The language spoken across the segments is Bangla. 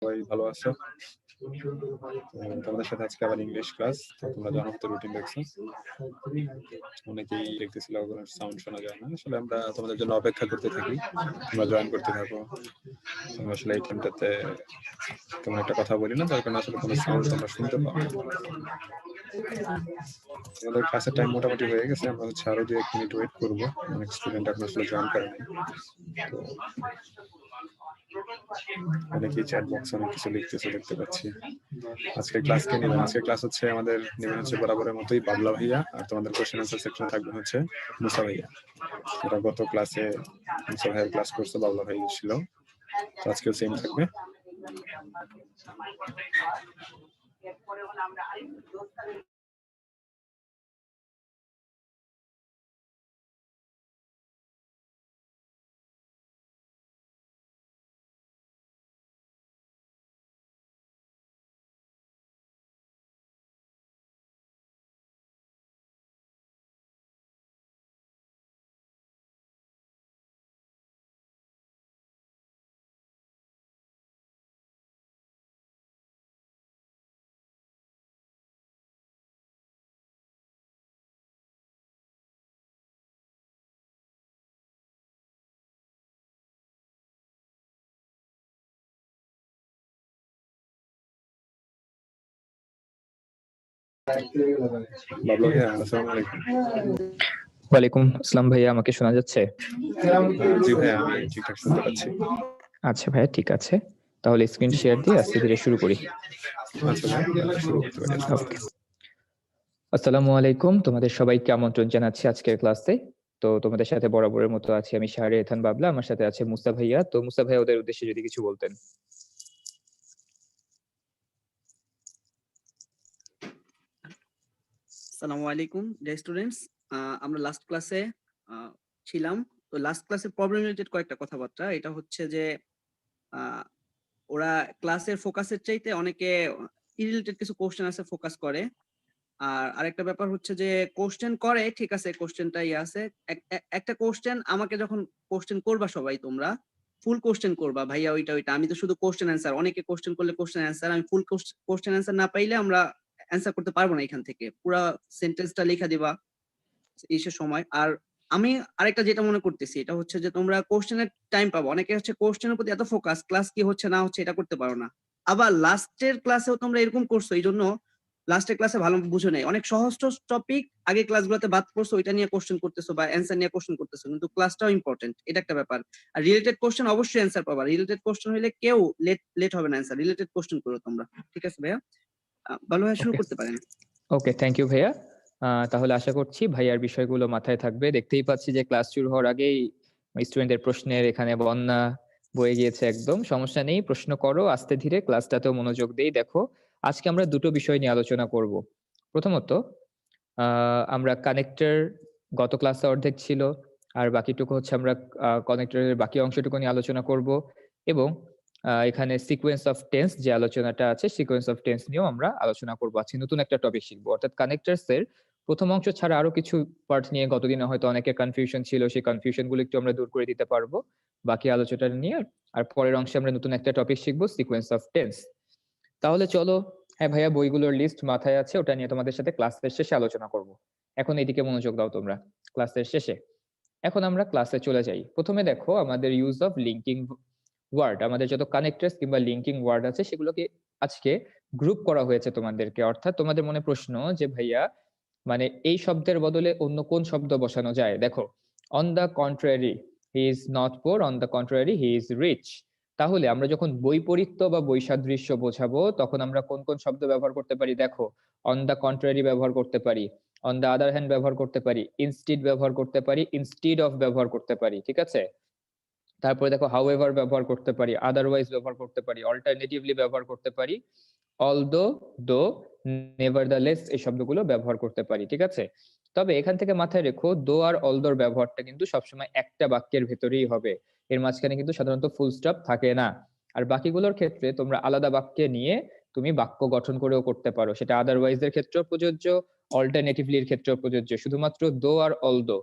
সবাই ভালো আছো? তোমাদের সাথে আজকে আবার ইংলিশ ক্লাস। তো তোমরা জানো তো রুটিন দেখছো, অনেকেই দেখতেছিল কোনো সাউন্ড শোনা যায় না। আসলে আমরা তোমাদের জন্য অপেক্ষা করতে থাকি, তোমরা জয়েন করতে থাকো। তোমরা আসলে এই টাইমটাতে তেমন একটা কথা বলি না, যার কারণে আসলে কোনো সাউন্ড তোমরা শুনতে পাও না। আমাদের ক্লাসের টাইম মোটামুটি হয়ে গেছে, আমরা হচ্ছে আরো 2-1 মিনিট ওয়েট করবো। অনেক স্টুডেন্ট এখন আসলে জয়েন করে নাই, তো অনেকেই চ্যাট বক্সে অনেক কিছু লিখতেছে দেখতে পাচ্ছি। আজকে ক্লাস কে নেবেন? আজকে ক্লাস হচ্ছে আমাদের নেবেন হচ্ছে বরাবরের মতোই বাবলা ভাইয়া, আর তোমাদের কোশ্চেন আনসার সেকশনে থাকবেন হচ্ছে মুসা ভাইয়া। ওরা গত ক্লাসে মুসা ভাইয়ের ক্লাস করছে, বাবলা ভাই ছিল, তো আজকেও সেম থাকবে। বাবলা ভাইয়া, আসসালামু আলাইকুম। ওয়ালাইকুম আসসালাম ভাইয়া, আমাকে শোনা যাচ্ছে? জি ভাইয়া, আমি ঠিকঠাক শুনতে পাচ্ছি। আচ্ছা ভাইয়া, ঠিক আছে, তাহলে স্ক্রিন শেয়ার দিয়ে আস্তে ধীরে শুরু করি। আচ্ছা ভাইয়া, শুরু করতে পারি। ওকে, আসসালামু আলাইকুম, তোমাদের সবাইকে আমন্ত্রণ জানাচ্ছি আজকের ক্লাসে। তো তোমাদের সাথে বরাবরের মতো আছি আমি শাহরে এথান বাবলা, আমার সাথে আছে মুসা ভাইয়া। তো মুসা ভাইয়া ওদের উদ্দেশ্যে যদি কিছু বলতেন। আসসালামু আলাইকুম ডিয়ার স্টুডেন্টস, আমরা লাস্ট ক্লাসে ছিলাম। তো লাস্ট ক্লাসে প্রবলেম রিলেটেড কয়েকটা কথাবার্তা। এটা হচ্ছে যে ওরা ক্লাসের ফোকাসের চাইতে অনেকে ইরিলেটেড কিছু কোশ্চেন আছে ফোকাস করে। আর আরেকটা ব্যাপার হচ্ছে যে কোশ্চেন করে, ঠিক আছে, কোশ্চেনটাই আছে। একটা কোশ্চেন আমাকে যখন কোশ্চেন করবা সবাই তোমরা ফুল কোশ্চেন করবা, ভাইয়া ওইটা ওইটা আমি তো শুধু কোশ্চেন অ্যান্সার, অনেকে কোশ্চেন করলে কোশ্চেন অ্যান্সার, আমি ফুল কোশ্চেন অ্যান্সার না পাইলে আমরা অ্যান্সার করতে পারবো না। এখান থেকে পুরো সেন্টেন্সটা লেখা দিবা এসে সময়। আর আমি আরেকটা যেটা মনে করতেছি এটা হচ্ছে যে তোমরা কোশ্চেনের টাইম পাবো, অনেকে হচ্ছে কোশ্চেনের প্রতি এত ফোকাস ক্লাস কি হচ্ছে না হচ্ছে এটা করতে পারো না। আবার লাস্টের ক্লাসেও তোমরা এরকম করছো, এই জন্য লাস্টের ক্লাসে ভালো বুঝো নাই, অনেক সহজ টপিক আগে ক্লাসগুলোতে বাদ করছো, ওইটা নিয়ে কোশ্চেন করতেছো বা অ্যান্সার নিয়ে কোশ্চেন করতেছো, কিন্তু ক্লাসটাও ইম্পর্টেন্ট, এটা একটা ব্যাপার। আর রিলেটেড কোশ্চেন অবশ্যই অ্যান্সার পাবা, রিলেটেড কোশ্চেন হলে কেউ লেট হবে না অ্যান্সার, রিলেটেড কোশ্চেন করো তোমরা, ঠিক আছে ভাইয়া? ভালো ভাইয়া শুরু করতে পারেন। ওকে, থ্যাংক ইউ ভাইয়া। তাহলে আশা করছি ভাইয়ার বিষয়গুলো মাথায় থাকবে। দেখতেই পাচ্ছি যে ক্লাস শুরু হওয়ার আগেই স্টুডেন্টদের প্রশ্নের এখানে বন্যা বয়ে গিয়েছে। একদম সমস্যা নেই, প্রশ্ন করো আস্তে ধীরে, ক্লাসটাতেও মনোযোগ দেই। দেখো, আজকে আমরা দুটো বিষয় নিয়ে আলোচনা করব। প্রথমত আমরা কানেক্টর, গত ক্লাসে অর্ধেক ছিল, আর বাকিটুকু হচ্ছে আমরা কানেক্টরের বাকি অংশটুকু নিয়ে আলোচনা করব। এবং এখানে সিকোয়েন্স অফ টেন্স যে আলোচনাটা আছে, সিকোয়েন্স অফ টেন্স নিয়েও আমরা আলোচনা করবো। আজকে নতুন একটা টপিক শিখবো, অর্থাৎ কানেক্টরস এর প্রথম অংশ ছাড়া আরো কিছু পার্ট নিয়ে গতদিনে হয়তো অনেকের কনফিউশন ছিল, সেই কনফিউশন গুলো একটু আমরা দূর করে দিতে পারবো বাকি আলোচনা নিয়ে। আর পরের অংশে আমরা নতুন একটা টপিক শিখবো, সিকোয়েন্স অফ টেন্স। তাহলে চলো, হ্যাঁ ভাইয়া, বইগুলোর লিস্ট মাথায় আছে, ওটা নিয়ে তোমাদের সাথে ক্লাসের শেষে আলোচনা করব। এখন এদিকে মনোযোগ দাও তোমরা, ক্লাসের শেষে। এখন আমরা ক্লাসে চলে যাই। প্রথমে দেখো আমাদের ইউজ অফ লিঙ্কিং ওয়ার্ড, আমাদের যত কানেক্টরস কিংবা লিঙ্কিং ওয়ার্ড আছে সেগুলোকে আজকে গ্রুপ করা হয়েছে তোমাদেরকে। অর্থাৎ তোমাদের মনে প্রশ্ন যে ভাইয়া, মানে এই শব্দের বদলে অন্য কোন শব্দ বসানো যায়। দেখো, on the contrary he is not poor, on the contrary he is rich. তাহলে আমরা যখন বৈপরীত্য বা বৈসাদৃশ্য বোঝাবো তখন আমরা কোন কোন শব্দ ব্যবহার করতে পারি? দেখো, অন দ্য কন্ট্রারি ব্যবহার করতে পারি, অন দ্য আদার হ্যান্ড ব্যবহার করতে পারি, ইনস্টিড ব্যবহার করতে পারি, ইনস্টিড অফ ব্যবহার করতে পারি, ঠিক আছে? তারপরে দেখো, হাউএভার ব্যবহার করতে পারি, আদারওয়াইজ ব্যবহার করতে পারি, অল্টারনেটিভলি ব্যবহার করতে পারি, অলদো, দো, নেভারদালেস এই শব্দগুলো ব্যবহার করতে পারি, ঠিক আছে? তবে এখান থেকে মাথায় রেখো, দো আর অলদোর ব্যবহারটা কিন্তু সবসময় একটা বাক্যের ভেতরেই হবে, এর মাঝখানে কিন্তু সাধারণত ফুল স্টপ থাকে না। আর বাকিগুলোর ক্ষেত্রে তোমরা আলাদা বাক্যে নিয়ে তুমি বাক্য গঠন করেও করতে পারো, সেটা আদারওয়াইজ এর ক্ষেত্রেও প্রযোজ্য, অল্টারনেটিভলির ক্ষেত্রেও প্রযোজ্য। শুধুমাত্র দো আর অলদো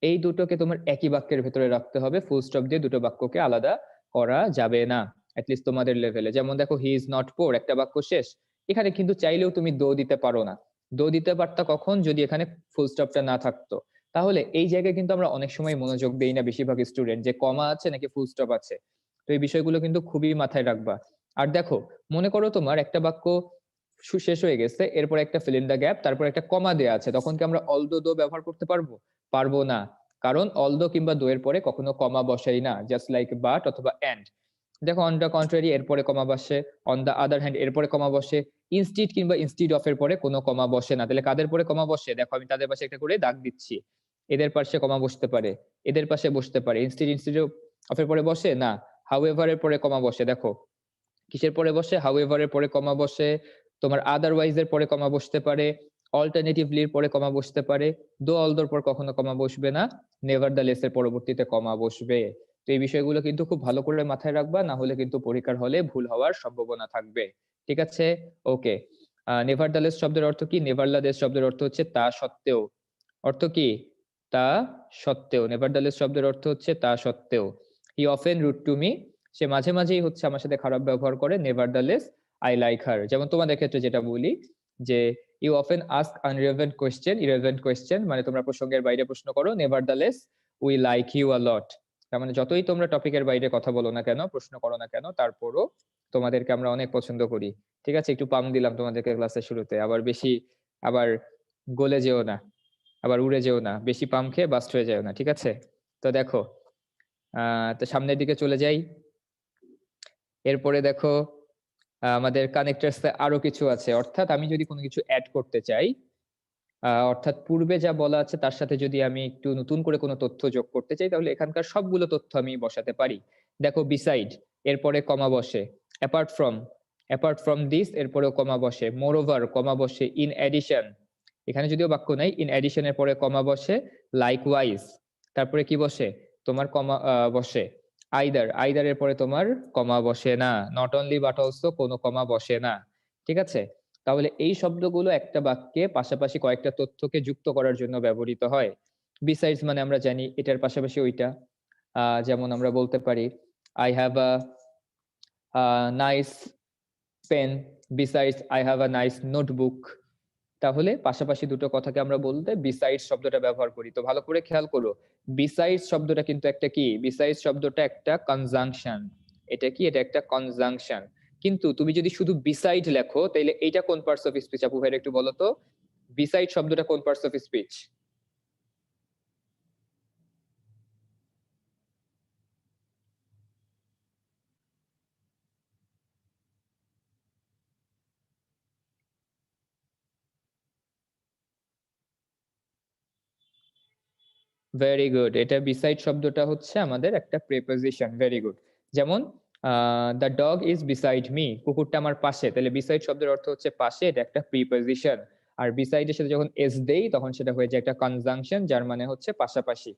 এই দুটোকে তোমার একই বাক্যের ভেতরে রাখতে হবে, ফুল স্টপ দিয়ে দুটো বাক্যকে আলাদা করা যাবে না। অ্যাটলিস্ট তোমাদের লেভেলে। যেমন দেখো হি ইজ নট পোর, একটা বাক্য শেষ। এখানে কিন্তু চাইলেও তুমি দো দিতে পারো না। দো দিতে পারতা কখন, যদি এখানে ফুল স্টপটা না থাকতো। তাহলে এই জায়গায় কিন্তু আমরা অনেক সময় মনোযোগ দেই না বেশিরভাগ স্টুডেন্ট, যে কমা আছে নাকি ফুল স্টপ আছে। তো এই বিষয়গুলো কিন্তু খুবই মাথায় রাখবা। আর দেখো, মনে করো তোমার একটা বাক্য শেষ হয়ে গেছে, এরপর একটা ফিল ইন দ্য গ্যাপ, তারপর একটা কমা দেয়া আছে, তখন কি আমরা অলদো দো ব্যবহার করতে পারবো? পারবো না, কারণ অলদো কিংবা দো এর পরে কখনো কমা বসাই না, জাস্ট লাইক বাট অথবা এন্ড। দেখো অন দ্য কন্ট্রারি এরপরে কমা বসে, অন দ্য আদার হ্যান্ড এরপরে কমা বসে, ইনস্টিড কিংবা ইনস্টিড অফ এর পরে কোনো কমা বসে না। তাহলে কাদের পরে কমা বসে? দেখো আমি তাদের পাশে একটা করে দাগ দিচ্ছি। এদের পাশে কমা বসতে পারে, এদের পাশে বসতে পারে। ইনস্টিড অফ এর পরে বসে না। হাউএভার এর পরে কমা বসে, দেখো কিসের পরে বসে? হাউএভার এর পরে কমা বসে, তোমার আদারওয়াইজ এর পরে কমা বসতে পারে, অল্টারনেটিভলি এর পরে কমা বসতে পারে, দো অলদোর পর কখনো কমা বসবে না, নেভারদালেস এর পরবর্তীতে কমা বসবে। তো এই বিষয়গুলো কিন্তু খুব ভালো করে মাথায় রাখবা, না হলে কিন্তু পরীক্ষার হলে ভুল হওয়ার সম্ভাবনা থাকবে। ঠিক আছে? ওকে। নেভারদালেস শব্দের অর্থ কি? নেভারলাদেস শব্দের অর্থ হচ্ছে তা সত্ত্বেও। অর্থ কি? তা সত্ত্বেও। নেভারদালেস শব্দের অর্থ হচ্ছে তা সত্ত্বেও। He often rude to me, সে মাঝে মাঝেই হচ্ছে আমার সাথে খারাপ ব্যবহার করে। Nevertheless I like her. যেমন তোমাদের ক্ষেত্রে যেটা বলি, যে you often ask unrelevant question, irrelevant question মানে তোমরা প্রসঙ্গের বাইরে প্রশ্ন করো। Nevertheless we like you a lot, তার মানে যতই তোমরা টপিকের বাইরে কথা বলো না কেন, প্রশ্ন করো না কেন, তারপরও তোমাদেরকে আমরা অনেক পছন্দ করি। ঠিক আছে? একটু পাম দিলাম তোমাদেরকে ক্লাসের শুরুতে, আবার বেশি আবার গলে যেও না, আবার উড়ে যেও না, বেশি পাম খেয়ে বাস্ট হয়ে যাও না। ঠিক আছে? তো দেখো তো সামনের দিকে চলে যাই। এরপরে দেখো আমাদের কানেক্টরস আরো কিছু আছে, অর্থাৎ আমি যদি কোনো কিছু অ্যাড করতে চাই, অর্থাৎ পূর্বে যা বলা আছে তার সাথে যদি আমি একটু নতুন করে কোনো তথ্য যোগ করতে চাই, তাহলে এখানকার সবগুলো তথ্য আমি বসাতে পারি। দেখো বিসাইড এরপরে কমা বসে, অ্যাপার্ট ফ্রম দিস এরপরেও কমা বসে, মোর ওভার কমা বসে, ইন এডিশন এখানে যদিও বাক্য নাই, ইন এডিশনের পরে কমা বসে, লাইকওয়াইজ তারপরে কি বসে? তোমার কমা বসে, আইদার এর পরে তোমার কমা বসে না, নট অনলি বাট অলসো কোনো কমা বসে না। ঠিক আছে? তাহলে এই শব্দগুলো একটা বাক্যে পাশাপাশি কয়েকটা তথ্যকে যুক্ত করার জন্য ব্যবহৃত হয়। বিসাইডস মানে আমরা জানি এটার পাশাপাশি ওইটা। যেমন আমরা বলতে পারি I have a nice pen besides I have a nice notebook. তাহলে পাশাপাশি দুটো কথাকে আমরা বলতে বিসাইডস শব্দটা ব্যবহার করি। তো ভালো করে খেয়াল করো, বিসাইডস শব্দটা কিন্তু একটা কি? বিসাইডস শব্দটা একটা কনজাংশন। এটা কি? এটা একটা কনজাংশন। কিন্তু তুমি যদি শুধু বিসাইড লেখো, তাহলে এইটা কোন পার্টস অফ স্পিচ? আপু ভাইরা একটু বলো তো, বিসাইড শব্দটা কোন parts of speech? Very good, এটা বিসাইড শব্দটা হচ্ছে আমাদের একটা প্রিপোজিশন। Very good. যেমন the dog is beside me, কুকুরটা আমার পাশে, তাহলে বিসাইড শব্দের অর্থ হচ্ছে পাশে, এটা একটা প্রিপোজিশন। আর বিসাইডের সাথে যখন এস দেই তখন সেটা হয়ে যায় একটা কনজাংশন, যার মানে হচ্ছে পাশাপাশি।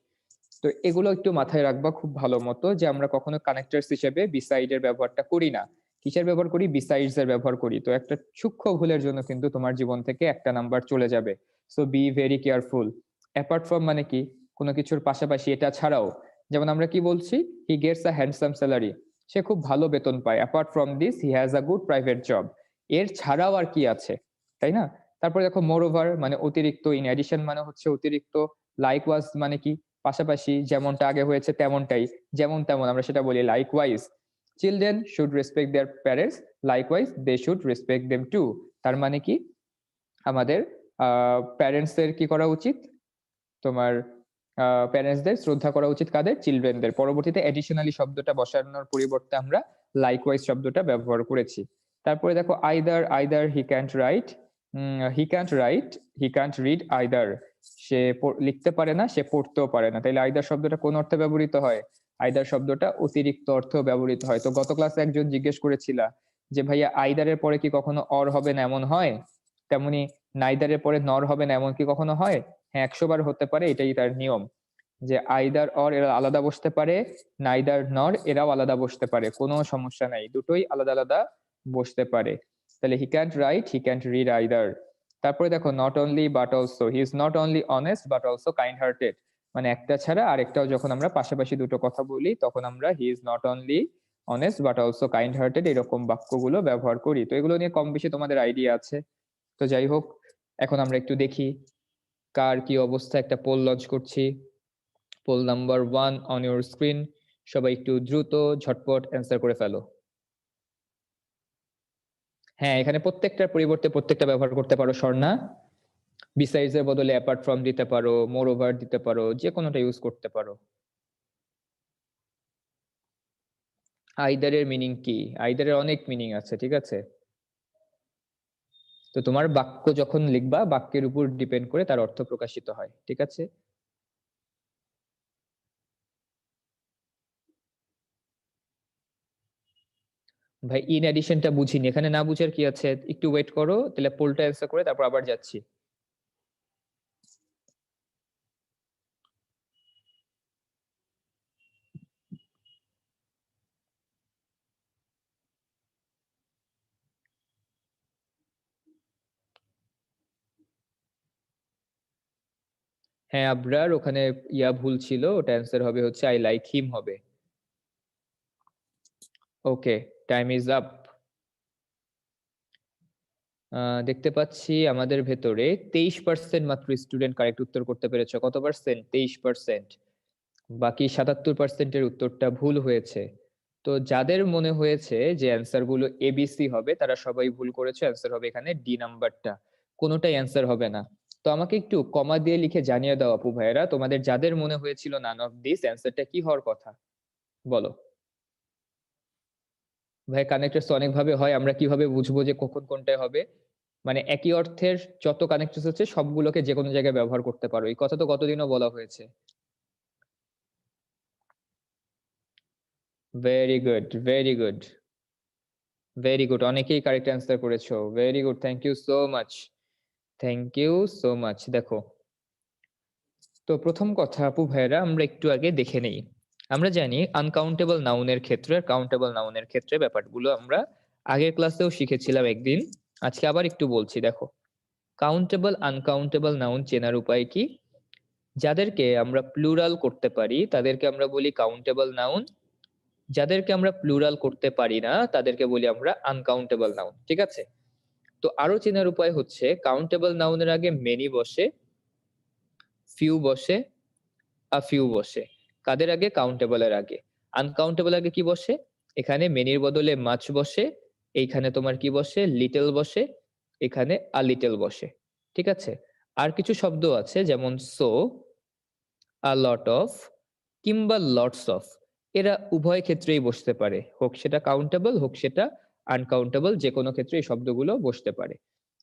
তো এগুলো একটু মাথায় রাখবা খুব ভালো মতো, যে আমরা কখনো কানেক্টরস হিসেবে বিসাইড এর ব্যবহারটা করি না। কিসের ব্যবহার করি? বিসাইডস এর ব্যবহার করি। তো একটা সূক্ষ্ম ভুলের জন্য কিন্তু তোমার জীবন থেকে একটা নাম্বার চলে যাবে। So be very careful. Apart from মানে কি? কোনো কিছুর পাশাপাশি, এটা ছাড়াও। যেমন আমরা কি বলছি? He gets a handsome salary, সে খুব ভালো বেতন পায়। Apart from this he has a good private job, এর ছাড়াও আর কি আছে, তাই না? তারপরে দেখো মোর ওভার মানে অতিরিক্ত, ইন এডিশন মানে হচ্ছে অতিরিক্ত, লাইকওয়াইজ মানে কি? পাশাপাশি, যেমনটা আগে হয়েছে তেমনটাই, যেমন তেমন আমরা সেটা বলি likewise. Children should respect their parents, likewise they should respect them too. তার মানে কি? আমাদের প্যারেন্টসদের কি করা উচিত? তোমার প্যারেন্টসদের শ্রদ্ধা করা উচিত। কাদের? চিলড্রেনদের। পরবর্তীতে এডিশনালি শব্দটা বসানোর পরিবর্তে আমরা লাইকওয়াইজ শব্দটা ব্যবহার করেছি। তারপরে দেখো either he can't write, he can't read either, সে লিখতে পারে না, সে পড়তেও পারে না। তাইলে আইদার শব্দটা কোন অর্থে ব্যবহৃত হয়? আইদার শব্দটা অতিরিক্ত অর্থেও ব্যবহৃত হয়। তো গত ক্লাসে একজন জিজ্ঞেস করেছিলা যে ভাইয়া আইদারের পরে কি কখনো অর হবে না এমন হয়? তেমনি নাইদারের পরে নর হবে না এমন কি কখনো হয়? হ্যাঁ, 100 বার হতে পারে, এটাই তার নিয়ম, যে আইদার অর এরা আলাদা বসতে পারে, নাইদার নর এরাও আলাদা বসতে পারে, কোনো সমস্যা নাই, দুটোই আলাদা আলাদা বসতে পারে। তাহলে হি can't write, he can't read either. তারপরে দেখো not only but also, he is not only honest but also kind hearted, মানে একটা ছাড়া আরেকটাও যখন আমরা পাশাপাশি দুটো কথা বলি তখন আমরা হি is not only honest but also kind hearted, এরকম বাক্যগুলো ব্যবহার করি। তো এগুলো নিয়ে কম বেশি তোমাদের আইডিয়া আছে। তো যাই হোক, এখন আমরা একটু দেখি কার কি অবস্থা। একটা পোল লঞ্চ করছি। Poll number 1 on your screen. সবাই একটু দ্রুত ঝটপট অ্যান্সার করে ফেলো। হ্যাঁ, এখানে প্রত্যেকটার পরিবর্তে প্রত্যেকটা ব্যবহার করতে পারো। স্বর্ণা, বিসাইডস এর বদলে অ্যাপার্ট ফ্রম দিতে পারো, মোর ওভার দিতে পারো, যে কোনোটা ইউজ করতে পারো। আইদারের মিনিং কি? আইদারের অনেক মিনিং আছে, ঠিক আছে? তো তোমার বাক্য যখন লিখবা, বাক্যের উপর ডিপেন্ড করে তার অর্থ প্রকাশিত হয়, ঠিক আছে? ভাই ইন এডিশনটা বুঝিনি, এখানে না বুঝার কি আছে? একটু ওয়েট করো, তাহলে পোলটা অ্যান্সার করে তারপর আবার যাচ্ছি। হ্যাঁ আবরার, ওখানে ইয়া ভুল ছিল, ওটা অ্যান্সার হবে হচ্ছে আই লাইক হিম হবে। ওকে, টাইম ইজ আপ। দেখতে পাচ্ছি আমাদের ভেতরে 23% মাত্র স্টুডেন্ট কারেক্ট উত্তর করতে পেরেছে। কত পার্সেন্ট? 23%। বাকি 77%-এর উত্তরটা ভুল হয়েছে। তো যাদের মনে হয়েছে যে অ্যান্সার গুলো এবিসি হবে, তারা সবাই ভুল করেছে। অ্যান্সার হবে এখানে ডি নাম্বারটা, কোনোটাই অ্যান্সার হবে না। তো আমাকে একটু কমা দিয়ে লিখে জানিয়ে দাও আপু ভাইয়েরা, তোমাদের যাদের মনে হয়েছিল নান অফ দিস, অ্যান্সারটা কি হওয়ার কথা বলো। ভাই কানেক্টরস অনেক ভাবে হয়, আমরা কিভাবে বুঝবো যে কখন কোনটা হবে? মানে একই অর্থের যত কানেক্টরস আছে সবগুলোকে যে কোনো জায়গায় ব্যবহার করতে পারো, এই কথা তো গতদিনও বলা হয়েছে। Very good, very good, very good, অনেকেই কারেক্ট অ্যান্সার করেছো। Very good, thank you so much, thank you so much. দেখো, তো প্রথম কথা আপু ভাইরা, আমরা একটু আগে দেখে নেই। আমরা জানি আনকাউন্টেবল নাউনের ক্ষেত্রে, কাউন্টেবল নাউনের ক্ষেত্রে ব্যাপারগুলো আমরা আগের ক্লাসেও শিখেছিলাম একদিন, আজকে আবার একটু বলছি। দেখো, কাউন্টেবল আনকাউন্টেবল নাউন চেনার উপায় কি? যাদেরকে আমরা প্লুরাল করতে পারি তাদেরকে আমরা বলি কাউন্টেবল নাউন, যাদেরকে আমরা প্লুরাল করতে পারি না তাদেরকে বলি আমরা আনকাউন্টেবল নাউন, ঠিক আছে? তো আরো চেনার উপায় হচ্ছে, কাউন্টেবল নাউনের আগে মেনি বসে, ফিউ বসে, আ ফিউ বসে। কাদের আগে? কাউন্টেবলের আগে। আনকাউন্টেবল আগে কি বসে? এখানে মেনির বদলে মাছ বসে, এইখানে তোমার কি বসে? লিটল বসে, এখানে আ লিটল বসে, ঠিক আছে? আর কিছু শব্দ আছে যেমন সো, আ লট অফ, কিংবা লটস অফ, এরা উভয় ক্ষেত্রেই বসতে পারে, হোক সেটা কাউন্টেবল হোক সেটা আনকাউন্টেবল, যে কোনো ক্ষেত্রে এই শব্দগুলো বসতে পারে।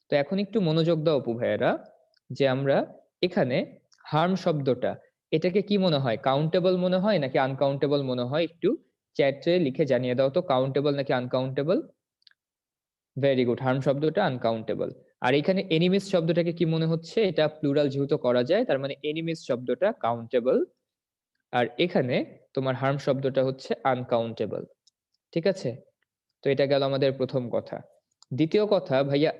তো এখন একটু মনোযোগ দাও অপু ভাইয়েরা, যে আমরা এখানে হার্ম শব্দটা, এটাকে কি মনে হয়? কাউন্টেবল মনে হয় নাকি আনকাউন্টেবল মনে হয়? একটু চ্যাটে লিখে জানিয়ে দাও তো, কাউন্টেবল নাকি আনকাউন্টেবল? ভেরি গুড, হার্ম শব্দটা আনকাউন্টেবল। আর এখানে এনিমিস শব্দটাকে কি মনে হচ্ছে? এটা প্লুরাল যেহেতু করা যায়, তার মানে এনিমিস শব্দটা কাউন্টেবল, আর এখানে তোমার হার্ম শব্দটা হচ্ছে আনকাউন্টেবল, ঠিক আছে? তো এটা গেল আমাদের প্রথম কথা। দ্বিতীয় কথা ভাইয়া,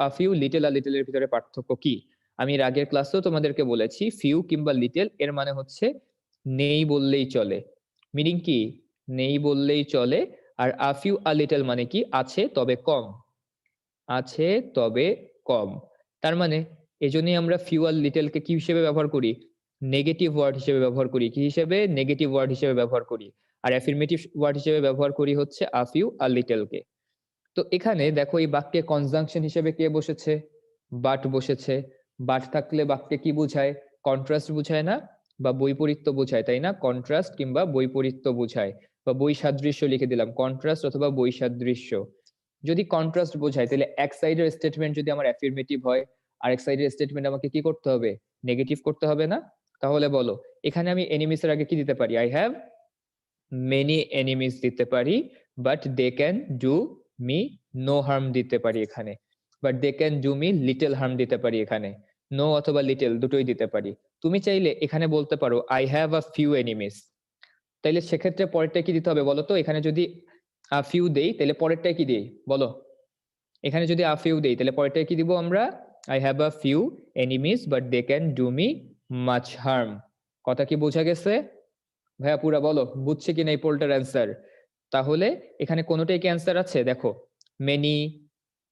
আফিউ লিটল আর লিটল এর ভিতরে পার্থক্য কি? আমি এর আগের ক্লাসেও তোমাদেরকে বলেছি, ফিউ কিংবা লিটল এর মানে হচ্ছে নেই বললেই চলে। মিনিং কি? নেই বললেই চলে। আর আফিউ আর লিটল মানে কি? আছে তবে কম, আছে তবে কম। তার মানে এজন্যই আমরা ফিউ আর লিটল কে কি হিসেবে ব্যবহার করি? নেগেটিভ ওয়ার্ড হিসেবে ব্যবহার করি। কি হিসেবে? নেগেটিভ ওয়ার্ড হিসেবে ব্যবহার করি। আর অ্যাফার্মেটিভ ওয়ার্ড হিসেবে ব্যবহার করি হচ্ছে আফিউ আর লিটল কে। তো এখানে দেখো, এই বাক্যে কনজাংশন হিসেবে কে বসেছে? বাট বসেছে। বাট থাকলে বাক্যে কি বোঝায়? কন্ট্রাস্ট বোঝায় না, বা বৈপরীত্য বোঝায়, তাই না? কন্ট্রাস্ট কিংবা বৈপরীত্য বোঝায়, বা বৈসাদৃশ্য লিখে দিলাম, কন্ট্রাস্ট অথবা বৈসাদৃশ্য। যদি কন্ট্রাস্ট বোঝায়, তাহলে এক সাইডের স্টেটমেন্ট যদি আমার অ্যাফার্মেটিভ হয়, আরেক সাইডের স্টেটমেন্ট আমাকে কি করতে হবে? নেগেটিভ করতে হবে না? তাহলে বলো, এখানে আমি এনিমিস এর আগে কি দিতে পারি? আই হ্যাভ মেনি এনিমিস দিতে পারি, but they can do me no harm দিতে পারি এখানে, but they can do me little harm দিতে পারি এখানে। নো অথবা লিটল দুটোই দিতে পারি। তুমি চাইলে এখানে বলতে পারো I have a few enemies. তাইলে সেক্ষেত্রে পরেরটা কি দিতে হবে বলো তো? এখানে যদি আ ফিউ দেই তাহলে পরেরটা কি দিই বলো? এখানে যদি আ ফিউ দেই তাহলে পরেরটা কি দিব আমরা? I have a few enemies but they can do me much harm. কথা কি বোঝা গেছে? ভাইয়া পুরা বলো, বুঝছে কিনা এই পোলটার অ্যান্সার? তাহলে এখানে কোনোটাই কি অ্যান্সার আছে? দেখো মেনি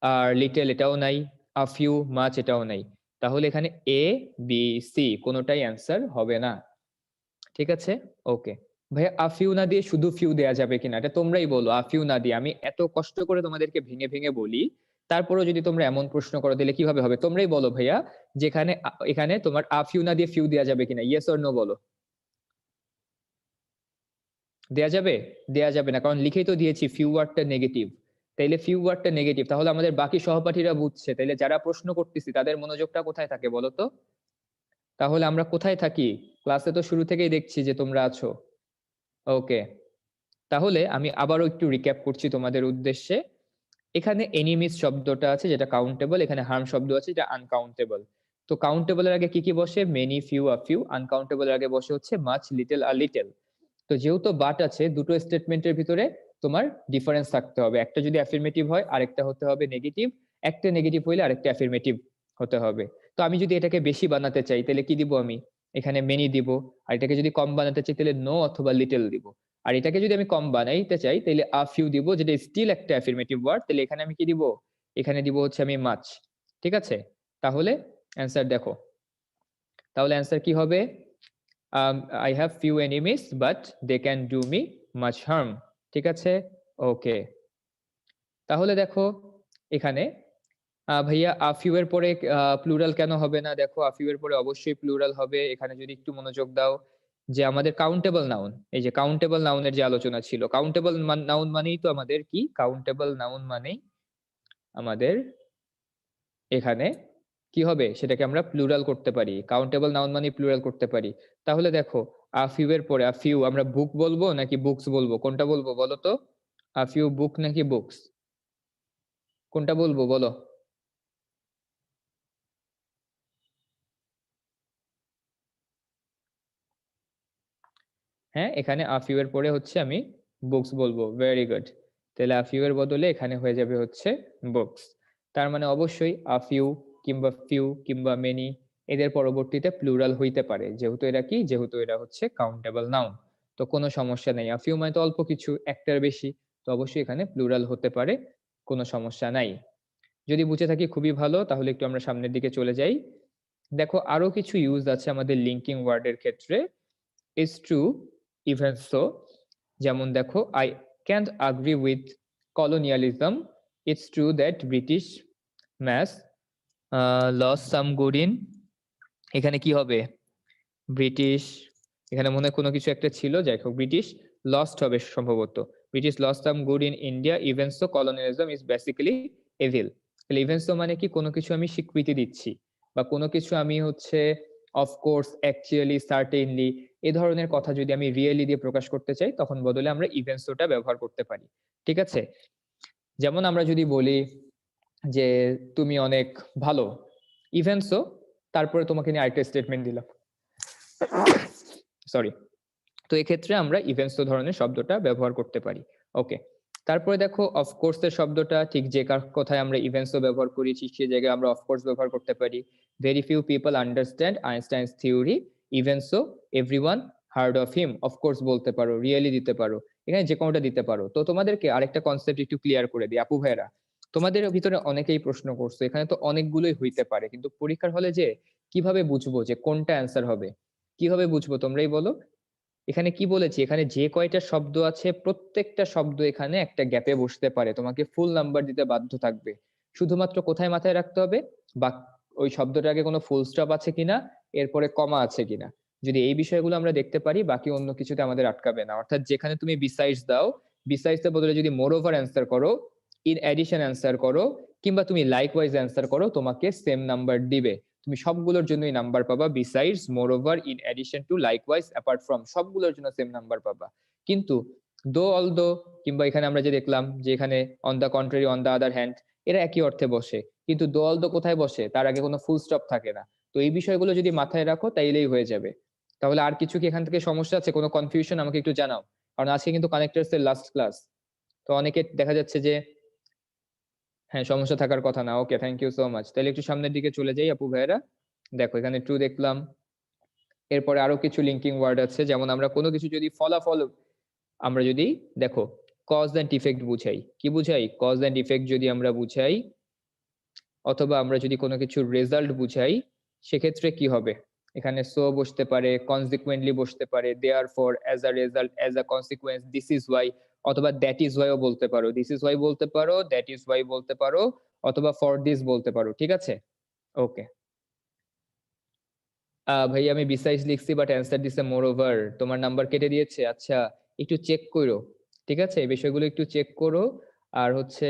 আর লিটল এটাও নাই, আ ফিউ মাচ এটাও নাই। তাহলে এখানে এ বি সি কোনোটাই অ্যান্সার হবে না। ঠিক আছে, ওকে ভাইয়া আ ফিউ না দিয়ে শুধু ফিউ দেয়া যাবে কিনা এটা তোমরাই বলো। আ ফিউ না দিয়ে, আমি এত কষ্ট করে তোমাদেরকে ভেঙে ভেঙে বলি, তারপরেও যদি তোমরা এমন প্রশ্ন করো দিলে কিভাবে হবে? তোমরাই বলো ভাইয়া, যেখানে এখানে তোমার আ ফিউ না দিয়ে ফিউ দেয়া যাবে কিনা, ইয়েস অর নো বলো। দেয়া যাবে? দেয়া যাবে না, কারণ লিখেই তো দিয়েছি ফিউ ওয়ার্ডটা নেগেটিভ। তাইলে ফিউ ওয়ার্ডটা নেগেটিভ, তাহলে আমাদের বাকি সহপাঠীরা বুঝছে, তাইলে যারা প্রশ্ন করতেছি তাদের মনোযোগটা কোথায় থাকে বলো তো? তাহলে আমরা কোথায় থাকি? ক্লাসে তো শুরু থেকেই দেখছি যে তোমরা আছো। ওকে, তাহলে আমি আবারও একটু রিক্যাপ করছি তোমাদের উদ্দেশ্যে। এখানে এনিমিস শব্দটা আছে যেটা কাউন্টেবল, এখানে হার্ম শব্দ আছে যেটা আনকাউন্টেবল। তো কাউন্টেবলের আগে কি কি বসে? Many, few, a few. আনকাউন্টেবলের আগে বসে হচ্ছে মাচ, লিটল, আর লিটল। তো যেহেতু বাট আছে, দুটো স্টেটমেন্টের ভিতরে তোমার ডিফারেন্স থাকতে হবে। একটা যদি অ্যাফার্মেটিভ হয় আরেকটা হতে হবে নেগেটিভ, একটা নেগেটিভ হইলে আরেকটা অ্যাফার্মেটিভ হতে হবে। তো আমি যদি এটাকে বেশি বানাতে চাই তাহলে কি দিব? আমি এখানে মেনি দিব। আর এটাকে যদি কম বানাতে চাই তাহলে নো অথবা লিটল দিব। আর এটাকে যদি আমি কম বানাইতে চাই তাহলে আ ফিউ দিব, যেটা স্টিল একটা অ্যাফার্মেটিভ ওয়ার্ড। তাহলে এখানে আমি কি দিব? এখানে দিব হচ্ছে আমি মাচ। ঠিক আছে, তাহলে অ্যান্সার দেখো। তাহলে অ্যান্সার কি হবে? I have few enemies but they can do me much harm. ঠিক আছে, ওকে। তাহলে দেখো এখানে ভাইয়া আ ফিউ এর পরে প্লুরাল কেন হবে না? দেখো আ ফিউ এর পরে অবশ্যই প্লুরাল হবে। এখানে যদি একটু মনোযোগ দাও, যে আমাদের কাউন্টেবল নাউন, এই যে কাউন্টেবল নাউনের যে আলোচনা ছিল, কাউন্টেবল নাউন মানেই তো আমাদের কি? কাউন্টেবল নাউন মানেই আমাদের এখানে কি হবে? সেটাকে আমরা প্লুরাল করতে পারি। কাউন্টেবল নাউন মানে প্লুরাল করতে পারি। তাহলে দেখো আ ফিউ এর পরে আ ফিউ আমরা বুক বলবো নাকি বুকস বলবো? কোনটা বলবো বলো তো? আ ফিউ বুক নাকি বুকস? কোনটা বলবো বলো? হ্যাঁ, এখানে আ ফিউ এর পরে হচ্ছে আমি বুকস বলবো। Very good. তাহলে আ ফিউ এর বদলে এখানে হয়ে যাবে হচ্ছে বুকস। তার মানে অবশ্যই আ ফিউ কিংবা ফিউ কিংবা মেনি এদের পরবর্তীতে প্লুরাল হইতে পারে, যেহেতু এরা কি? যেহেতু এরা হচ্ছে কাউন্টেবল নাউন। তো কোনো সমস্যা নেই। আ ফিউ মানে তো অল্প কিছু, একটার বেশি, তো অবশ্যই এখানে প্লুরাল হতে পারে, কোনো সমস্যা নাই। যদি বুঝে থাকি খুবই ভালো, তাহলে একটু আমরা সামনের দিকে চলে যাই। দেখো আরো কিছু ইউজ আছে আমাদের লিঙ্কিং ওয়ার্ডের ক্ষেত্রে। is true even so, যেমন দেখো I can't agree with colonialism. It's true that British mass lost some good in, এখানে কি হবে? ব্রিটিশ, এখানে মনে হয় কোনো কিছু একটা ছিল, যাই হোক ব্রিটিশ লস্ট হবে সম্ভবত। British lost some good in India even so colonialism is basically evil. তাহলে ইভেন সো মানে কি? কোনো কিছু আমি স্বীকৃতি দিচ্ছি, বা কোনো কিছু আমি হচ্ছে অফকোর্স, অ্যাকচুয়ালি, সার্টেনলি, এই ধরনের কথা যদি আমি রিয়েলি দিয়ে প্রকাশ করতে চাই তখন বদলে আমরা ইভেন সোটা ব্যবহার করতে পারি। ঠিক আছে, যেমন আমরা যদি বলি যে তুমি অনেক ভালো, ইভেন সো, তারপরে তোমাকে নিয়ে আরেকটা স্টেটমেন্ট দিলাম, সরি। তো এক্ষেত্রে আমরা ইভেন্টস ধরনের শব্দটা ব্যবহার করতে পারি। ওকে, তারপরে দেখো অফকোর্স এর শব্দটা ঠিক যে কথায় আমরা ইভেন্টস ব্যবহার করি, ঠিক সেই জায়গায় আমরা অফকোর্স ব্যবহার করতে পারি। Very few people understand Einstein's theory even so everyone heard of him. Of course বলতে পারো, রিয়েলি দিতে পারো, এখানে যে কোনোটা দিতে পারো। তো তোমাদেরকে আরেকটা কনসেপ্ট একটু ক্লিয়ার করে দিই আপু ভাইরা, তোমাদের ভিতরে অনেকেই প্রশ্ন করছো, এখানে তো অনেকগুলোই হইতে পারে, কিন্তু পরীক্ষার হলে যে কিভাবে বুঝবো যে কোনটা অ্যান্সার হবে? কিভাবে বুঝবো তোমরাই বলো। এখানে কি বলেছি? এখানে যে কয়টা শব্দ আছে প্রত্যেকটা শব্দ এখানে একটা গ্যাপে বসতে পারে, তোমাকে ফুল নাম্বার দিতে বাধ্য থাকবে। শুধুমাত্র কোথায় মাথায় রাখতে হবে? বা ওই শব্দটার আগে কোনো ফুল স্টপ আছে কিনা, এরপরে কমা আছে কিনা। যদি এই বিষয়গুলো আমরা দেখতে পারি, বাকি অন্য কিছুতে আমাদের আটকাবে না। অর্থাৎ যেখানে তুমি বিসাইডস দাও, বিসাইডস এর বদলে যদি মোর ওভার অ্যান্সার করো, ইন অ্যাডিশন অ্যান্সার করো, কিংবা তুমি লাইকওয়াইজ অ্যান্সার করো, তোমাকে সেম নাম্বার দিবে। তুমি সবগুলোর জন্যই নাম্বার পাবা। Besides, more over, in addition to, likewise, apart from, সবগুলোর জন্য সেম নাম্বার পাবা। কিন্তু দো, অলদো, কিংবা এখানে আমরা যে দেখলাম যে এখানে on the contrary, on the other hand, এরা একই অর্থে বসে, কিন্তু দো অলদো কোথায় বসে? তার আগে কোনো ফুল স্টপ থাকে না। তো এই বিষয়গুলো যদি মাথায় রাখো তাইলেই হয়ে যাবে। তাহলে আর কিছু কি এখান থেকে সমস্যা আছে, কোনো কনফিউশন আমাকে একটু জানাও, কারণ আজকে কিন্তু কানেক্টরস এর লাস্ট ক্লাস। তো অনেকে দেখা যাচ্ছে যে হ্যাঁ, সমস্যা থাকার কথা না। ওকে, থ্যাংক ইউ সো মাচ। তাহলে একটু সামনের দিকে চলে যাই আপু ভাইয়েরা। দেখো এখানে ট্রু দেখলাম, এরপরে আরো কিছু লিঙ্কিং ওয়ার্ড আছে। যেমন আমরা কোনো কিছু যদি ফলাফল, আমরা যদি দেখো কজ এন্ড ইফেক্ট বুঝাই, কি বুঝাই? কজ এন্ড ইফেক্ট যদি আমরা বুঝাই অথবা আমরা যদি কোনো কিছুর রেজাল্ট বুঝাই সেক্ষেত্রে কি হবে? এখানে সো বসতে পারে, কনসিকুয়েন্টলি বসতে পারে, therefore, as a result, as a consequence, this is Y, অথবা দ্যাট ইজ ওয়াইও বলতে পারো, দিস ইজ ওয়াই বলতে পারো, দ্যাট ইজ ওয়াই বলতে পারো, অথবা ফর দিস বলতে পারো। ঠিক আছে, ওকে। ভাই আমি বিসাইজ লিখছি বাট অ্যান্সার দিছে মোর ওভার, তোমার নাম্বার কেটে দিয়েছে। আচ্ছা একটু চেক করো, ঠিক আছে, এই বিষয়গুলো একটু চেক করো। আর হচ্ছে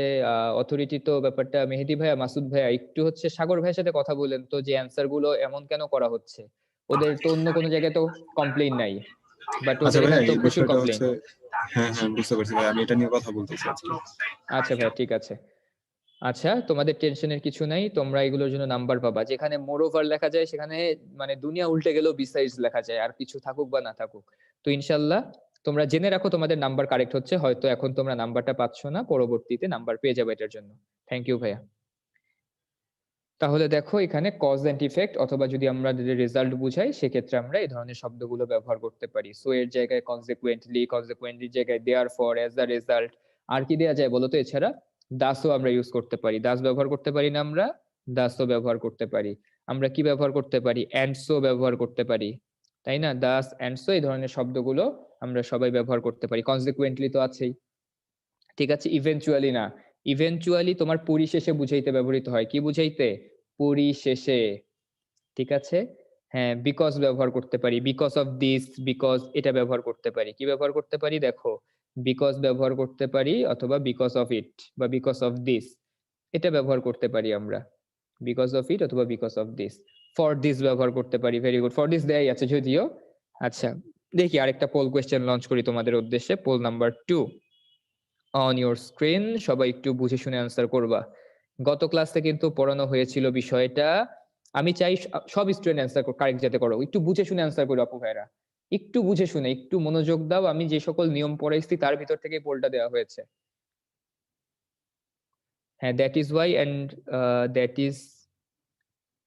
অথরিটি তো ব্যাপারটা, মেহেদী ভাইয়া, মাসুদ ভাইয়া একটু হচ্ছে সাগর ভাইয়ের সাথে কথা বলেন তো, যে অ্যান্সার গুলো এমন কেন করা হচ্ছে, ওদের তো অন্য কোনো জায়গায় তো কমপ্লেইন নাই, বাট আচ্ছা ওদের ভাইয়া, এখানে তো এই প্রচুর বিষয়টা কমপ্লেইন। হচ্ছে, হ্যাঁ হ্যাঁ বুঝতে পারছি ভাই, আমি এটা নিয়ে কথা বলতেছি আজকে। আচ্ছা ভাইয়া ঠিক আছে। আচ্ছা তোমাদের টেনশনের কিছু নাই, তোমরা এগুলোর জন্য নাম্বার পাবা। যেখানে মোর ওভার লেখা যায় সেখানে মানে দুনিয়া উল্টে গেলেও বিসাইডস লেখা যায়, আর কিছু থাকুক বা না থাকুক। তো ইনশাল্লাহ তোমরা জেনে রাখো তোমাদের নাম্বার কারেক্ট হচ্ছে, হয়তো এখন তোমরা নাম্বারটা পাচ্ছ না, পরবর্তীতে নাম্বার পেয়ে যাবে এটার জন্য। থ্যাংক ইউ ভাইয়া। তাহলে দেখো এখানে কজ এন্ড ইফেক্ট অথবা যদি আমরা রেজাল্ট বুঝাই সেক্ষেত্রে আমরা এই ধরনের শব্দগুলো ব্যবহার করতে পারি। সো এর জায়গায় কনসিকুয়েন্টলি, কনসিকুয়েন্টলির জায়গায় দেয়ারফর, অ্যাজ আ রেজাল্ট। আর কি দেয়া যায় বলো তো এছাড়া? দাসও আমরা ইউজ করতে পারি, দাস ব্যবহার করতে পারি না আমরা? দাসও ব্যবহার করতে পারি। আমরা কি ব্যবহার করতে পারি? অ্যান্ডসও ব্যবহার করতে পারি, তাই না? দাস, অ্যান্ডসো, এই ধরনের শব্দগুলো আমরা সবাই ব্যবহার করতে পারি। কনসিকুয়েন্টলি তো আছেই, ঠিক আছে। ইভেনচুয়ালি না, ইভেনচুয়ালি তোমার পরিশেষে বুঝাইতে ব্যবহৃত হয়। কি বুঝাইতে? পরিশেষে, ঠিক আছে। হ্যাঁ, বিকজ ব্যবহার করতে পারি, বিকজ অফ দিস, বিকজ এটা ব্যবহার করতে পারি। কি ব্যবহার করতে পারি দেখো? বিকজ ব্যবহার করতে পারি, অথবা বিকজ অফ ইট বা বিকজ অফ দিস, এটা ব্যবহার করতে পারি আমরা, বিকজ অফ ইট অথবা because of this. For this ব্যবহার করতে পারি, ভেরি গুড, ফর দিস দেয়াই আছে যদিও। আচ্ছা দেখি আরেকটা পোল কোয়েশ্চেন লঞ্চ করি তোমাদের উদ্দেশ্যে, poll number 2 on your screen. সবাই একটু বুঝে শুনে আনসার করবা। গত ক্লাসে কিন্তু পড়ানো হয়েছিল বিষয়টা, আমি চাই সব স্টুডেন্ট অ্যান্সার কারেক্ট যাতে করো, একটু বুঝে শুনে অ্যান্সার করো আপু ভাইরা, একটু বুঝে শুনে, একটু মনোযোগ দাও। আমি যে সকল নিয়ম পড়াইছি তার ভিতর থেকে পোলটা দেওয়া হয়েছে। হ্যাঁ, that is why and that is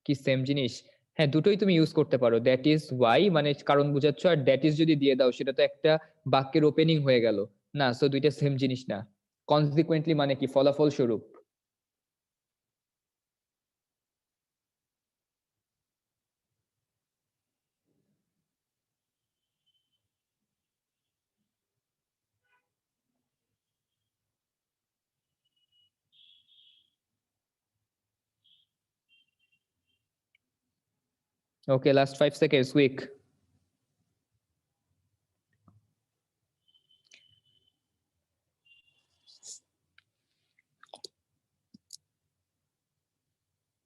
কি সেম জিনিস? হ্যাঁ, দুটোই তুমি ইউজ করতে পারো। দ্যাট ইজ ওয়াই মানে কারণ বুঝাচ্ছ, আর দ্যাট ইজ যদি দিয়ে দাও সেটা তো একটা বাক্যের ওপেনিং হয়ে গেল না, সো দুইটা সেম জিনিস না। কনসিকুয়েন্টলি মানে কি? ফলাফল স্বরূপ। Okay, last 5 seconds, quick.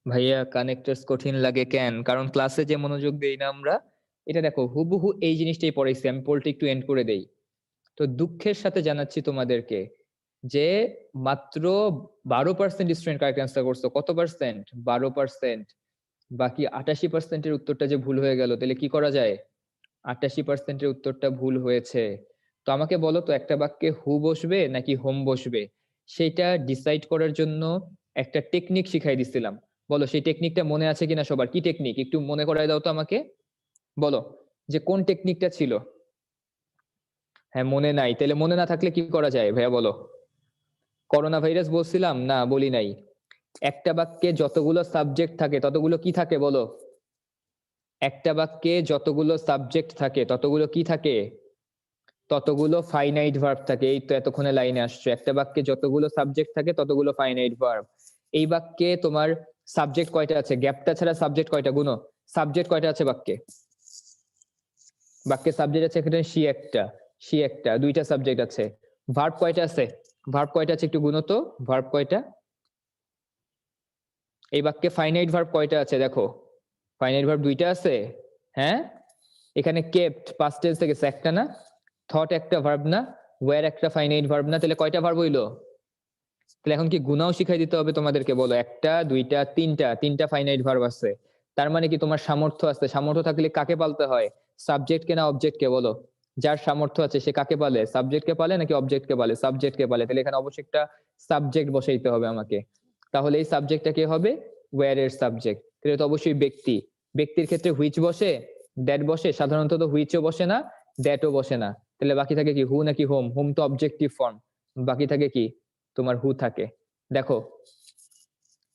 ভাইয়া কানেক্টরস কঠিন লাগে কেন? কারণ ক্লাসে যে মনোযোগ দেই না আমরা, এটা দেখো হুবহু এই জিনিসটাই পড়াইছি। আমি পোলটা একটু এন্ড করে দেই। তো দুঃখের সাথে জানাচ্ছি তোমাদেরকে যে মাত্র 12% স্টুডেন্ট কারেক্ট অ্যান্সার করছো। কত পার্সেন্ট? 12%। বাকি 88%-এর উত্তরটা যে ভুল হয়ে গেল, তাহলে কি করা যায়? 88%-এর উত্তরটা ভুল হয়েছে। তো আমাকে বলো তো, একটা বাক্যে হু বসবে নাকি হোম বসবে সেটা ডিসাইড করার জন্য একটা টেকনিক শিখাই দিছিলাম। বলো সেই টেকনিকটা মনে আছে কিনা সবার? কি টেকনিক একটু মনে করাই দাও তো আমাকে, বলো যে কোন টেকনিকটা ছিল। হ্যাঁ মনে নাই, তাহলে মনে না থাকলে কি করা যায় ভাইয়া বলো? করোনা ভাইরাস বলছিলাম না? বলি নাই। একটা বাক্যে যতগুলো সাবজেক্ট থাকে ততগুলো কি থাকে বলো? একটা বাক্যে যতগুলো সাবজেক্ট থাকে ততগুলো কি থাকে? ততগুলো ফাইনাইট ভার্ব থাকে। এই তো এতক্ষণে লাইনে আসছো, একটা বাক্যে যতগুলো সাবজেক্ট থাকে ততগুলো ফাইনাইট ভার্ব। এই বাক্যে তোমার সাবজেক্ট কয়টা আছে? গ্যাপটা ছাড়া সাবজেক্ট কয়টা গুনো? সাবজেক্ট কয়টা আছে বাক্যে? বাক্যে সাবজেক্ট আছে এখানে সি একটা, সি একটা, দুইটা সাবজেক্ট আছে। ভার্ব কয়টা আছে? ভার্ব কয়টা আছে একটু গুনো তো, ভার্ব কয়টা? এই বাক্যে ফাইনাইট ভার্ব কয়টা আছে দেখো? ফাইনাইট ভার্ব দুইটা আছে। হ্যাঁ, এখানে কেপ্ট পাস্ট টেন্স থেকে একটা না, থট একটা ভার্ব না, ওয়্যার একটা ফাইনাইট ভার্ব না, তাহলে কয়টা ভার্ব হইলো? তাহলে এখন কি গুনাও শিখাই দিতে হবে তোমাদেরকে? বলো একটা, দুইটা, তিনটা ফাইনাইট ভার্ব আছে। তার মানে কি তোমার সামর্থ্য আছে? সামর্থ্য থাকলে কাকে পালতে হয়? সাবজেক্টকে না অবজেক্টকে? বলো, যার সামর্থ্য আছে সে কাকে পালে? সাবজেক্টকে পালে নাকি অবজেক্টকে পালে? সাবজেক্টকে পালে। তাহলে এখানে অবশ্যই একটা সাবজেক্ট বসাইতে হবে আমাকে। তাহলে এই সাবজেক্টটা কে হবে? ওয়্যার এর সাবজেক্ট। তাহলে তো অবশ্যই ব্যক্তি। ব্যক্তির ক্ষেত্রে হুইচ বসে? দ্যাট বসে। সাধারণত তো হুইচও বসে না, দ্যাটও বসে না। তাহলে বাকি থাকে কি? হু নাকি হোম? হোম তো অবজেক্টিভ ফর্ম, বাকি থাকে কি তোমার হু থাকে। দেখো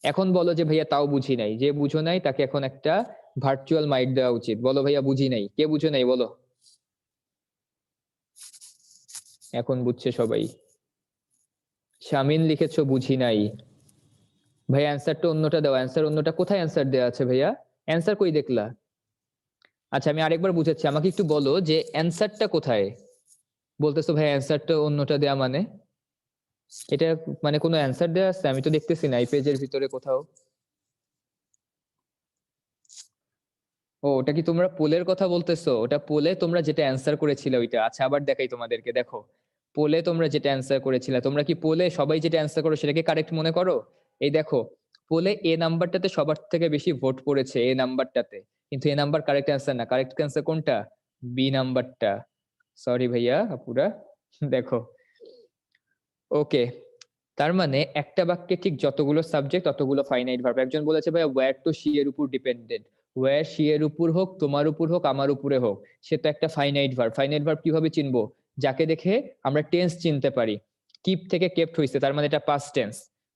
এখন বলো যে ভাইয়া তাও বুঝি নাই, যে বুঝো নাই তাকে এখন একটা ভার্চুয়াল মাইক দেওয়া উচিত। বলো ভাইয়া বুঝি নাই, কে বুঝো নাই বলো। এখন বুঝছে সবাই। শামিন লিখেছো বুঝি নাই। ভাইয়া অ্যান্সারটা অন্যটা দাও, অ্যান্সার অন্যটা কোথায় অ্যান্সার দেওয়া আছে ভাইয়া, অ্যান্সার কই দেখলা? আচ্ছা আমি আরেকবার বুঝাচ্ছি, আমাকে একটু বলো যে অ্যান্সারটা কোথায়। বলতেছো ভাই অ্যান্সারটা অন্যটা দেয়া মানে, এটা মানে কোনো অ্যান্সার দেওয়া আছে? আমি তো দেখতেছি না এই পেজের ভিতরে কোথাও। ও ওটা কি তোমরা পোলের কথা বলতেছো? ওটা পোলে তোমরা যেটা অ্যান্সার করেছিলে ওইটা। আচ্ছা আবার দেখাই তোমাদেরকে, দেখো পোলে তোমরা যেটা অ্যান্সার করেছিলে, তোমরা কি পোলে সবাই যেটা অ্যান্সার করো সেটাকে কারেক্ট মনে করো? এই দেখো পোলে এ নাম্বারটাতে সবার থেকে বেশি ভোট পড়েছে, এ নাম্বারটাতে, কিন্তু এ নাম্বার কারেক্ট অ্যান্সার না। কারেক্ট অ্যান্সার কোনটা? বি নাম্বারটা। সরি ভাইয়া আপুরা, দেখো ওকে। তার মানে একটা বাক্যে ঠিক যতগুলো সাবজেক্ট ততগুলো ফাইনাইট ভার্ব। একজন বলেছে ভাইয়া ওয়্যার টু শি এর উপর ডিপেন্ডেন্ট, ওয়্যার শি এর উপর হোক, তোমার উপর হোক, আমার উপরে হোক, সে তো একটা ফাইনাইট ভার্ব। ফাইনাইট ভার্ব কিভাবে চিনবো? যাকে দেখে আমরা টেন্স চিনতে পারি। কিপ থেকে কেপ্ট হয়েছে, তার মানে এটা পাস্ট টেন্স।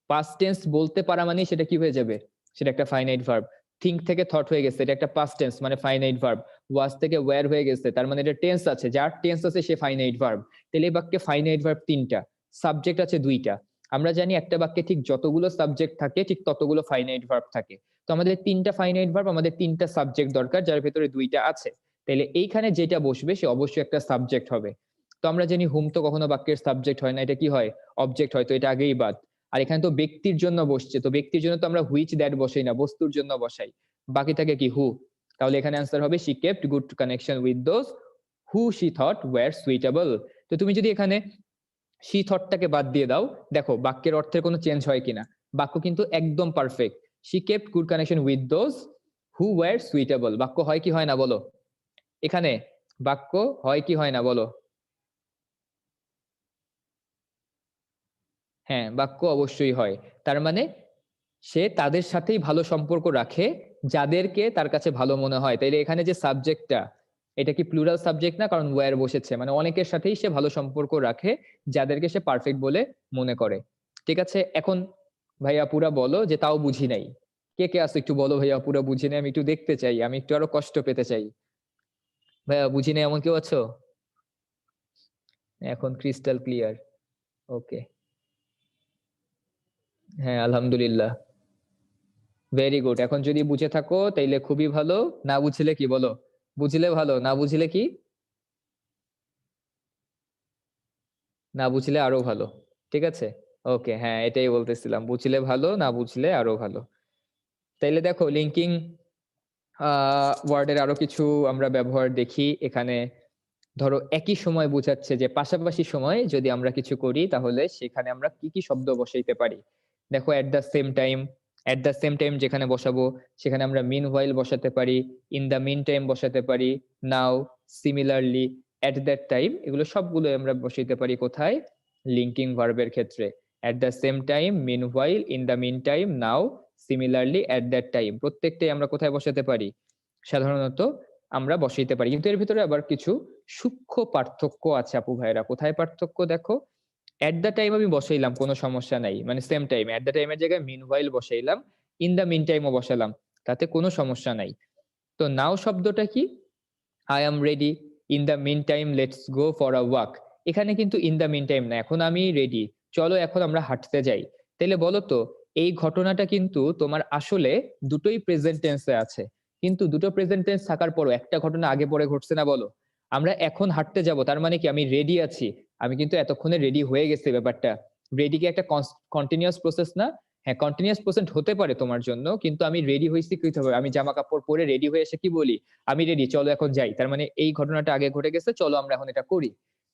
পাস্ট টেন্স বলতে পারা মানে সেটা কি হয়ে যাবে? সেটা একটা ফাইনাইট ভার্ব। থিঙ্ক থেকে থট হয়ে গেছে, এটা একটা পাস্ট টেন্স মানে ফাইনাইট ভার্ব। ওয়াজ থেকে ওয়্যার হয়ে গেছে, তার মানে এটা টেন্স আছে, যার টেন্স আছে সে ফাইনাইট ভার্ব। তাহলে এই বাক্যে ফাইনাইট ভার্ব তিনটা, সাবজেক্ট আছে দুইটা। আমরা জানি একটা বাক্যে ঠিক যতগুলো সাবজেক্ট থাকে ঠিক ততগুলো ফাইনাইট ভার্ব থাকে। তো আমাদের তিনটা ফাইনাইট ভার্ব, আমাদের তিনটা সাবজেক্ট দরকার, যার ভেতরে দুইটা আছে। তাহলে এইখানে যেটা বসবে সে অবশ্যই একটা সাবজেক্ট হবে। তো আমরা জানি হুম তো কখনো বাক্যের সাবজেক্ট হয় না, এটা কি হয়? অবজেক্ট হয়, তো এটা আগেই বাদ। আর এখানে তো ব্যক্তির জন্য বসছে, তো ব্যক্তির জন্য তো আমরা হুইচ দ্যাট বসাই না, বস্তুর জন্য বসাই। বাকি থাকে কি হু। তাহলে এখানে অ্যান্সার হবে she kept good connection with those who she thought were suitable. তো তুমি যদি এখানে শি থটটাকে বাদ দিয়ে দাও, দেখো বাক্যের অর্থের কোনো চেঞ্জ হয় কিনা। বাক্য কিন্তু একদম perfect. She kept good connection with those who were suitable. বাক্য হয় কি হয় না বলো? এখানে বাক্য হয় কি হয় না বলো? হ্যাঁ বাক্য অবশ্যই হয়। তার মানে সে তাদের সাথেই ভালো সম্পর্ক রাখে যাদেরকে তার কাছে ভালো মনে হয়। তাইলে এখানে যে সাবজেক্টটা, এটা কি প্লুরাল সাবজেক্ট না? কারণ ওয়্যার বসেছে, মানে অনেকের সাথেই সে ভালো সম্পর্ক রাখে যাদেরকে সে পারফেক্ট বলে মনে করে। ঠিক আছে, এখন ভাইয়া পুরা বলো যে তাও বুঝি নাই। কে কে আছো একটু বলো ভাইয়া পুরা বুঝি নাই, আমি একটু দেখতে চাই, আমি একটু আরো কষ্ট পেতে চাই। ভাইয়া বুঝি নাই এমন কেউ আছো? এখন ক্রিস্টাল ক্লিয়ার। ওকে, হ্যাঁ আলহামদুলিল্লাহ, ভেরি গুড। এখন যদি বুঝে থাকো তাইলে খুবই ভালো, না বুঝলে কি বলো? বুঝলে ভালো, না বুঝলে কি? না বুঝলে আরো ভালো। ঠিক আছে, ওকে, হ্যাঁ এটাই বলতেছিলাম, বুঝলে ভালো, না বুঝলে আরো ভালো। তাইলে দেখো লিঙ্কিং ওয়ার্ডের আরো কিছু আমরা ব্যবহার দেখি এখানে। ধরো একই সময় বোঝাচ্ছে যে পাশাপাশি সময় যদি আমরা কিছু করি তাহলে সেখানে আমরা কি কি শব্দ বসাইতে পারি। দেখো এট the same time, at the same time যেখানে বসাবো সেখানে আমরা মিন হোয়াইল বসাতে পারি, ইন দ্য মিন টাইম বসাতে পারি, now, similarly, at that time, এগুলো সবগুলো আমরা বসাইতে পারি কোথায়? লিঙ্কিং ভার্বের ক্ষেত্রে। At the same time, meanwhile, in the meantime, now, similarly, at that time, প্রত্যেকটাই আমরা কোথায় বসাতে পারি? সাধারণত আমরা বসাইতে পারি। কিন্তু এর ভিতরে আবার কিছু সূক্ষ্ম পার্থক্য আছে আপু ভাইরা। কোথায় পার্থক্য? দেখো এট দ্য টাইম আমি বসাইলাম, কোনো সমস্যা নাই, মানে সেম টাইম, এট দ্য টাইমের জায়গায় মিন হোয়াইল বসাইলাম, ইন দ্য মিন টাইমও বসালাম, তাতে কোনো সমস্যা নাই। তো নাও শব্দটা কি? I am ready, in the meantime let's go for a walk. এখানে কিন্তু ইন দ্য মিন টাইম না, এখন আমি রেডি, চলো এখন আমরা হাঁটতে যাই। তাহলে বলো তো এই ঘটনাটা কিন্তু তোমার আসলে দুটোই প্রেজেন্ট টেন্সে আছে, কিন্তু দুটো প্রেজেন্ট টেন্স থাকার পরও একটা ঘটনা আগে পরে ঘটছে না বলো? আমরা এখন হাঁটতে যাব, তার মানে কি আমি রেডি আছি, আমি কিন্তু এতক্ষণে রেডি হয়ে গেছে। ব্যাপারটা রেডি কি একটা কন্টিনিউয়াস প্রসেস না? হ্যাঁ কন্টিনিউয়াস প্রসেস হতে পারে তোমার জন্য, কিন্তু আমি রেডি হয়েছি কি হবে? আমি জামা কাপড় পরে রেডি হয়ে এসে কি বলি? আমি রেডি, চলো এখন যাই। তার মানে এই ঘটনাটা আগে ঘটে গেছে, চলো আমরা এখন এটা করি।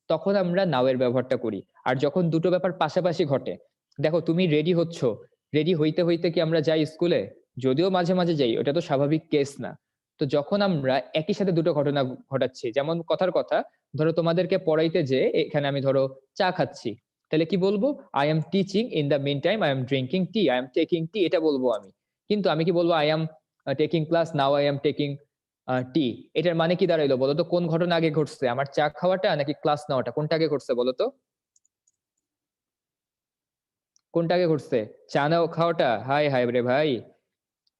তখন আমরা নাও এর ব্যবহারটা করি। আর যখন দুটো ব্যাপার পাশাপাশি ঘটে, দেখো তুমি রেডি হচ্ছ, রেডি হইতে হইতে কি আমরা যাই স্কুলে? যদিও মাঝে মাঝে যাই, ওটা তো স্বাভাবিক কেস না। তো যখন আমরা একই সাথে দুটো ঘটনা ঘটাচ্ছি, যেমন কথার কথা, ধরো তোমাদেরকে পড়াইতে যে এখানে আমি ধরো চা খাচ্ছি, তাহলে কি বলবো? I am teaching, in the meantime I am drinking tea, I am taking tea, এটা বলবো আমি। কিন্তু আমি কি বলবো? I am taking class, now I am taking tea. এটার মানে কি দাঁড়াইলো বলতো? কোন ঘটনা আগে ঘটছে? আমার চা খাওয়াটা নাকি ক্লাস নেওয়াটা? কোনটা আগে ঘটছে বলতো? কোনটা আগে ঘটছে? চা নাও খাওয়াটা? হাই হাই রে ভাই।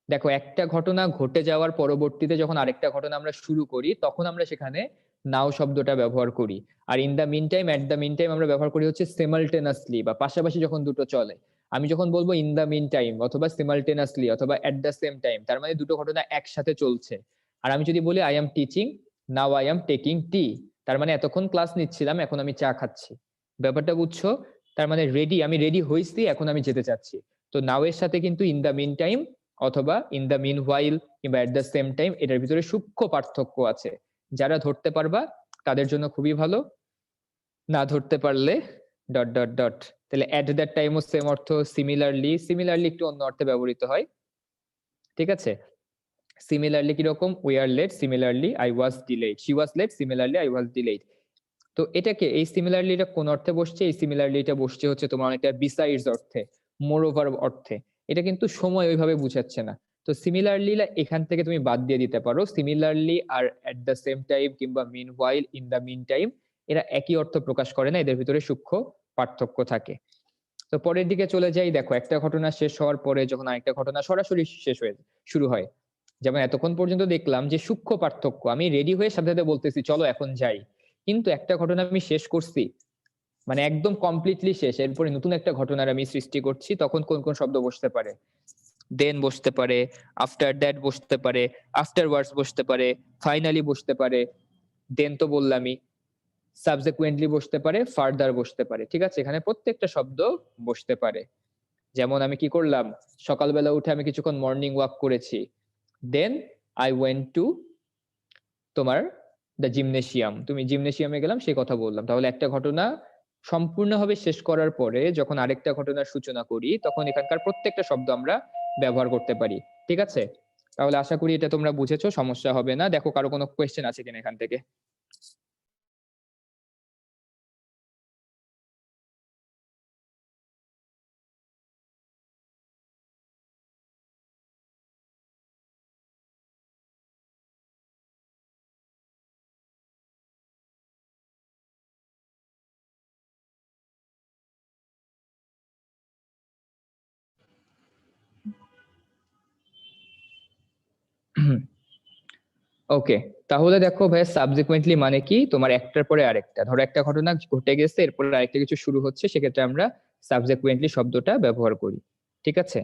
দেখো একটা ঘটনা ঘটে যাওয়ার পরবর্তীতে যখন আরেকটা ঘটনা আমরা শুরু করি তখন আমরা সেখানে নাও শব্দটা ব্যবহার করি। আর in the meantime, at the meantime আমরা ব্যবহার করি হচ্ছে সিমালটেনাসলি বা পাশাপাশি যখন দুটো চলে। আমি যখন বলবো ইন দ্য মিন টাইম অথবা সিমালটেনাসলি অথবা এট দ্য সেম টাইম, তার মানে দুটো ঘটনা একসাথে চলছে। আর আমি যদি বলি I am teaching, now I am taking টি, তার মানে এতক্ষণ ক্লাস নিচ্ছিলাম, এখন আমি চা খাচ্ছি। ব্যাপারটা বুঝছো? তার মানে রেডি, আমি রেডি হয়েছি, এখন আমি যেতে চাচ্ছি। তো নাও এর সাথে কিন্তু ইন দ্য মিন টাইম অথবা ইন দ্য মিন হোয়াইল কিংবা এট দ্য সেম টাইম, এটার ভিতরে সূক্ষ্ম পার্থক্য আছে। যারা ধরতে পারবা তাদের জন্য খুবই ভালো, না ধরতে পারলে ডট ডট ডট। তাহলে এট দ্যাট টাইমও সেম অর্থ, সিমিলারলি, সিমিলারলি একটু অন্য অর্থে ব্যবহৃত হয়। ঠিক আছে? সিমিলারলি কিরকম? We are late, similarly I was delayed, she was late, similarly I was delayed. তো এটাকে, এই সিমিলারলিটা কোন অর্থে বসছে? এই সিমিলারলিটা বসছে হচ্ছে তোমার অনেকটা বিসাইডস অর্থে, মোরওভার অর্থে। এটা কিন্তু সময় ওইভাবে বুঝাচ্ছে না। তো সিমিলারলি এখান থেকে তুমি বাদ দিয়ে দিতে পারো। সিমিলারলি আর এট দ্য সেম টাইম কিংবা meanwhile, in the meantime, এরা একই অর্থ প্রকাশ করে না, এদের ভিতরে সূক্ষ্ম পার্থক্য থাকে। তো পরের দিকে চলে যাই। দেখো একটা ঘটনা শেষ হওয়ার পরে যখন আরেকটা ঘটনা সরাসরি শেষ হয়ে শুরু হয়, যেমন এতক্ষণ পর্যন্ত দেখলাম যে সূক্ষ্ম পার্থক্য, আমি রেডি হয়ে সাথে সাথে বলতেছি চলো এখন যাই, কিন্তু একটা ঘটনা আমি শেষ করছি, মানে একদম কমপ্লিটলি শেষ, এরপরে নতুন একটা ঘটনার আমি সৃষ্টি করছি, তখন কোন কোন শব্দ বসতে পারে? দেন বসতে পারে, আফটার দ্যাট বসতে পারে, আফটারওয়ার্ডস বসতে পারে, ফাইনালি বসতে পারে, দেন তো বললামই, সাবসিকুয়েন্টলি বসতে পারে, ফার্দার বসতে পারে। ঠিক আছে? এখানে প্রত্যেকটা শব্দ বসতে পারে। যেমন আমি কি করলাম, সকালবেলা উঠে আমি কিছুক্ষণ মর্নিং ওয়াক করেছি, দেন আই ওয়েন্ট টু তোমার দ্য জিমনেশিয়াম, তুমি জিমনেশিয়ামে গেলাম, সেই কথা বললাম। তাহলে একটা ঘটনা সম্পূর্ণভাবে শেষ করার পরে যখন আরেকটা ঘটনার সূচনা করি, তখন এখানকার প্রত্যেকটা শব্দ আমরা ব্যবহার করতে পারি। ঠিক আছে? তাহলে আশা করি এটা তোমরা বুঝেছো, সমস্যা হবে না। দেখো কারো কোনো কোয়েশ্চেন আছে কিনা এখান থেকে? ওকে, তাহলে দেখো ভাই, সাবসিকুয়েন্টলি মানে কি? তোমার একটার পরে আরেকটা, ধরো একটা ঘটনা ঘটে গেছে, এরপরে আরেকটা কিছু শুরু হচ্ছে, সেক্ষেত্রে আমরা সাবসিকুয়েন্টলি শব্দটা ব্যবহার করি। ঠিক আছে?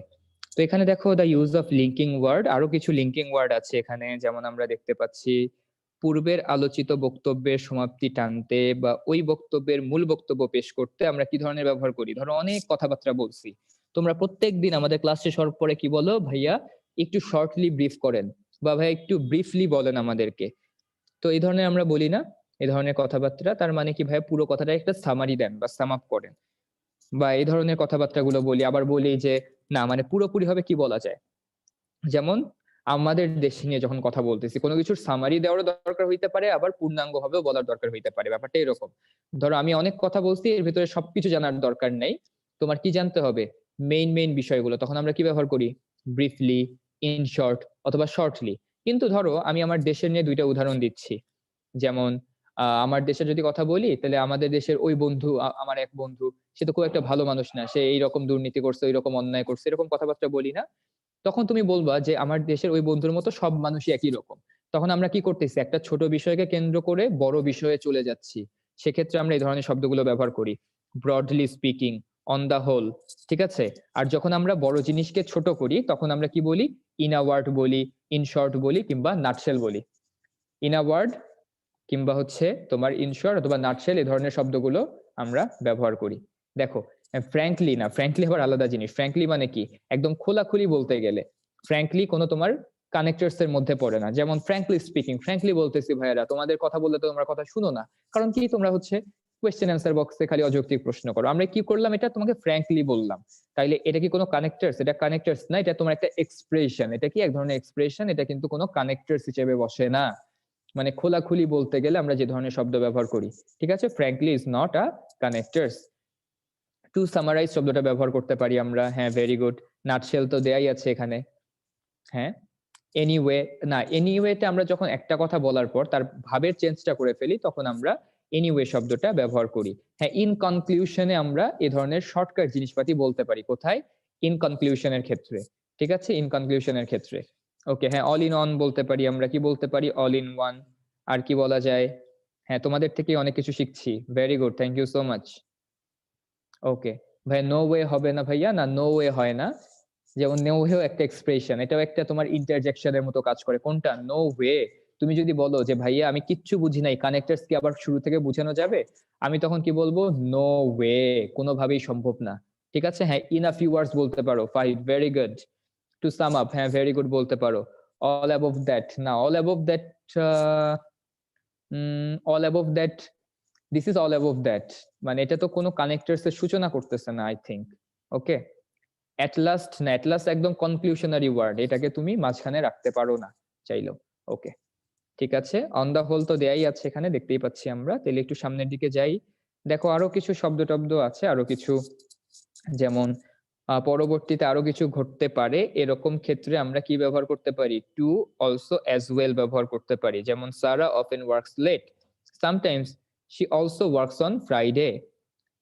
তো এখানে দেখো the use of linking word, আরো কিছু লিঙ্কিং ওয়ার্ড আছে এখানে। যেমন আমরা দেখতে পাচ্ছি পূর্বের আলোচিত বক্তব্যের সমাপ্তি টানতে বা ওই বক্তব্যের মূল বক্তব্য পেশ করতে আমরা কি ধরনের ব্যবহার করি? ধরো অনেক কথাবার্তা বলছি, তোমরা প্রত্যেকদিন আমাদের ক্লাস শেষ হওয়ার পরে কি বলো? ভাইয়া একটু শর্টলি ব্রিফ করেন, বা ভাই একটু ব্রিফলি বলেন আমাদেরকে। তো এই ধরনের আমরা বলি না এই ধরনের কথাবার্তা? তার মানে কি ভাই, পুরো কথাটা একটা সামারি দেন বা সাম আপ করেন, বা এই ধরনের কথাবার্তাগুলো বলি। আবার বলি যে না, মানে পুরোপুরি ভাবে কি বলা যায়, যেমন আমাদের দেশ নিয়ে যখন কথা বলতেছি, কোনো কিছুর সামারি দেওয়ার দরকার হইতে পারে, আবার পূর্ণাঙ্গ ভাবেও বলার দরকার হইতে পারে। ব্যাপারটা এরকম। ধরো আমি অনেক কথা বলছি, এর ভিতরে সবকিছু জানার দরকার নেই, তোমার কি জানতে হবে? মেইন মেইন বিষয়গুলো। তখন আমরা কি ব্যবহার করি? ব্রিফলি, ইন শর্ট অথবা শর্টলি। কিন্তু ধরো আমি আমার দেশের নিয়ে দুইটা উদাহরণ দিচ্ছি। যেমন আমার দেশের যদি কথা বলি, তাহলে আমাদের দেশের ওই বন্ধু, আমার এক বন্ধু, সে তো খুব একটা ভালো মানুষ না, সে এইরকম দুর্নীতি করছে, ওইরকম অন্যায় করছে, এরকম কথাবার্তা বলি না। তখন তুমি বলবা যে আমার দেশের ওই বন্ধুর মতো সব মানুষই একই রকম। তখন আমরা কি করতেছি? একটা ছোট বিষয়কে কেন্দ্র করে বড় বিষয়ে চলে যাচ্ছি। সেক্ষেত্রে আমরা এই ধরনের শব্দগুলো ব্যবহার করি, broadly speaking, on the whole. ঠিক আছে? আর যখন আমরা বড় জিনিসকে ছোট করি, তখন আমরা কি বলি? ইন আ ওয়ার্ড বলি, ইন শর্ট বলি, কিংবা নাটশেল বলি। ইন আ ওয়ার্ড কিংবা হচ্ছে তোমার ইন শর্ট অথবা নাটশেল, এই ধরনের শব্দগুলো আমরা ব্যবহার করি। দেখো ফ্র্যাঙ্কলি না, ফ্র্যাঙ্কলি আবার আলাদা জিনিস। ফ্র্যাঙ্কলি মানে কি? একদম খোলাখুলি বলতে গেলে। ফ্র্যাঙ্কলি কোনো তোমার কানেক্টরস এর মধ্যে পড়ে না। যেমন ফ্র্যাঙ্কলি স্পিকিং, ফ্র্যাঙ্কলি বলতেছি ভাইয়েরা, তোমাদের কথা বললে তো তোমরা কথা শুনো না, কারণ কি? তোমরা হচ্ছে কোয়েশ্চেন অ্যান্সার বক্সে খালি অযৌক্তিক প্রশ্ন করো। আমরা কি করলাম? এটা তোমাকে ফ্র্যাঙ্কলি বললাম। তাইলে এটা কি কোনো কানেক্টরস? এটা কানেক্টরস না, এটা তোমার একটা এক্সপ্রেশন। এটা কি এক ধরনের এক্সপ্রেশন, এটা কিন্তু কোনো কানেক্টরস হিসেবে বসে না। মানে খোলাখুলি বলতে গেলে আমরা যে ধরনের শব্দ ব্যবহার করি। ঠিক আছে? Frankly is not a connectors. To summarize শব্দটা ব্যবহার করতে পারি আমরা। হ্যাঁ, ভেরি গুড। নাটশেল তো দেয়াই আছে এখানে। হ্যাঁ, এনিওয়ে না, এনিওয়েতে আমরা যখন একটা কথা বলার পর তার ভাবের চেঞ্জটা করে ফেলি, তখন আমরা এনিওয়ে শব্দটা ব্যবহার করি। হ্যাঁ, ইন কনক্লুশনে আমরা এই ধরনের শর্টকাট জিনিসপাতি বলতে পারি। কোথায়? ইন কনক্লুশনের ক্ষেত্রে। ঠিক আছে, ইন কনক্লুশনের ক্ষেত্রে। ওকে, হ্যাঁ, অল ইন অন বলতে পারি আমরা। কি বলতে পারি? All in one. আর কি বলা যায়? হ্যাঁ, তোমাদের থেকে অনেক কিছু শিখছি। Very good, thank you so much. Okay ভাই, নো ওয়ে হবে না ভাইয়া? না, নো ওয়ে হয় না। যেমন নো ওয়েও একটা এক্সপ্রেশন, এটাও একটা তোমার ইন্টারজেকশনের মতো কাজ করে। কোনটা? No way. তুমি যদি বলো যে ভাইয়া আমি কিচ্ছু বুঝি নাই, কানেক্টরস কি আবার শুরু থেকে বোঝানো যাবে? আমি তখন কি বলবো? নো ওয়ে, কোনোভাবেই সম্ভব না। ঠিক আছে, হ্যাঁ, ইন আ ফিউ ওয়ার্ডস বলতে পারো। Five, very good. To sum up, হ্যাঁ, ভেরি গুড বলতে পারো। অল অ্যাবভ দ্যাট, না, all above that, all above that, this is all above that, মানে এটা তো কোনো কানেক্টরস এর সূচনা করতেছে না, I think. Okay, at last, না, অ্যাট লাস্ট একদম কনক্লুশনারি ওয়ার্ড, এটাকে তুমি মাঝখানে রাখতে পারো না চাইলেও। ওকে, ঠিক আছে, অন দা হোল তো দেয়াই আছে এখানে, দেখতেই পাচ্ছি আমরা। তাহলে একটু সামনের দিকে যাই। দেখো আরো কিছু শব্দ টব্দ আছে, আরো কিছু, যেমন পরবর্তীতে আরো কিছু ঘটতে পারে, এরকম ক্ষেত্রে আমরা কি ব্যবহার করতে পারি? টু অলসো অ্যাজ ওয়েল ব্যবহার করতে পারি। যেমন Sara often works late, sometimes she also works on Friday,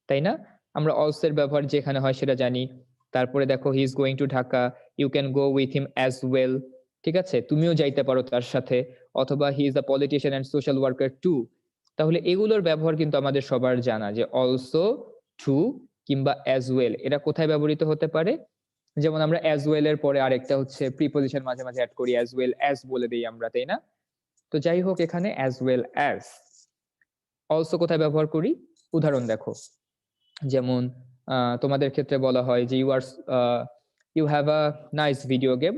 তাই না? আমরা অলসো এর ব্যবহার যেখানে হয় সেটা জানি। তারপরে দেখো, he is going to Dhaka, you can go with him as well. ঠিক আছে, তুমিও যাইতে পারো তার সাথে। অথবা he is a politician and social worker too. তাহলে এগুলোর ব্যবহার কিন্তু আমাদের সবার জানা, যে অলসো, টু কিংবা অ্যাজ ওয়েল, এরা কোথায় ব্যবহৃত হতে পারে? যেমন আমরা অ্যাজ ওয়েল এর পরে আরেকটা হচ্ছে প্রিপজিশন মাঝে মাঝে অ্যাড করি, অ্যাজ ওয়েল অ্যাজ বলে দিই আমরা, তাই না? তো যাই হোক, এখানে অ্যাজ ওয়েল অ্যাজ। অলসো কোথায় ব্যবহার করি? উদাহরণ দেখো, যেমন তোমাদের ক্ষেত্রে বলা হয় যে you have a nice video game,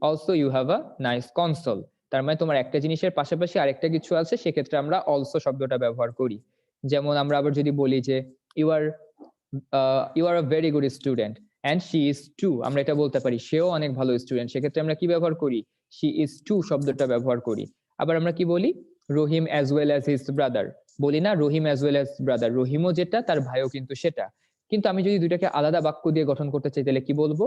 also you have a nice console. তার মানে তোমার একটা জিনিসের পাশাপাশি আরেকটা কিছু আছে, সেক্ষেত্রে আমরা অলসো শব্দটা ব্যবহার করি। যেমন আমরা আবার যদি বলি যে you are a very good student and she is too, আমরা এটা বলতে পারি সেও অনেক ভালো স্টুডেন্ট, সেক্ষেত্রে আমরা কি ব্যবহার করি? শি ইজ টু শব্দটা ব্যবহার করি। আবার আমরা কি বলি? Rahim as well as his brother, বলি না Rahim as well as brother, রহিমও যেটা তার ভাইও কিন্তু সেটা। কিন্তু আমি যদি দুইটাকে আলাদা বাক্য দিয়ে গঠন করতে চাই, তাহলে কি বলবো?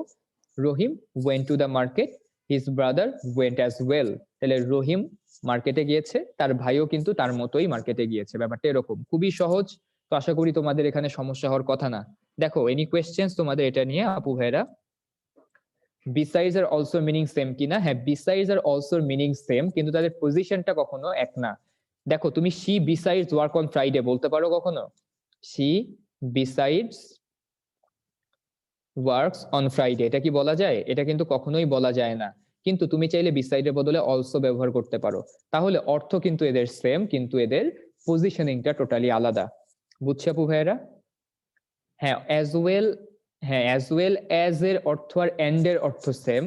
Rahim went to the market, his brother went as well. তাহলে রহিম মার্কেটে গিয়েছে, তার ভাইও কিন্তু তার মতোই মার্কেটে গিয়েছে। ব্যাপারটা এরকম, খুবই সহজ। তো আশা করি তোমাদের এখানে সমস্যা হওয়ার কথা না। দেখো, এনি কোয়েশ্চেন্স তোমাদের এটা নিয়ে, আপু ভাইরা? Besides are also meaning same কিনা? হ্যাঁ, besides are also meaning same, কিন্তু তাদের পজিশনটা কখনো এক না। দেখো, তুমি she besides work on Friday বলতে পারো কখনো? She besides works on Friday, এটা কি বলা যায়? এটা কিন্তু কখনোই বলা যায় না। কিন্তু তুমি চাইলে বিসাইডের বদলে অলসো ব্যবহার করতে পারো। তাহলে অর্থ কিন্তু এদের সেম, কিন্তু এদের পজিশনিংটা টোটালি আলাদা। বুঝছো আপু ভাইয়েরা? হ্যাঁ, অ্যাজ ওয়েল, হ্যাঁ, অ্যাজ ওয়েল অ্যাজ এর অর্থ আর এন্ড এর অর্থ সেম,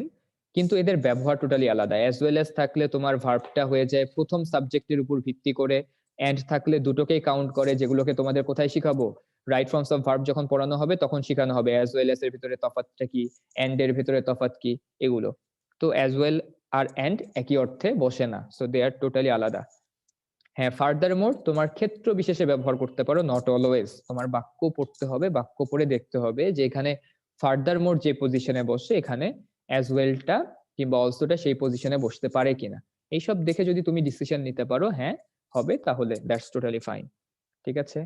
কিন্তু এদের ব্যবহার টোটালি আলাদা। অ্যাজ ওয়েল অ্যাজ থাকলে তোমার ভার্বটা হয়ে যায় প্রথম সাবজেক্টের উপর ভিত্তি করে, এন্ড থাকলে দুটোকেই কাউন্ট করে, যেগুলোকে তোমাদের কোথায় শিখাবো? রাইট ফর্মস অফ ভার্ব যখন পড়ানো হবে তখন শিখানো হবে অ্যাজ ওয়েল অ্যাজ এর ভিতরে তফাৎটা কি, এন্ড এর ভিতরে তফাৎ কি, এগুলো। তো অ্যাজ ওয়েল আর এন্ড একই অর্থে বসে না, সো দে আর টোটালি আলাদা। হ্যাঁ, ফার্দার মোর তোমার ক্ষেত্র বিশেষে ব্যবহার করতে পারো, নট অলওয়েজ। তোমার বাক্য পড়তে হবে, বাক্য পড়ে দেখতে হবে যে এখানে ফার্দার মোর যে পজিশনে বসে, এখানে অ্যাজ ওয়েলটা কিংবা অলসোটা সেই পজিশনে বসতে পারে কিনা। এইসব দেখে যদি তুমি ডিসিশন নিতে পারো হ্যাঁ হবে, তাহলে দ্যাটস টোটালি ফাইন। ঠিক আছে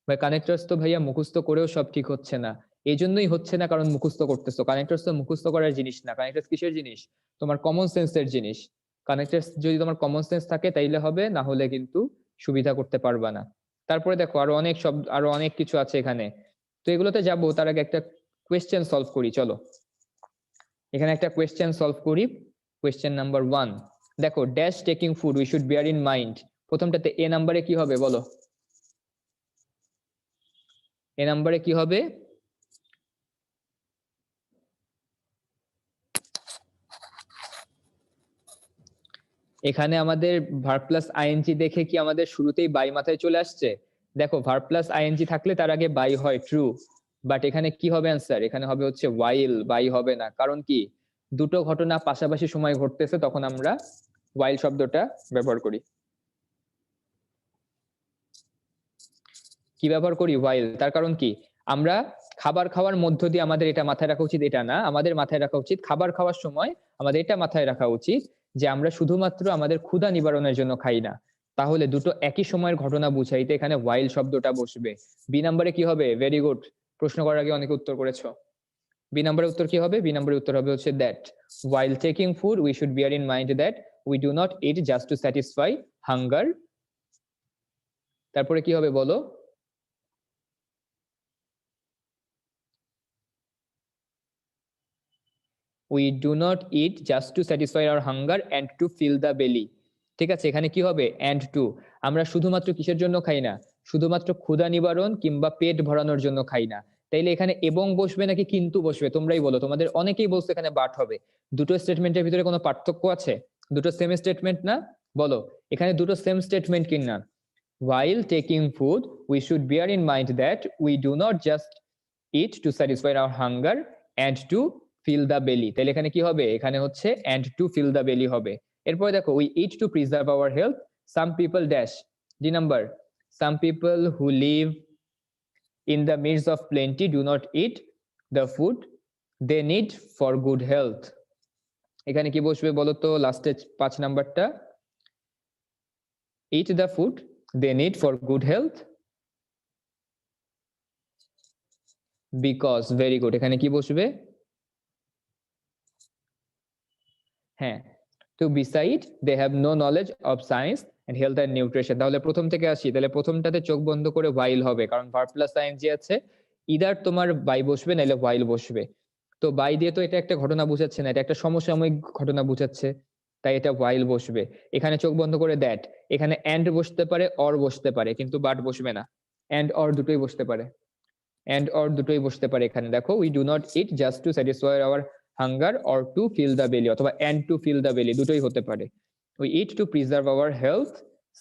ভাই, কানেক্টরস তো ভাইয়া মুখস্থ করেও সব ঠিক হচ্ছে না। এই জন্যই হচ্ছে না কারণ মুখস্থ করতেছো। কানেক্টরস তো মুখস্থ করার জিনিস না। কানেক্টরস কিসের জিনিস? তোমার কমন সেন্সের জিনিস। কানেক্টরস যদি তোমার কমন সেন্স থাকে তাইলে হবে, না হলে কিন্তু সুবিধা করতে পারবা না। তারপরে দেখো আরো অনেক শব্দ, আরো অনেক কিছু আছে এখানে। তো এগুলোতে যাবো, তার আগে একটা কোয়েশ্চেন সলভ করি, চলো। এখানে একটা কোয়েশ্চেন সলভ করি। কোয়েশ্চেন নাম্বার 1, দেখো, dash taking food we should bear in mind, প্রথমটাতে এ নাম্বারে কি হবে বলো? এ নাম্বারে কি হবে? এখানে আমাদের ভার্ব প্লাস আইএনজি দেখে কি আমাদের শুরুতেই বাই মাথায় চলে আসছে? দেখো, ভার্ব প্লাস আইএনজি থাকলে তার আগে বাই হয়, ট্রু। বাট এখানে কি হবে অ্যান্সার? এখানে হবে হচ্ছে ওয়াইল, বাই হবে না। কারণ কি? দুটো ঘটনা পাশাপাশি সময় ঘটতেছে, তখন আমরা ওয়াইল শব্দটা ব্যবহার করি। কি ব্যবহার করি? ওয়াইল। তার কারণ কি? আমরা খাবার খাওয়ার মধ্য দিয়ে আমাদের এটা মাথায় রাখা উচিত, এটা না। আমাদের মাথায় রাখা উচিত খাবার খাওয়ার সময় আমাদের এটা মাথায় রাখা উচিত যে আমরা শুধুমাত্র আমাদের ক্ষুধা নিবারণের জন্য খাই না, তাহলে দুটো একই সময়ের ঘটনা বুঝাইতে এখানে while শব্দটা বসবে। বি নম্বরে কি হবে? ভেরি গুড, প্রশ্ন করার আগে অনেকে উত্তর করেছো। বি নম্বরের উত্তর কি হবে? বি নম্বরের উত্তর হবে হচ্ছে that while taking food we should bear in mind that we do not eat just to satisfy hunger। তারপরে কি হবে বলো? we do not eat just to satisfy our hunger and to fill the belly। ঠিক আছে, এখানে কি হবে? and to। আমরা শুধুমাত্র কিসের জন্য খাই না? শুধুমাত্র ক্ষুধা নিবারণ কিংবা পেট ভরানোর জন্য খাই না। তাইলে এখানে এবং বসবে নাকি কিন্তু বসবে? তোমরাই বলো। তোমাদের অনেকেই বলছে এখানে বাট হবে। দুটো স্টেটমেন্টের ভিতরে কোনো পার্থক্য আছে? দুটো সেম স্টেটমেন্ট না? বলো এখানে দুটো সেম স্টেটমেন্ট কিনা? while taking food we should bear in mind that we do not just eat to satisfy our hunger and to fill the belly। তাহলে এখানে কি হবে? এখানে হচ্ছে and to fill the belly হবে। এরপরে দেখো we eat to preserve our health, some people dash। D number, some people who live in the midst of plenty do not eat the food they need for good health। এখানে কি বসবে বলো তো? লাস্টে 5 নাম্বারটা, eat the food they need for good health because। Very good, এখানে কি বসবে? হ্যাঁ, to beside they have no knowledge of science and health and nutrition। তাহলে প্রথম থেকে আসি, তাহলে প্রথমটাতে চোখ বন্ধ করে while হবে, কারণ ভার্ব প্লাস আইএনজি আছে, ইদার তোমার বাই বসবে নাইলে while বসবে। তো বাই দিয়ে তো এটা একটা ঘটনা বুঝাচ্ছে না, এটা একটা সমসাময়িক ঘটনা বুঝাচ্ছে, তাই এটা while বসবে। এখানে চোখ বন্ধ করে দ্যাট, এখানে and বসতে পারে or বসতে পারে, কিন্তু বাট বসবে না। and or দুটোই বসতে পারে, and or দুটোই বসতে পারে। এখানে দেখো we do not eat just to satisfy our hunger or to fill the belly, অথবা and to fill the belly দুটোই হতে পারে। we eat to preserve our health,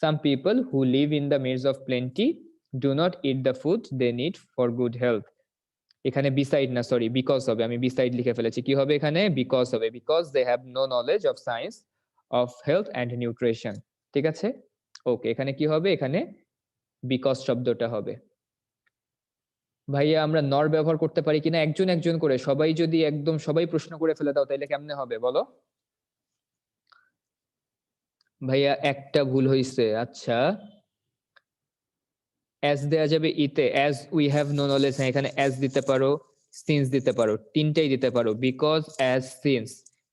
some people who live in the midst of plenty do not eat the food they need for good health। এখানে beside না, সরি because হবে, আমি beside লিখে ফেলেছি। কি হবে এখানে? because হবে, because they have no knowledge of science of health and nutrition। ঠিক আছে, ওকে, এখানে কি হবে? এখানে because শব্দটা হবে। ভাইয়া আমরা নর ব্যবহার করতে পারি কিনা একজন একজন করে? সবাই যদি একদম সবাই প্রশ্ন করে ফেলে দাও তাহলে কেমনে হবে বলো? ভাইয়া একটা ভুল হইছে। আচ্ছা, as দেয়া যাবে ইতে, as we have no knowledge, হ্যাঁ এখানে as দিতে পারো, since দিতে পারো, তিনটাই দিতে পারো, because, as, since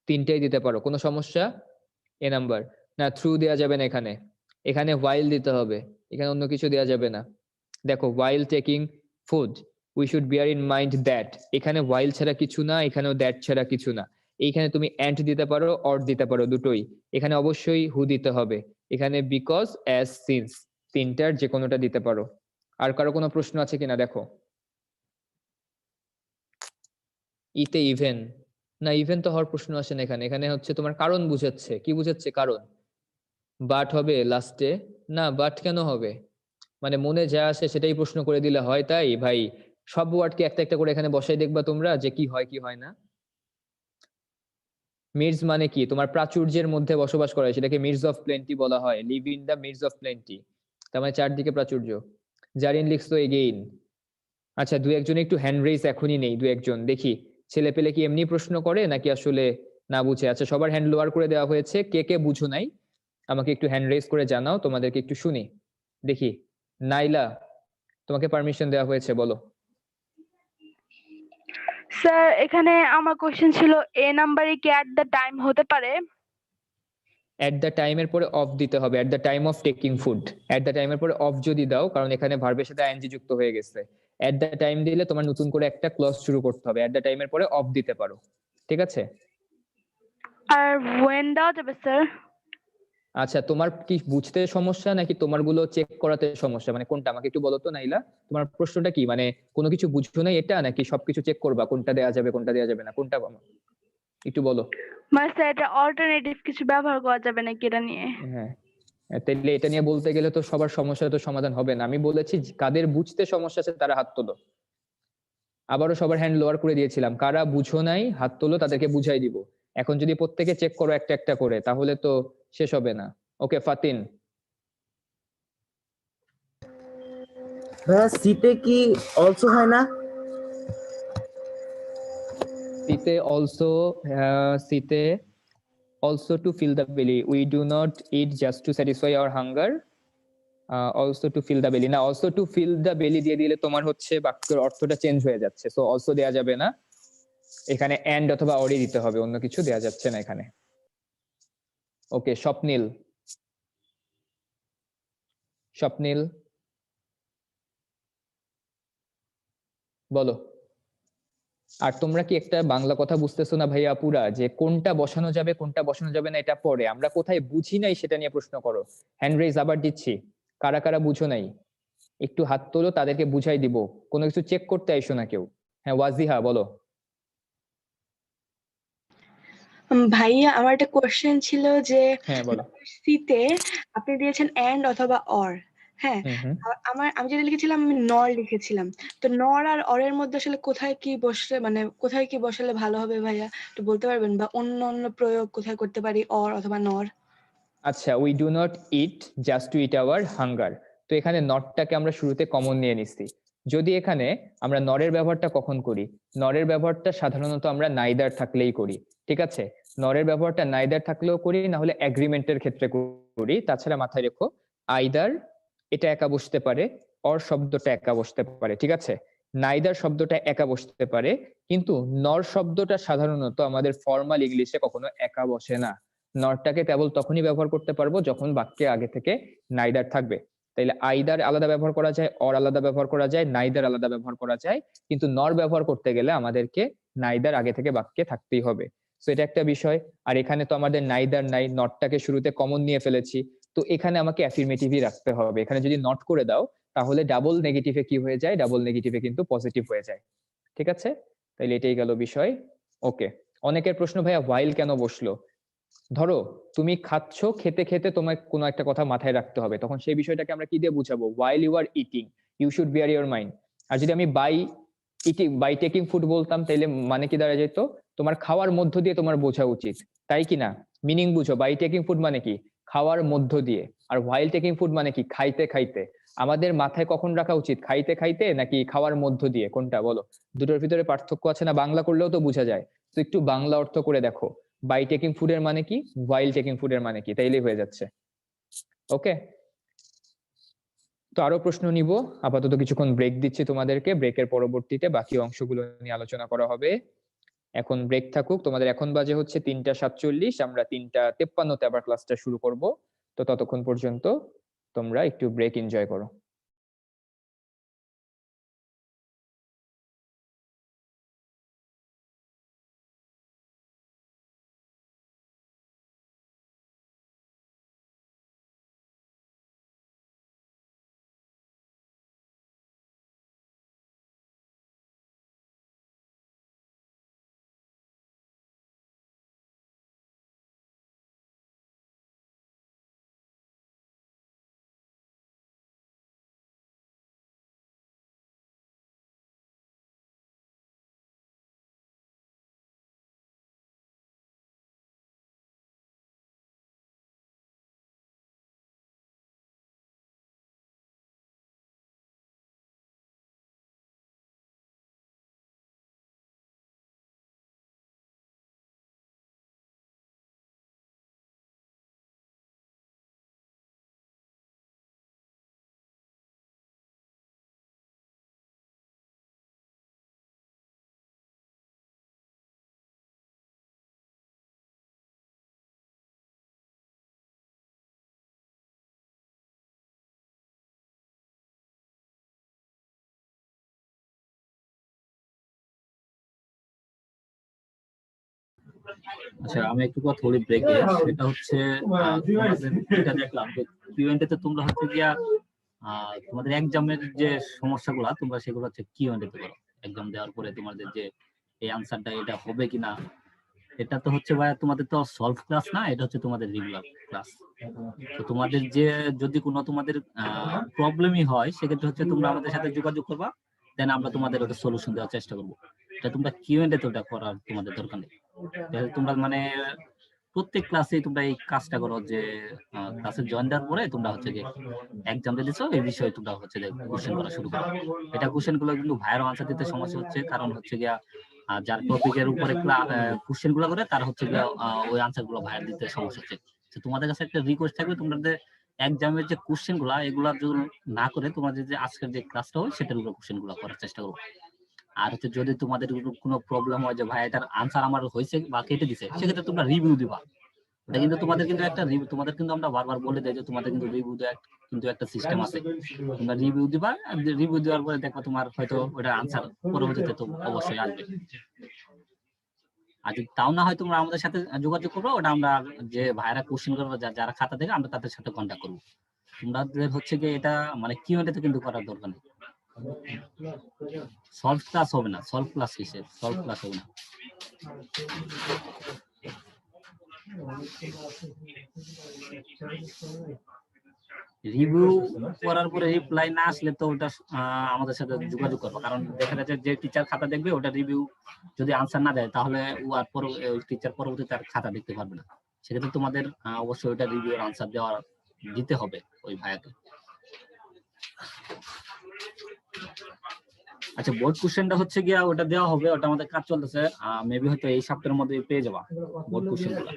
তিনটাই দিতে পারো, কোনো সমস্যা? এ নাম্বার না, থ্রু দেয়া যাবে না, এখানে এখানে while দিতে হবে, এখানে অন্য কিছু দেয়া যাবে না। দেখো while taking food we should bear in mind that, এখানে while ছাড়া কিছু না, এখানেও that ছাড়া কিছু না। এইখানে তুমি and দিতে পারো or দিতে পারো, দুটোই। এখানে অবশ্যই who দিতে হবে, এখানে because, as, since তিনটার যে কোনোটা দিতে পারো। আর কারো কোনো প্রশ্ন আছে কিনা দেখো? ইতে ইভেন না, ইভেন তো হওয়ার প্রশ্ন আসে না এখানে, এখানে হচ্ছে তোমার কারণ বুঝাচ্ছে। কি বুঝাচ্ছে? কারণ। বাট হবে লাস্টে? না, বাট কেন হবে? মানে মনে যা আসে সেটাই প্রশ্ন করে দিলে হয়, তাই ভাই সব ওয়ার্ডকে একটা একটা করে এখানে বসাই দেখবা তোমরা যে কি হয় কি হয় না। মিডস মানে কি? তোমার প্রাচুর্যের মধ্যে বসবাস করা, সেটাকে মিডস অফ প্লেন্টি বলা হয়, live in the midst of plenty, তার মানে চারদিকে প্রাচুর্য। জারিন লিখছো এগেইন। আচ্ছা, দু একজন একটু হ্যান্ড রেজ এখনই নেই, দু একজন দেখি ছেলে পেলে কি এমনি প্রশ্ন করে নাকি আসলে না বুঝে। আচ্ছা, সবার হ্যান্ড লোয়ার করে দেওয়া হয়েছে, কে কে বুঝো নাই আমাকে একটু হ্যান্ড রেজ করে জানাও, তোমাদেরকে একটু শুনি দেখি। নাইলা, তোমাকে পারমিশন দেওয়া হয়েছে, বলো। স্যার এখানে আমার কোশ্চেন ছিল এ নাম্বারে কি এট দ্য টাইম হতে পারে? এট দ্য টাইমের পরে অফ দিতে হবে, at the time of taking food. At the টাইমের পরে অফ যদি দাও, কারণ এখানে ভার্বের সাথে আইএনজি যুক্ত হয়ে গেছে, এট দ্য টাইম দিলে তোমার নতুন করে একটা ক্লজ শুরু করতে হবে, এট দ্য টাইমের পরে অফ দিতে পারো। ঠিক আছে? আর ওয়েন দেওয়া যাবে স্যার? আচ্ছা, তোমার কি বুঝতে সমস্যা নাকি তোমার গুলো চেক করাতে সমস্যা, মানে কোনটা আমাকে একটু বলো তো নাইলা। তোমার প্রশ্নটা কি, মানে কোনো কিছু বুঝছো না এটা, নাকি সবকিছু চেক করবা কোনটা দেয়া যাবে কোনটা দেয়া যাবে না, কোনটা একটু বলো। মানে স্যার এটা অল্টারনেটিভ কিছু ব্যবহার করা যাবে নাকি এটা নিয়ে? হ্যাঁ, তাহলে এটা নিয়ে বলতে গেলে তো সবার সমস্যার তো সমাধান হবে না। আমি বলেছি কাদের বুঝতে সমস্যা আছে তারা হাত তোলো। আবারও সবার হ্যান্ড লোয়ার করে দিয়েছিলাম, কারা বুঝো নাই হাত তোলো, তাদেরকে বুঝাই দিব। এখন যদি প্রত্যেকে চেক করো একটা একটা করে তাহলে তো শেষ হবে না। ওকে ফাতিন। ভাইয়া সিতে কি অলসো হয় না? সিতে অলসো, সিতে also to fill the belly, we do not eat just to satisfy our hunger also to fill the belly, না অলসো টু ফিল দ্য বেলি দিয়ে দিলে তোমার হচ্ছে বাক্যের অর্থটা চেঞ্জ হয়ে যাচ্ছে, সো অলসো দেয়া যাবে না, এখানে এন্ড অথবা অরই দিতে হবে, অন্য কিছু দেয়া যাচ্ছে না এখানে। ওকে, স্বপ্নিল, স্বপ্নিল বলো। আর তোমরা কি একটা বাংলা কথা বুঝতেছো না ভাইয়া পুরা, যে কোনটা বসানো যাবে কোনটা বসানো যাবে না এটা পরে, আমরা কোথায় বুঝি নাই সেটা নিয়ে প্রশ্ন করো। হ্যান্ড রেজ আবার দিচ্ছি, কারা কারা বুঝো নাই একটু হাত তোলো, তাদেরকে বুঝাই দিব, কোনো কিছু চেক করতে আইসো না কেউ। হ্যাঁ ওয়াজিহা বলো। ভাইয়া আমার একটা কোশ্চেন ছিল যে হ্যাঁ বলো। সিতে আপনি দিয়েছেন এন্ড অথবা অর, হ্যাঁ আমি যেটা লিখেছিলাম আমি নর লিখেছিলাম, তো নর আর অরের মধ্যে আসলে কোথায় কি বসলে মানে কোথায় কি বসালে ভালো হবে ভাইয়া একটু বলতে পারবেন, বা অন্য অন্য প্রয়োগ কোথায় করতে পারি অর অথবা নর? আচ্ছা, we do not eat just to eat our hunger, তো এখানে নটটাকে আমরা শুরুতে কমন নিয়ে নিচ্ছি। যদি এখানে আমরা নরের ব্যবহারটা কখন করি, নরের ব্যবহারটা সাধারণত আমরা নাইদার থাকলেই করি, ঠিক আছে, নরের ব্যবহারটা নাইদার থাকলেও করি, না হলে এগ্রিমেন্টের ক্ষেত্রে করি। তাছাড়া মাথায় রেখো আইদার এটা একা বসতে পারে, অর শব্দটা একা বসতে পারে, ঠিক আছে, নাইদার শব্দটা একা বসতে পারে, কিন্তু নর শব্দটা সাধারণত আমাদের ফর্মাল ইংলিশে কখনো একা বসে না। নটটাকে কেবল তখনই ব্যবহার করতে পারবো যখন বাক্যে আগে থেকে নাইদার থাকবে। তাইলে আইদার আলাদা ব্যবহার করা যায়, অর আলাদা ব্যবহার করা যায়, নাইদার আলাদা ব্যবহার করা যায়, কিন্তু নর ব্যবহার করতে গেলে আমাদেরকে নাইদার আগে থেকে বাক্যে থাকতেই হবে। তো এটা একটা বিষয়। আর এখানে তো আমাদের নাইদার নাই, নটটাকে শুরুতে কমন নিয়ে ফেলেছি, তো এখানে আমাকে অ্যাফিরমেটিভই রাখতে হবে। এখানে যদি নট করে দাও তাহলে ডাবল নেগেটিভে কি হয়ে যায়, ডাবল নেগেটিভে কিন্তু পজিটিভ হয়ে যায়, ঠিক আছে। তাইলে এটাই গেল বিষয়। ওকে, অনেকের প্রশ্ন ভাইয়া হোয়াইল কেন বসলো। ধরো তুমি খাচ্ছ, খেতে খেতে তোমার কোনো একটা কথা মাথায় রাখতে হবে, তখন সেই বিষয়টাকে আমরা কি দিয়ে বুঝাবো, while you are eating you should bear your mind। আর যদি আমি বাই টেকিং ফুড বলতাম তাহলে মানে কি দাঁড়ায় যেত, তোমার খাওয়ার মধ্য দিয়ে তোমার বোঝা উচিত, তাই কি না, মিনিং বুঝো, বাই টেকিং ফুড মানে কি খাওয়ার মধ্য দিয়ে, আর while টেকিং ফুড মানে কি খাইতে খাইতে। আমাদের মাথায় কখন রাখা উচিত, খাইতে খাইতে নাকি খাওয়ার মধ্য দিয়ে, কোনটা বলো, দুটোর ভিতরে পার্থক্য আছে না, বাংলা করলেও তো বোঝা যায়, তো একটু বাংলা অর্থ করে দেখো, বাই টেকিং ফুডের মানে কি, ওয়াইল টেকিং ফুডের মানে কি, তাইলেই হয়ে যাচ্ছে। ওকে, তো আরো প্রশ্ন নিব, আপাতত কিছুক্ষণ ব্রেক দিচ্ছি তোমাদেরকে, ব্রেকের পরবর্তীতে বাকি অংশগুলো নিয়ে আলোচনা করা হবে। এখন ব্রেক থাকুক, তোমাদের এখন বাজে হচ্ছে 3:47, আমরা 3:53-তে আবার ক্লাসটা শুরু করব, তো ততক্ষণ পর্যন্ত তোমরা একটু ব্রেক এনজয় করো। আচ্ছা, আমি একটু কথা বলি ব্রেকে, সেটা হচ্ছে তোমাদের এটা দেখলাম যে কিউএনডি তে তোমরা হচ্ছে গিয়া তোমাদের এক্সামের যে সমস্যাগুলো তোমরা সেগুলো হচ্ছে কিউএনডি তে করো, এক্সাম দেওয়ার পরে তোমাদের যে এই আনসারটা এটা হবে কিনা, এটা তো হচ্ছে ভাই তোমাদের তো সলভ ক্লাস না, এটা হচ্ছে তোমাদের রেগুলার ক্লাস। তো তোমাদের যে যদি কোনো তোমাদের প্রবলেমই হয় সেক্ষেত্রে হচ্ছে তোমরা আমাদের সাথে যোগাযোগ করবা, দেন আমরা তোমাদের ওটা সলিউশন দেওয়ার চেষ্টা করবো। এটা তোমরা কিউএনডি তে ওটা করার তোমাদের দরকার নেই। তোমরা মানে প্রত্যেক ক্লাসে তোমরা এই কাজটা করো যে ক্লাসে জয়েন দেওয়ার পরে তোমরা হচ্ছে যে এক্সাম দিতেছো এই বিষয়ে তোমরা হচ্ছে যে কোশ্চেন করা শুরু করো। এটা কোশ্চেন গুলো কিন্তু ভাইয়ের আনসার দিতে সমস্যা হচ্ছে, কারণ হচ্ছে গিয়া যার টপিকের উপরে কোশ্চেন গুলো করে তার হচ্ছে গিয়া ওই আনসার গুলো ভাইয়ের দিতে সমস্যা হচ্ছে। তো তোমাদের কাছে একটা রিকোয়েস্ট থাকবে, তোমাদের এক্সামের যে কোশ্চেন গুলা এগুলা যদি না করে তোমাদের যে আজকের যে ক্লাসটা হয় সেটার উপর কোশ্চেন গুলা করার চেষ্টা করো। আর হচ্ছে যদি তোমাদের কোনো প্রবলেম হয় যে ভাই এটার আনসার আমার হয়েছে বা কেটে দিছে, সেক্ষেত্রে তোমরা রিভিউ দিবা। ওটা কিন্তু তোমাদের কিন্তু একটা তোমাদের কিন্তু আমরা বারবার বলে দেয় যে তোমাদের কিন্তু রিভিউ দেওয়া কিন্তু একটা সিস্টেম আছে। তোমরা রিভিউ দিবা, রিভিউ দেওয়ার পরে দেখবা তোমার হয়তো ওটা আনসার পরবর্তীতে তো অবশ্যই আসবে। আর যদি তাও না হয় তোমরা আমাদের সাথে যোগাযোগ করবো, ওটা আমরা যে ভাইরা কোশ্চেন করবো যারা খাতা থেকে আমরা তাদের সাথে কন্ট্যাক্ট করবো। তোমাদের হচ্ছে কি এটা মানে কিউএনএ কিন্তু করার দরকার নেই। সলভ ক্লাস হবে না, সলভ ক্লাস কিসের সলভ ক্লাস হবে না। রিভিউ করার পরে রিপ্লাই না আসলে তো ওটা আমাদের সাথে যোগাযোগ করবো, কারণ দেখা যাচ্ছে যে টিচার খাতা দেখবে ওটা রিভিউ যদি আনসার না দেয় তাহলে ও আর টিচার পরবর্তীতে আর খাতা দেখতে পারবে না। সেক্ষেত্রে তোমাদের অবশ্যই ওটা রিভিউ এর আনসার দিতে হবে ওই ভাইয়াকে। আচ্ছা, বোর্ড কোশ্চেনটা হচ্ছে গিয়া ওটা দেওয়া হবে, ওটা আমাদের কাজ চলতেছে, মেবি হয়তো এই সপ্তাহের মধ্যে পেয়ে যাবা বোর্ড কোশ্চেনগুলো।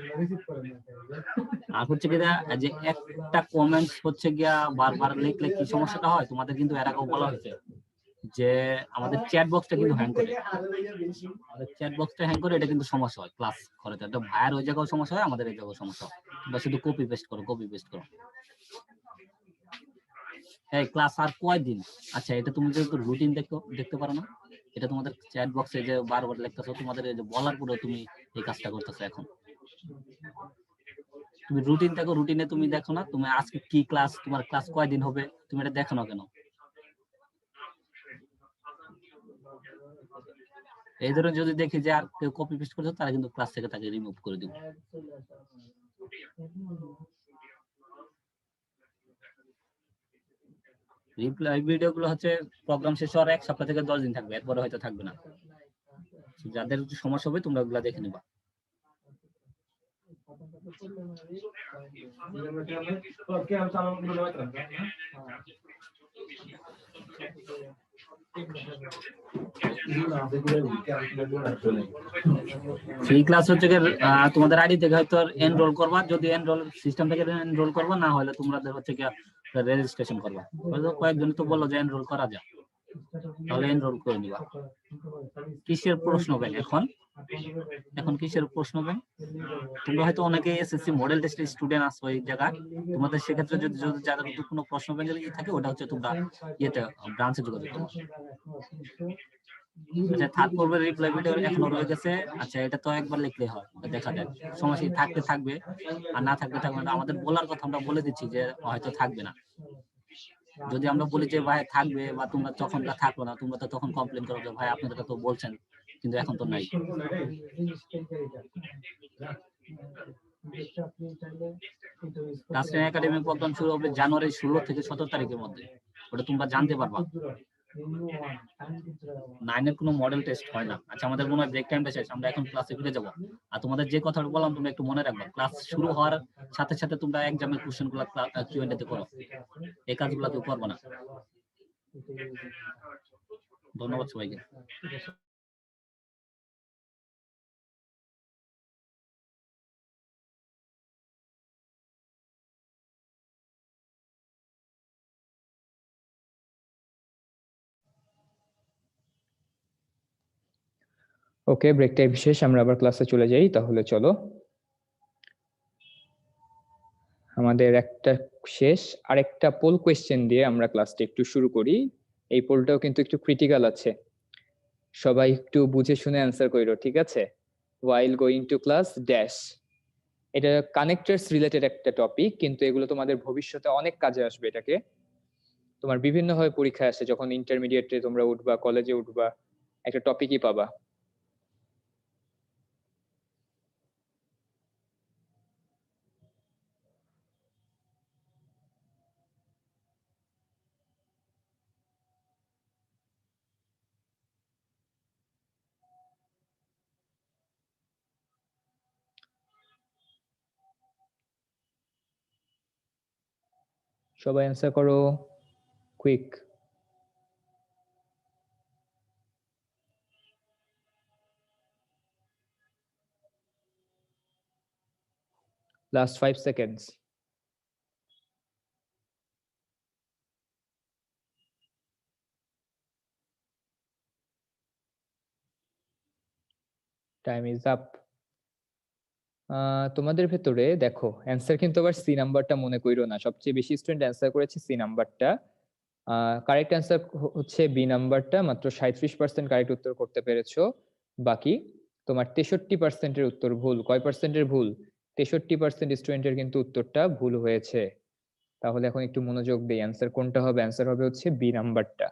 আর হচ্ছে গিয়া যে একটা কমেন্টস হচ্ছে গিয়া বারবার লিখলে কি সমস্যাটা হয়, তোমাদের কিন্তু এর আগেও বলা হয়েছে যে আমাদের চ্যাট বক্সটা কিন্তু হ্যাং করে। আমাদের চ্যাট বক্সটা হ্যাং করে, এটা কিন্তু সমস্যা হয় ক্লাস করতে। এটা ভাইয়ের ওই জায়গায় সমস্যা হয়, আমাদের এই জায়গায় সমস্যা হয়। তোমরা শুধু কপি পেস্ট করো, কপি পেস্ট করো। এই ক্লাস আর কয়দিন? আচ্ছা, এটা তুমি যেহেতু রুটিন দেখতে পারো না, এটা তোমাদের চ্যাট বক্সে যে বারবার লিখতেছো, তোমাদের এই যে বলার পরে তুমি এই কাজটা করতেছো। এখন তুমি রুটিন দেখো, রুটিনে তুমি দেখো না তুমি আজকে কি ক্লাস, তোমার ক্লাস কয়দিন হবে, তুমি এটা দেখো না কেন? এই ধরনের যদি দেখি যে আর কেউ কপি পেস্ট করছে, তারা কিন্তু ক্লাস থেকে তাকে রিমুভ করে দিব। রিপ্লাই ভিডিও গুলো হচ্ছে প্রোগ্রাম শেষ হওয়ার 1 সপ্তাহ থেকে 10 দিন থাকবে, এরপরে হয়তো থাকবে না। যাদের সমস্যা হবে তোমরা ওগুলা দেখে নিবা। ফ্রি ক্লাস হচ্ছে তোমাদের আইডি থেকে হয়তো এনরোল করবা, যদি এনরোল সিস্টেম থেকে এনরোল করবা, না হলে তোমাদের হচ্ছে কি রেজিস্ট্রেশন করবা। কয়েকজন তো বললো যে এনরোল করা যায়, তাহলে এনরোল করে নিবা। কিসের প্রশ্ন ব্যাংক এখন কিসের প্রশ্ন ব্যাংক? তোমরা হয়তো অনেকে এসএসসি মডেল টেস্টের স্টুডেন্ট আছো এই জায়গায়, তোমাদের সেক্ষেত্রে যদি যাদের কোনো প্রশ্ন ব্যাংকের ই থাকে, ওটা হচ্ছে তোমরা ইয়েতে ব্রাঞ্চে যোগাযোগ করো। আচ্ছা, থার্ড পর্বের রিপ্লাই ভিডিও এখনো রয়ে গেছে। আচ্ছা, এটা তো একবার লিখলে হয়, দেখা যায় সমস্যা থাকতে থাকবে আর না থাকতে থাকবে না। আমাদের বলার কথা আমরা বলে দিচ্ছি যে হয়তো থাকবে না। যদি আমরা বলি যে ভাই থাকবে, বা তোমরা তখন থাকলো না, তোমরা তো তখন কমপ্লেন করো যে ভাই আপনারা তো বলছেন কিন্তু এখন তো নাই। ক্লাস 10 একাডেমিক প্রোগ্রাম শুরু হবে জানুয়ারি 16 থেকে 17 তারিখের মধ্যে, ওটা তোমরা জানতে পারবা। 9 এর কোনো মডেল টেস্ট হয় না। আচ্ছা, আমাদের মনে হয় ব্রেক টাইমটা শেষ, আমরা এখন ক্লাসে ফিরে যাব। আর তোমাদের যে কথাটা বললাম তোমরা একটু মনে রাখবা, ক্লাস শুরু হওয়ার সাথে সাথে তোমরা এক্সামের কোশ্চেনগুলো কিউএনএ তে করো, এই কাজগুলো কেউ করবে না। ধন্যবাদ সবাইকে। ওকে, ব্রেক টাইম শেষ, আমরা আবার ক্লাসে চলে যাই। তাহলে চলো, আমাদের একটা শেষ আরেকটা পোল কোয়েশ্চেন দিয়ে আমরা ক্লাসটা একটু শুরু করি। এই পোলটাও কিন্তু একটু ক্রিটিক্যাল আছে, সবাই একটু বুঝে শুনে অ্যান্সার কইরো, ঠিক আছে? while going to class dash, এটা কানেক্টরস রিলেটেড একটা টপিক, কিন্তু এগুলো তোমাদের ভবিষ্যতে অনেক কাজে আসবে। এটাকে তোমার বিভিন্ন ভাবে পরীক্ষায় আসে, যখন ইন্টারমিডিয়েটে তোমরা উঠবা, কলেজে উঠবা, একটা টপিকই পাবা। সবাই অ্যান্সার করো, quick. Last 5 seconds. Time is up. তোমাদের ভেতরে দেখো অ্যান্সার কিন্তু আবার সি নাম্বারটা মনে কইরো না, সবচেয়ে বেশি স্টুডেন্ট অ্যান্সার করেছে সি নাম্বারটা। কারেক্ট অ্যান্সার হচ্ছে বি নাম্বারটা, মাত্র 37% কারেক্ট উত্তর করতে পেরেছো। বাকি তোমার 63%-এর উত্তর ভুল। কয় পার্সেন্টের ভুল? 63% স্টুডেন্টের কিন্তু উত্তরটা ভুল হয়েছে। তাহলে এখন একটু মনোযোগ দিই, অ্যান্সার কোনটা হবে? অ্যান্সার হবে হচ্ছে বি নাম্বারটা।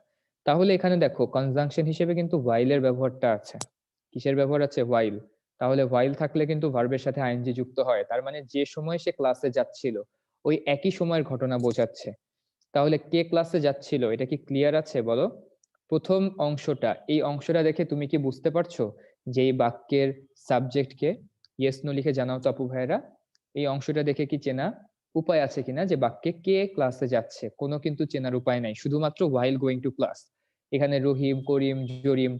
তাহলে এখানে দেখো কনজাংশন হিসেবে কিন্তু while এর ব্যবহারটা আছে। কিসের ব্যবহার আছে? while। তাহলে while থাকলে কিন্তু ভার্বের সাথে আইএনজি যুক্ত হয়, তার মানে যে সময় সে ক্লাসে যাচ্ছিল ওই একই সময়ের ঘটনা বোঝাচ্ছে। তাহলে কে ক্লাসে যাচ্ছিল, এটা কি ক্লিয়ার আছে বলো? প্রথম অংশটা, এই অংশটা দেখে তুমি কি বুঝতে পারছো যে এই বাক্যের সাবজেক্ট কে? ইয়েস নো লিখে জানাও তো আপু ভাইয়েরা। এই অংশটা দেখে কি চেনা উপায় আছে কিনা যে বাক্যে কে ক্লাসে যাচ্ছে? কোনো কিন্তু চেনার উপায় নাই, শুধুমাত্র while going to class। এখানে রহিম, করিম, জরিম,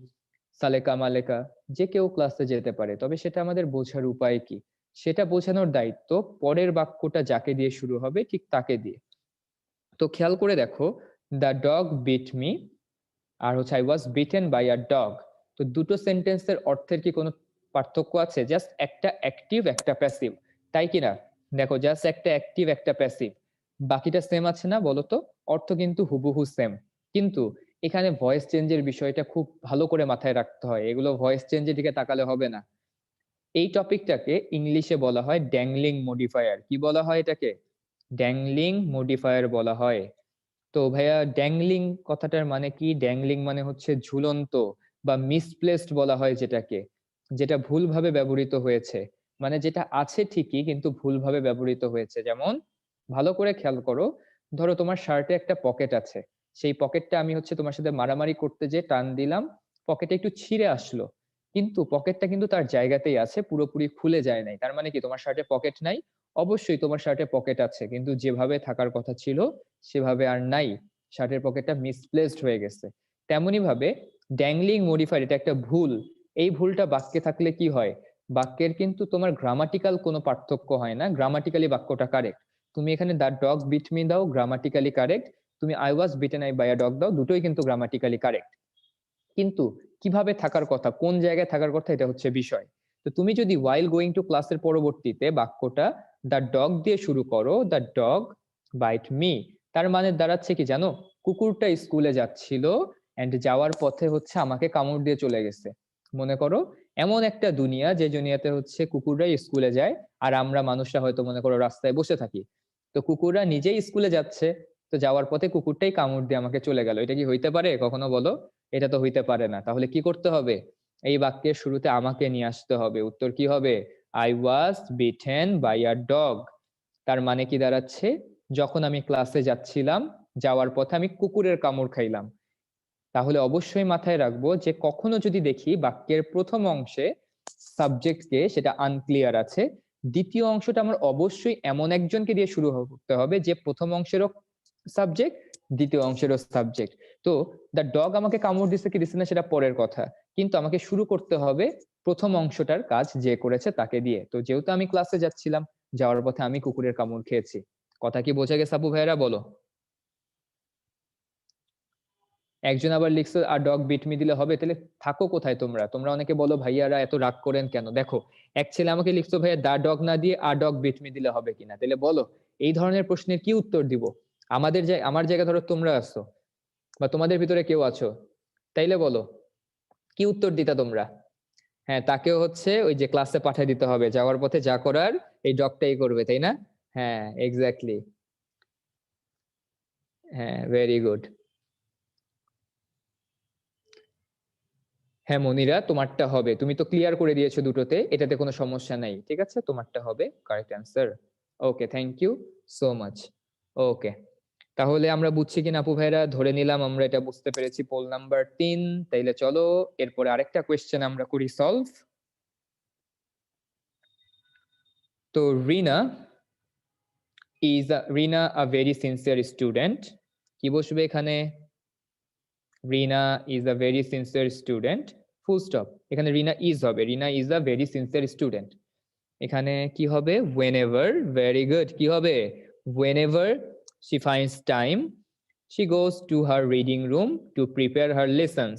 সালেকা, মালেকা যে কেউ ক্লাসে যেতে পারে, তবে সেটা আমাদের বোঝার উপায় কি সেটা বোঝানোর দায়িত্ব পরের বাক্যটা যাকে দিয়ে শুরু হবে ঠিক তাকে দিয়ে। তো খেয়াল করে দেখো, দ্য ডগ বিট মি আর হচ্ছে I was beaten by a dog. তো দুটো সেন্টেন্সের অর্থের কি কোনো পার্থক্য আছে? জাস্ট একটা অ্যাক্টিভ একটা প্যাসিভ, তাই কিনা? দেখো জাস্ট একটা অ্যাক্টিভ একটা প্যাসিভ, বাকিটা সেম আছে না বলো তো? অর্থ কিন্তু হুবহু সেম, কিন্তু এখানে ভয়েস চেঞ্জের বিষয়টা খুব ভালো করে মাথায় রাখতে হয়, এগুলো ভয়েস চেঞ্জের দিকে তাকালে হবে না। এই টপিকটাকে ইংলিশে বলা হয় ড্যাংলিং মডিফায়ার। কি বলা হয় এটাকে? ড্যাংলিং মডিফায়ার বলা হয়। তো ভাইয়া ড্যাংলিং কথাটার মানে কি? ড্যাংলিং মানে হচ্ছে ঝুলন্ত বা মিসপ্লেসড বলা হয় যেটাকে, যেটা ভুলভাবে ব্যবহৃত হয়েছে, মানে যেটা আছে ঠিকই কিন্তু ভুলভাবে ব্যবহৃত হয়েছে। যেমন ভালো করে খেয়াল করো, ধরো তোমার শার্টে একটা পকেট আছে, সেই পকেটটা আমি হচ্ছে তোমার সাথে মারামারি করতে যে টান দিলাম, পকেটে একটু ছিঁড়ে আসলো, কিন্তু পকেটটা কিন্তু তার জায়গাতেই আছে, পুরোপুরি খুলে যায় নাই। তার মানে কি তোমার শার্টে পকেট নাই? অবশ্যই তোমার শার্টে পকেট আছে, কিন্তু যেভাবে থাকার কথা ছিল সেভাবে আর নাই, শার্টের পকেটটা মিসপ্লেসড হয়ে গেছে। তেমনি ভাবে ড্যাংলিং মডিফায়ার এটা একটা ভুল, এই ভুলটা বাক্যে থাকলে কি হয়? বাক্যের কিন্তু তোমার গ্রামাটিক্যাল কোনো পার্থক্য হয় না, গ্রামাটিক্যালি বাক্যটা কারেক্ট। তুমি এখানে দ্য ডগ বিট মি দাও, গ্রামাটিক্যালি কারেক্ট। তুমি I was beaten I by a dog দাও, দুটোই কিন্তু গ্রামাটিক্যালি কারেক্ট। কিন্তু কিভাবে থাকার কথা, কোন জায়গায় থাকার কথা, এটা হচ্ছে বিষয়। তো তুমি যদি while going to class এর পরবর্তীতে বাক্যটা দ্য ডগ দিয়ে শুরু করো, দ্য ডগ বাইট মি, তার মানে দাঁড়াচ্ছে কি জানো? কুকুরটা স্কুলে যাচ্ছিল এন্ড যাওয়ার পথে হচ্ছে আমাকে কামড় দিয়ে চলে গেছে। মনে করো এমন একটা দুনিয়া যে দুনিয়াতে হচ্ছে কুকুররাই স্কুলে যায় আর আমরা মানুষরা হয়তো মনে করো রাস্তায় বসে থাকি। তো কুকুররা নিজেই স্কুলে যাচ্ছে, তো যাওয়ার পথে কুকুরটাই কামড় দিয়ে আমাকে চলে গেল। এটা কি হইতে পারে কখনো বলো? এটা তো হইতে পারে না। তাহলে কি করতে হবে? এই বাক্যের শুরুতে আমাকে নিয়ে আসতে হবে। উত্তর কি হবে? I was beaten by a dog. তার মানে কি দাঁড়াচ্ছে? যখন আমি ক্লাসে যাচ্ছিলাম, যাওয়ার পথে আমি কুকুরের কামড় খাইলাম। তাহলে অবশ্যই মাথায় রাখবো যে কখনো যদি দেখি বাক্যের প্রথম অংশে সাবজেক্টকে সেটা আনক্লিয়ার আছে, দ্বিতীয় অংশটা আমার অবশ্যই এমন একজনকে দিয়ে শুরু করতে হবে যে প্রথম অংশেরও সাবজেক্ট, দ্বিতীয় অংশেরও সাবজেক্ট। তো দ্য ডগ আমাকে কামড় দিচ্ছে কি দিচ্ছে না সেটা পরের কথা, কিন্তু আমাকে শুরু করতে হবে প্রথম অংশটার কাজ যে করেছে তাকে দিয়ে। তো যেহেতু আমি ক্লাসে যাচ্ছিলাম, যাওয়ার পথে আমি কুকুরের কামড় খেয়েছি। কথা কি বোঝা গেছে আপু ভাইয়েরা বলো? একজন আবার লিখছো আর ডগ বিট মি দিলে হবে, তাহলে থাকো কোথায় তোমরা? তোমরা অনেকে বলো ভাইয়ারা এত রাগ করেন কেন। দেখো এক ছেলে আমাকে লিখছো ভাইয়া দা ডগ না দিয়ে আর ডগ বিট মি দিলে হবে কিনা, তাহলে বলো এই ধরনের প্রশ্নের কি উত্তর দিব? আমার জায়গা ধরো তোমরা আছো বা তোমাদের ভিতরে কেউ আছো, তাইলে বলো কি উত্তর দিতা তোমরা? হ্যাঁ, তাকেও হচ্ছে ওই যে ক্লাসে পাঠিয়ে দিতে হবে, যাওয়ার পথে যা করার এই ডগটাই করবে, তাই না? হ্যাঁ এক্স্যাক্টলি, হ্যাঁ ভেরি গুড। হ্যাঁ মনিরা, তোমারটা হবে, তুমি তো ক্লিয়ার করে দিয়েছো দুটোতে, এটাতে কোনো সমস্যা নাই। ঠিক আছে, তোমারটা হবে correct answer. Okay, thank you so much. Okay, তাহলে আমরা বুঝছি কিনা আপু ভাইরা? ধরে নিলাম আমরা এটা বুঝতে পেরেছি, পোল নাম্বার 3। তাইলে চলো এরপরে আরেকটা কোয়েশ্চেন আমরা করি সলভ। তো Rina a very sincere student, কি বসবে এখানে? Rina is a very sincere student, full stop. এখানে রিনা ইজ হবে, Rina is a very sincere student. এখানে কি হবে? whenever, very good, কি হবে? whenever she finds time she goes to her reading room to prepare her lessons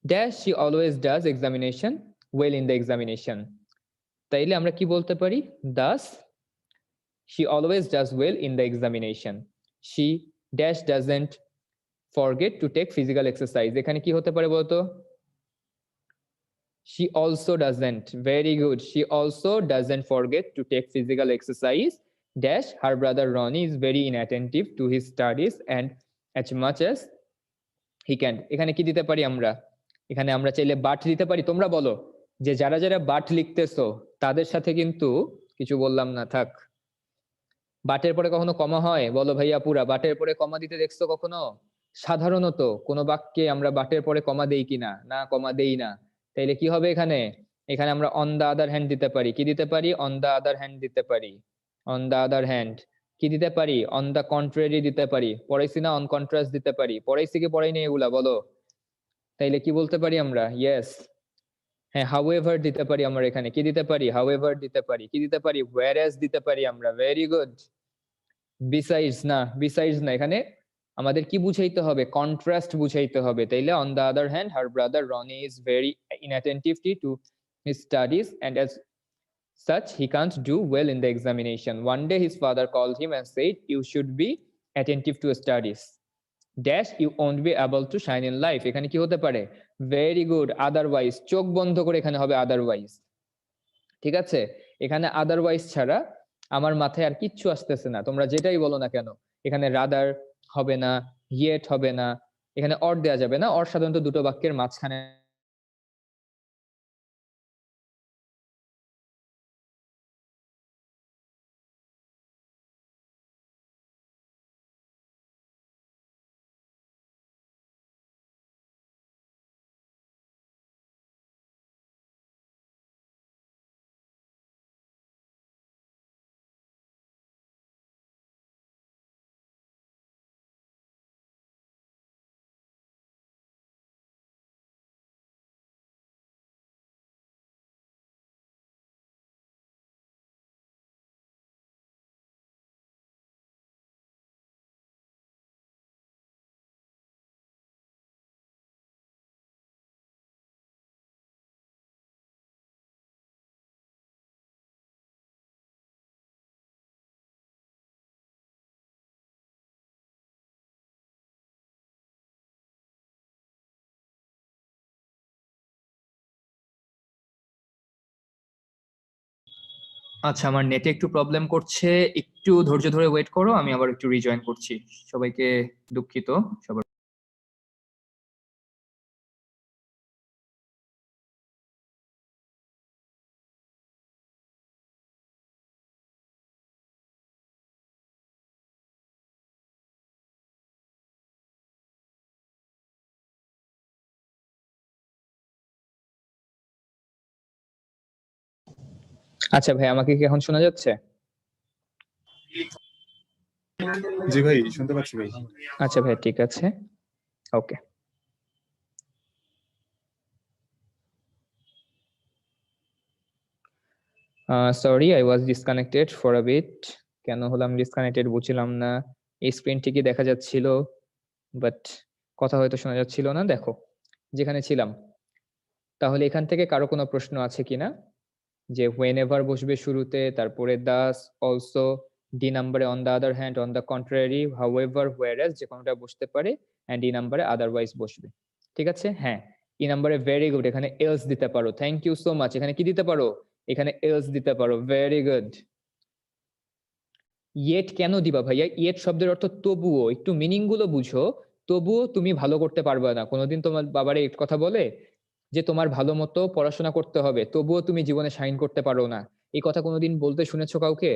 dash she always does examination well in the examination. তাইলে আমরা কি বলতে পারি? Thus she always does well in the examination. She dash doesn't forget to take physical exercise. এখানে কি হতে পারে বলতো? She also doesn't. Very good. She also doesn't forget to take physical exercise. Dash her brother Ronnie is very inattentive to his studies and as much as he can. এখানে কি দিতে পারি আমরা? এখানে আমরা চাইলে বাট দিতে পারি। তোমরা বলো যে যারা যারা বাট লিখতেছো তাদের সাথে কিন্তু কিছু বললাম না, থাক। বাটের পরে কখনো কমা হয়? বলো ভাইয়া পুরা, বাটের পরে কমা দিতে দেখছো কখনো? সাধারণত কোনো বাক্যে আমরা বাটের পরে কমা দেই কিনা? না, কমা দেই না। তাইলে কি হবে এখানে? এখানে আমরা অন দা আদার হ্যান্ড দিতে পারি। কি দিতে পারি? অন দা আদার হ্যান্ড দিতে পারি। অন দা আদার হ্যান্ড কি দিতে পারি? অন দা কন্ট্রারি দিতে পারি। পড়াইছি না? অন কন্ট্রাস্ট দিতে পারি। পড়াইছি কি পড়াই নেই এগুলা বলো? তাইলে কি বলতে পারি আমরা? ইয়েস। হ্যাঁ, হাউএভার দিতে পারি আমরা এখানে। কি দিতে পারি? হাউএভার দিতে পারি। কি দিতে পারি? whereas দিতে পারি আমরা। Very good. বিসাইডস না, বিসাইডস না, এখানে আমাদের কি বুঝাইতে হবে? কন্ট্রাস্ট বুঝাইতে হবে। তাইলে on the other hand her brother Roni is very inattentive to his studies and as such he can't do well in the examination. One day his father called him and said you should be attentive to studies dash you won't be able to shine in life. এখানে কি হতে পারে? Very good. আদারওয়াইজ, চোখ বন্ধ করে এখানে হবে আদারওয়াইজ। ঠিক আছে, এখানে আদারওয়াইজ ছাড়া আমার মাথায় আর কিচ্ছু আসতেছে না। তোমরা যেটাই বলো না কেন, এখানে রাদার হবে না, ইয়েট হবে না, এখানে অর দেয়া যাবে না। অর সাধারণত দুটো বাক্যের মাঝখানে আচ্ছা, আমার নেটে একটু প্রবলেম করছে, একটু ধৈর্য ধরে ওয়েট করো, আমি আবার একটু রিজয়েন করছি। সবাইকে দুঃখিত। সবার আচ্ছা ভাই, আমাকে কি এখন শোনা যাচ্ছে? জি ভাই, শুনতে পাচ্ছি ভাই। আচ্ছা ভাই, ঠিক আছে, okay. Sorry, I was disconnected for a bit. কেন হলাম ডিসকানেক্টেড বুঝলাম না। এই স্ক্রিন ঠিকই দেখা যাচ্ছিল, বাট কথা হয়তো শোনা যাচ্ছিল না। দেখো যেখানে ছিলাম, তাহলে এখান থেকে কারো কোনো প্রশ্ন আছে কিনা? যে whenever বসবে শুরুতে, তারপরে thus, also, ডি নাম্বারে on the other hand, on the contrary, however, whereas যে কোনোটা বসতে পারে, এন্ড ই নাম্বারে আদারওয়াইজ বসবে। ঠিক আছে, হ্যাঁ। ই নাম্বারে ভেরি গুড, এখানে এলস দিতে পারো। Thank you so much. এখানে কি দিতে পারো? এখানে এলস দিতে পারো। Very good. ইয়েট কেন দিবা ভাইয়া? ইয়েট শব্দের অর্থ তবুও। একটু মিনিং গুলো বুঝো। তবুও তুমি ভালো করতে পারবে না। কোনোদিন তোমার বাবারে এই কথা বলে যে তোমার ভালো মতো পড়াশোনা করতে হবে, তবুও তুমি জীবনে শাইন করতে পারো না? এই কথা কোনোদিন বলতে শুনেছো কাউকে?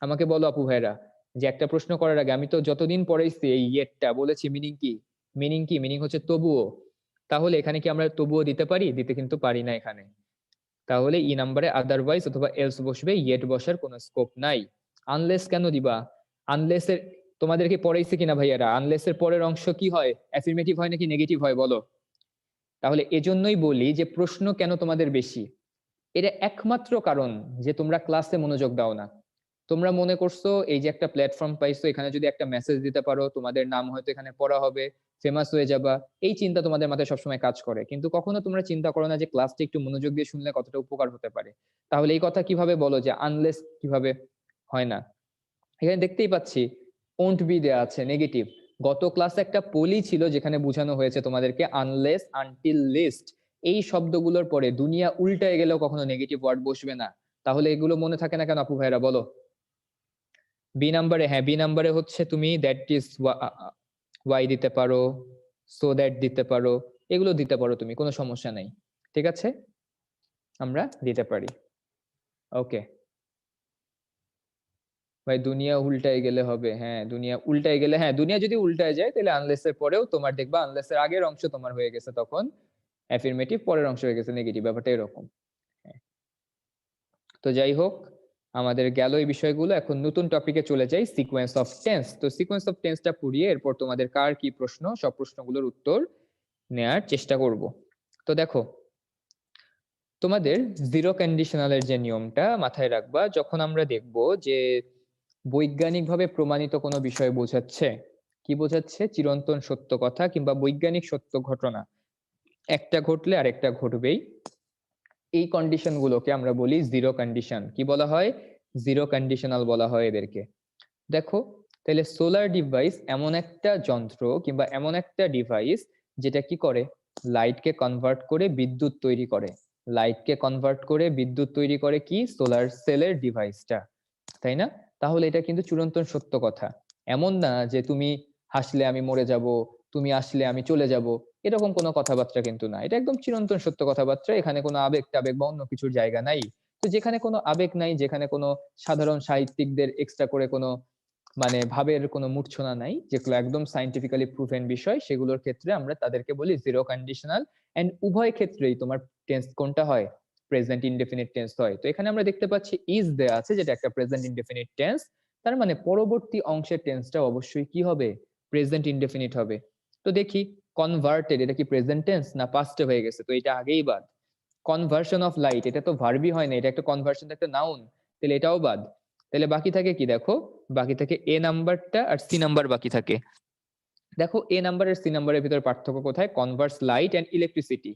আমাকে বলো আপু ভাইরা, যে একটা প্রশ্ন করার আগে আমি তো যতদিন পড়াইছি এই ইয়েটটা বলেছি মিনিং কি? মিনিং কি? মিনিং হচ্ছে তবুও। তাহলে এখানে কি আমরা তবুও দিতে পারি? দিতে কিন্তু পারি না এখানে। তাহলে ই নাম্বারে আদারওয়াইজ অথবা এলস বসবে, ইয়েট বসার কোনো স্কোপ নাই। আনলেস কেন দিবা? আনলেস এর তোমাদেরকে পড়াইছে কিনা ভাইয়ারা? আনলেস এর পরের অংশ কি হয়? অ্যাফার্মেটিভ হয় নাকি নেগেটিভ হয় বলো? তাহলে এজন্যই বলি যে প্রশ্ন কেন তোমাদের বেশি। এটা একমাত্র কারণ যে তোমরা ক্লাসে মনোযোগ দাও না। তোমরা মনে করছো এই যে একটা প্ল্যাটফর্ম পাইছো, এখানে যদি একটা মেসেজ দিতে পারো, তোমাদের নাম হয়তো এখানে পড়া হবে, ফেমাস হয়ে যাবা, এই চিন্তা তোমাদের মাথায় সবসময় কাজ করে, কিন্তু কখনো তোমরা চিন্তা করো না যে ক্লাসটা একটু মনোযোগ দিয়ে শুনলে কতটা উপকার হতে পারে। তাহলে এই কথা কিভাবে বলো যে আনলেস কিভাবে হয় না? এখানে দেখতেই পাচ্ছি ওন্ট বি দেয়া আছে নেগেটিভ। গত ক্লাসে একটা পলি ছিল যেখানে বোঝানো হয়েছে তোমাদেরকে আনলেস, আনটিল, লিস্ট এই শব্দগুলোর পরে দুনিয়া উল্টায় গেলেও কখনো নেগেটিভ ওয়ার্ড বসবে না। তাহলে এগুলো মনে থাকে না কেন আপু ভাইরা বলো? বি নাম্বারে, হ্যাঁ বি নাম্বারে হচ্ছে তুমি দ্যাট ইজ ওয়াই দিতে পারো, সো দ্যাট দিতে পারো, এগুলো দিতে পারো তুমি, কোনো সমস্যা নাই। ঠিক আছে, আমরা দিতে পারি। ওকে ভাই, দুনিয়া উল্টায় গেলে হবে, হ্যাঁ দুনিয়া উল্টায় গেলে, হ্যাঁ দুনিয়া যদি উল্টায় যায় তাহলে আনলেস এর পরেও তোমার দেখবা আনলেস এর আগের অংশ তোমার হয়ে গেছে তখন অ্যাফার্মেটিভ, পরের অংশ হয়ে গেছে নেগেটিভ, ব্যাপারটা এরকম। তো যাই হোক, আমাদের গেল এই বিষয়গুলো, এখন নতুন টপিকে চলে যাই, সিকোয়েন্স অফ টেন্স। তো সিকোয়েন্স অফ টেন্সটা পড়িয়ে এরপর তোমাদের কার কি প্রশ্ন, সব প্রশ্নগুলোর উত্তর নেয়ার চেষ্টা করব। তো দেখো, তোমাদের জিরো কন্ডিশনালের যে নিয়মটা মাথায় রাখবা, যখন আমরা দেখব যে বৈজ্ঞানিকভাবে প্রমাণিত কোনো বিষয় বোঝাচ্ছে, কি বোঝাচ্ছে, চিরন্তন সত্য কথা কিংবা বৈজ্ঞানিক সত্য ঘটনা, একটা ঘটলে আরেকটা ঘটবেই, এই কন্ডিশন গুলোকে আমরা বলি জিরো কন্ডিশন। কি বলা হয়? জিরো কন্ডিশনাল বলা হয় এদেরকে। দেখো তাহলে সোলার ডিভাইস এমন একটা যন্ত্র কিংবা এমন একটা ডিভাইস যেটা কি করে, লাইটকে কনভার্ট করে বিদ্যুৎ তৈরি করে, লাইটকে কনভার্ট করে বিদ্যুৎ তৈরি করে কি, সোলার সেলের ডিভাইসটা, তাই না? তাহলে এটা কিন্তু চিরন্তন সত্য কথা। এমন না যে তুমি হাসলে আমি মরে যাব, তুমি আসলে আমি চলে যাব, এরকম কোনো কথাবার্তা কিন্তু না, এটা একদম চিরন্তন সত্য কথাবার্তা। এখানে কোনো আবেগ টাবেগ বা অন্য কিছুর জায়গা নাই। তো যেখানে কোনো আবেগ নাই, যেখানে কোনো সাধারণ সাহিত্যিকদের এক্সট্রা করে কোনো মানে ভাবের কোনো মূর্ছনা নাই, যেগুলো একদম সাইন্টিফিক্যালি প্রুভেন বিষয়, সেগুলোর ক্ষেত্রে আমরা তাদেরকে বলি জিরো কন্ডিশনাল। এন্ড উভয় ক্ষেত্রেই তোমার টেন্স কোনটা হয়, প্রেজেন্ট ইনডেফিনিট টেন্স হয়। তো এখানে আমরা দেখতে পাচ্ছি ইজ দেয়া আছে, যেটা একটা প্রেজেন্ট ইনডেফিনিট টেন্স, তার মানে পরবর্তী অংশের টেন্সটা অবশ্যই কি হবে, প্রেজেন্ট ইনডেফিনিট হবে। তো দেখি কনভার্টেড, এটা কি প্রেজেন্ট টেন্স না পাস্টে হয়ে গেছে, তো এটা আগেই বাদ। কনভার্সন অফ লাইট, এটা তো ভার্বই হয় না, এটা একটা কনভার্সন, একটা নাউন, তাহলে এটাও বাদ। তাহলে বাকি থাকে কি, দেখো বাকি থাকে এ নাম্বারটা আর সি নাম্বার বাকি থাকে। দেখো এ নাম্বার আর সি নাম্বারের ভিতরে পার্থক্য কোথায়, কনভার্স লাইট এন্ড ইলেকট্রিসিটি।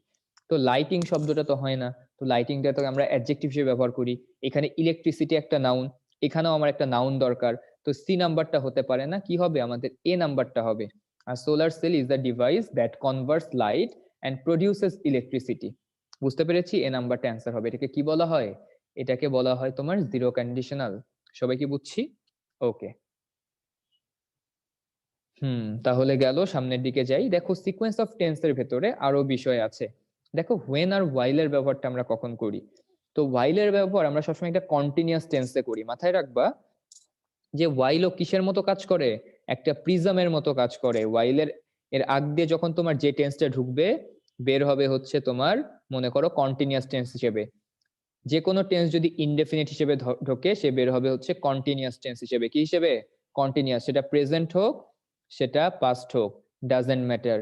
তো লাইটিং শব্দটা তো হয় না, তো লাইটিংটা তো আমরা অ্যাডজেক্টিভ হিসেবে ব্যবহার করি। এখানে ইলেকট্রিসিটি একটা নাউন, এখানেও আমার একটা নাউন দরকার, তো সি নাম্বারটা হতে পারে না, কি হবে আমাদের এ নাম্বারটা হবে। আর solar cell is the device that converts light and produces electricity. বুঝতে পেরেছি, এ নাম্বারটা অ্যান্সার হবে। এটাকে কি বলা হয়, এটাকে বলা হয় তোমার জিরো কন্ডিশনাল। সবাই কি বুঝছি? ওকে, তাহলে গেল, সামনের দিকে যাই। দেখো সিকোয়েন্স অফ টেন্সের ভেতরে আরো বিষয় আছে। দেখো হোয়েন আর ওয়াইল এর ব্যবহারটা আমরা কখন করি, তো ওয়াইল এর ব্যবহার আমরা সবসময় একটা কন্টিনিউয়াস টেন্সে করি। মাথায় রাখবা যে ওয়াইল ও কিসের মতো কাজ করে, একটা প্রিজমের মতো কাজ করে। ওয়াইলের এর আগ দিয়ে যখন তোমার যে টেন্সটা ঢুকবে, বের হবে হচ্ছে তোমার, মনে করো কন্টিনিউয়াস টেন্স হিসেবে। যে কোনো টেন্স যদি ইনডেফিনিট হিসেবে ঢোকে, সে বের হবে হচ্ছে কন্টিনিউয়াস টেন্স হিসেবে। কি হিসেবে? কন্টিনিউয়াস। সেটা প্রেজেন্ট হোক, সেটা পাস্ট হোক, ডাজেন্ট ম্যাটার।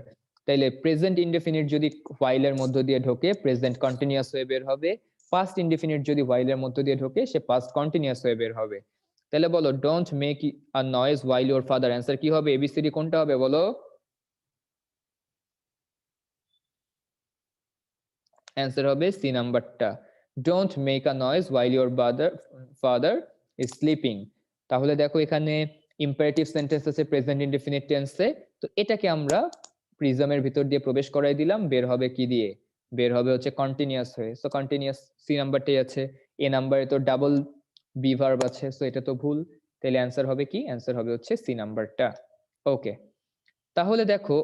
তাইলে প্রেজেন্ট ইনডেফিনিট যদি হোয়াইলের মধ্য দিয়ে ঢোকে, প্রেজেন্ট কন্টিনিউয়াস হয়ে বের হবে। পাস্ট ইনডেফিনিট যদি হোয়াইলের মধ্য দিয়ে ঢোকে, সে পাস্ট কন্টিনিউয়াস হয়ে বের হবে। তাহলে বলো, don't make a noise while your father, answer কি হবে, এবিসিডি কোনটা হবে বলো? অ্যান্সার হবে সি নাম্বারটা, don't make a noise while your father is sleeping. তাহলে দেখো এখানে ইম্পারেটিভ সেন্টেন্স আছে প্রেজেন্ট ইনডেফিনিট টেন্সে, তো এটাকে আমরা প্রিজমের ভিতর দিয়ে প্রবেশ করাই দিলাম, বের হবে কি দিয়ে, বের হবে হচ্ছে কন্টিনিউয়াস হয়ে। সো কন্টিনিউয়াস সি নাম্বারটাই আছে। এ নাম্বারে তো ডাবল বি ভার্ব আছে, সো এটা তো ভুল। তাহলে অ্যান্সার হবে কি, অ্যান্সার হবে হচ্ছে সি নাম্বারটা। ওকে, তাহলে দেখো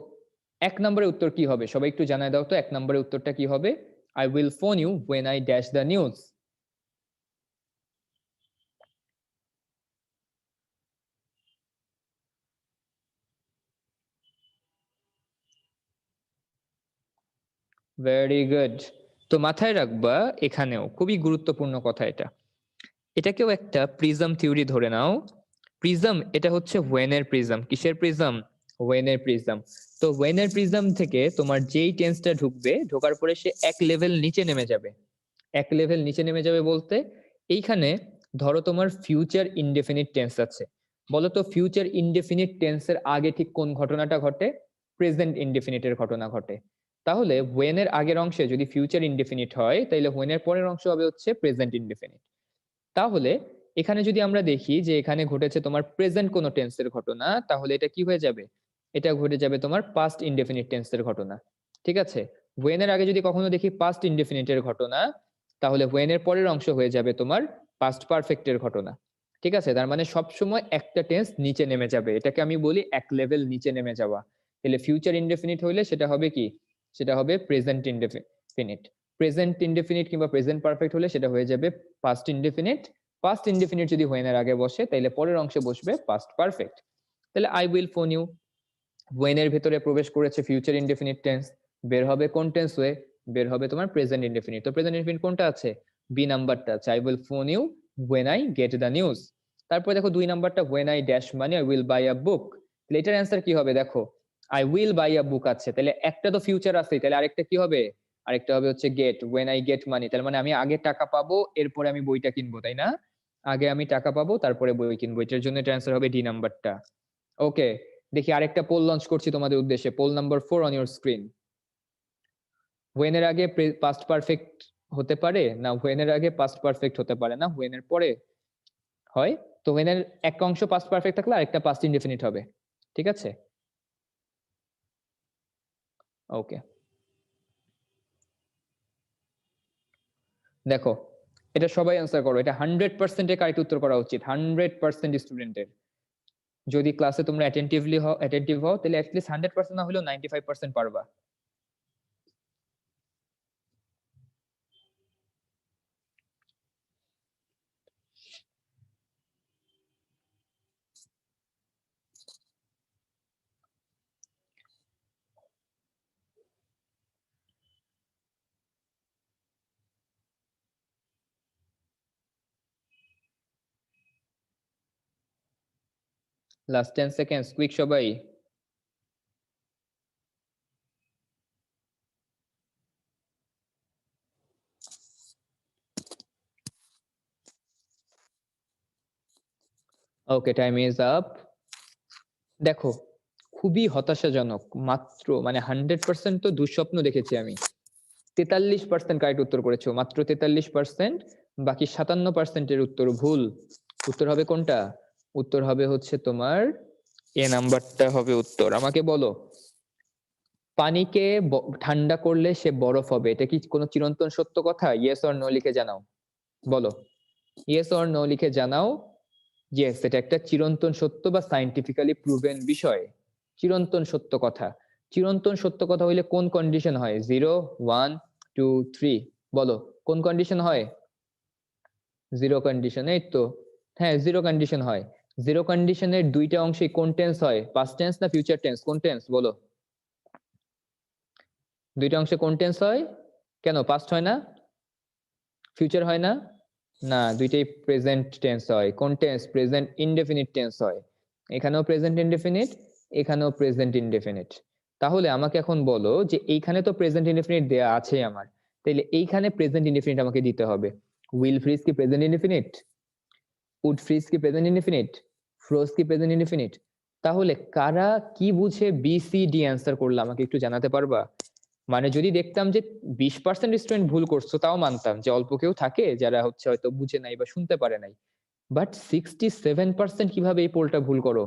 এক নম্বরের উত্তর কি হবে, সবাই একটু জানাই দাও তো এক নম্বরের উত্তরটা কি হবে। I will phone you when I dash the news. Very good. তো মাথায় রাখবা এখানেও খুবই গুরুত্বপূর্ণ কথা এটা, এটাকেও একটা প্রিজম থিওরি ধরে নাও। প্রিজম এটা হচ্ছে ওয়েনের প্রিজম। কিসের প্রিজম? ওয়েনের প্রিজম। তো ওয়েনের প্রিজম থেকে তোমার যেই টেন্সটা ঢুকবে, ঢোকার পরে সে এক লেভেল নিচে নেমে যাবে। এক লেভেল নিচে নেমে যাবে বলতে, এইখানে ধরো তোমার ফিউচার ইনডেফিনিট টেন্স আছে, বলো তো ফিউচার ইনডেফিনিট টেন্সের আগে ঠিক কোন ঘটনাটা ঘটে? প্রেজেন্ট ইনডেফিনিটের ঘটনা ঘটে। তাহলে when এর আগের অংশে যদি ফিউচার ইনডেফিনিট হয় তাহলে when এর পরের অংশ হবে হচ্ছে প্রেজেন্ট ইনডেফিনিট। তাহলে এখানে যদি আমরা দেখি যে এখানে ঘটেছে তোমার প্রেজেন্ট কোনো টেন্সের ঘটনা, তাহলে এটা কি হয়ে যাবে? এটা ঘটে যাবে তোমার পাস্ট ইনডেফিনিট টেন্সের ঘটনা। ঠিক আছে, when এর আগে যদি কখনো দেখি পাস্ট ইনডেফিনিটের ঘটনা, তাহলে when এর পরের অংশ হয়ে যাবে তোমার পাস্ট পারফেক্টের ঘটনা। ঠিক আছে, তার মানে সবসময় একটা টেন্স নিচে নেমে যাবে, এটাকে আমি বলি এক লেভেল নিচে নেমে যাওয়া। তাহলে ফিউচার ইনডেফিনিট হইলে সেটা হবে কি? সেটা হবে প্রেজেন্ট ইনডেফিনিট। প্রেজেন্ট ইনডেফিনিট কিংবা প্রেজেন্ট পারফেক্ট হলে সেটা হয়ে যাবে পাস্ট ইনডেফিনিট। পাস্ট ইনডেফিনিট যদি when এর আগে বসে তাহলে পরের অংশে বসবে পাস্ট পারফেক্ট। তাহলে I will phone you, when এর ভেতরে প্রবেশ করেছে ফিউচার ইনডেফিনিট টেন্স, বের হবে কোন টেন্স হয়ে? বের হবে তোমার প্রেজেন্ট ইনডেফিনিট। তো প্রেজেন্ট ইনডেফিনিট কোনটা আছে? বি নাম্বারটা আছে, I will phone you when I get the news। তারপরে দেখো 2 নাম্বারটা when I dash money I will buy a book। তাহলে এটার অ্যান্সার কি হবে? দেখো I will buy a book আছে, তাহলে একটা তো ফিউচার আছে, তাহলে আরেকটা কি হবে? আরেকটা হবে হচ্ছে get, when I get money। তার মানে আমি আগে টাকা পাবো এরপরে আমি বইটা কিনবো, তাই না? আগে আমি টাকা পাবো তারপরে বই কিনবো, এটার জন্য এটা অ্যান্সার হবে ডি নাম্বারটা। ওকে, দেখি আরেকটা পোল লঞ্চ করছি তোমাদের উদ্দেশ্যে, poll number 4 on your screen. when এর আগে পাস্ট পারফেক্ট হতে পারে না when এর আগে পাস্ট পারফেক্ট হতে পারে না when এর পরে হয়? তো when এর এক অংশ পাস্ট পারফেক্ট থাকলে আরেকটা পাস্ট ইনডেফিনিট হবে। ঠিক আছে, ওকে। দেখো এটা সবাই অ্যান্সার করো, এটা 100% এর কারেক্ট উত্তর করা উচিত 100% স্টুডেন্টের। যদি ক্লাসে তোমরা অ্যাটেন্টিভ হও তাহলে অ্যাটলিস্ট 100% না হলেও 95% পারবা। লাস্ট 10 সেকেন্ডস, কুইক সবাই। ওকে, টাইম ইজ আপ। দেখো খুবই হতাশাজনক, মাত্র মানে 100% তো দুঃস্বপ্ন দেখেছি আমি। 43% কারেক্ট উত্তর করেছো, মাত্র 43%, বাকি 57% এর উত্তর ভুল। উত্তর হবে কোনটা? উত্তর হবে হচ্ছে তোমার এ নাম্বারটা হবে উত্তর। আমাকে বলো, পানিকে ঠান্ডা করলে সে বরফ হবে, এটা কি কোনো চিরন্তন সত্য কথা? ইয়েস অর নো লিখে জানাও, বলো ইয়েস অর নো লিখে জানাও। ইয়েস, এটা একটা চিরন্তন সত্য বা সায়েন্টিফিক্যালি প্রুভেন বিষয়, চিরন্তন সত্য কথা। চিরন্তন সত্য কথা হইলে কোন কন্ডিশন হয়? 0, 1, 2, 3, বলো কোন কন্ডিশন হয়? 0 কন্ডিশন, এই তো। হ্যাঁ, 0 কন্ডিশন হয়। 0 কন্ডিশনের দুইটা অংশে কোন টেন্স হয়? পাস্ট টেন্স না ফিউচার টেন্স? কোন টেন্স বলো? দুইটা অংশে কোন টেন্স হয়? কেন পাস্ট হয় না, ফিউচার হয় না? না, দুইটাই প্রেজেন্ট টেন্স হয়। কোন টেন্স? প্রেজেন্ট ইনডেফিনিট টেন্স হয়। এখানেও প্রেজেন্ট ইনডেফিনিট, এখানেও প্রেজেন্ট ইনডেফিনিট। তাহলে আমাকে এখন বলো যে এইখানে তো প্রেজেন্ট ইনডেফিনিট দেয়া আছে আমার, তাহলে এইখানে প্রেজেন্ট ইনডেফিনিট আমাকে দিতে হবে। উইল ফ্রিজ কি প্রেজেন্ট ইনডেফিনিট? উড ফ্রিজ কি প্রেজেন্ট ইনডেফিনিট? ফ্রোজ কি প্রেজেন্ট ইনডেফিনিট? তাহলে কারা কি বুঝে বি সি ডি অ্যান্সার করলো আমাকে একটু জানাতে পারবা? মানে যদি দেখতাম যে 20% স্টুডেন্ট ভুল করছো তাও মানতাম যে অল্প কেউ থাকে যারা হচ্ছে হয়তো বুঝে নাই বা শুনতে পারে নাই, বাট 67% কিভাবে এই পোলটা ভুল করো?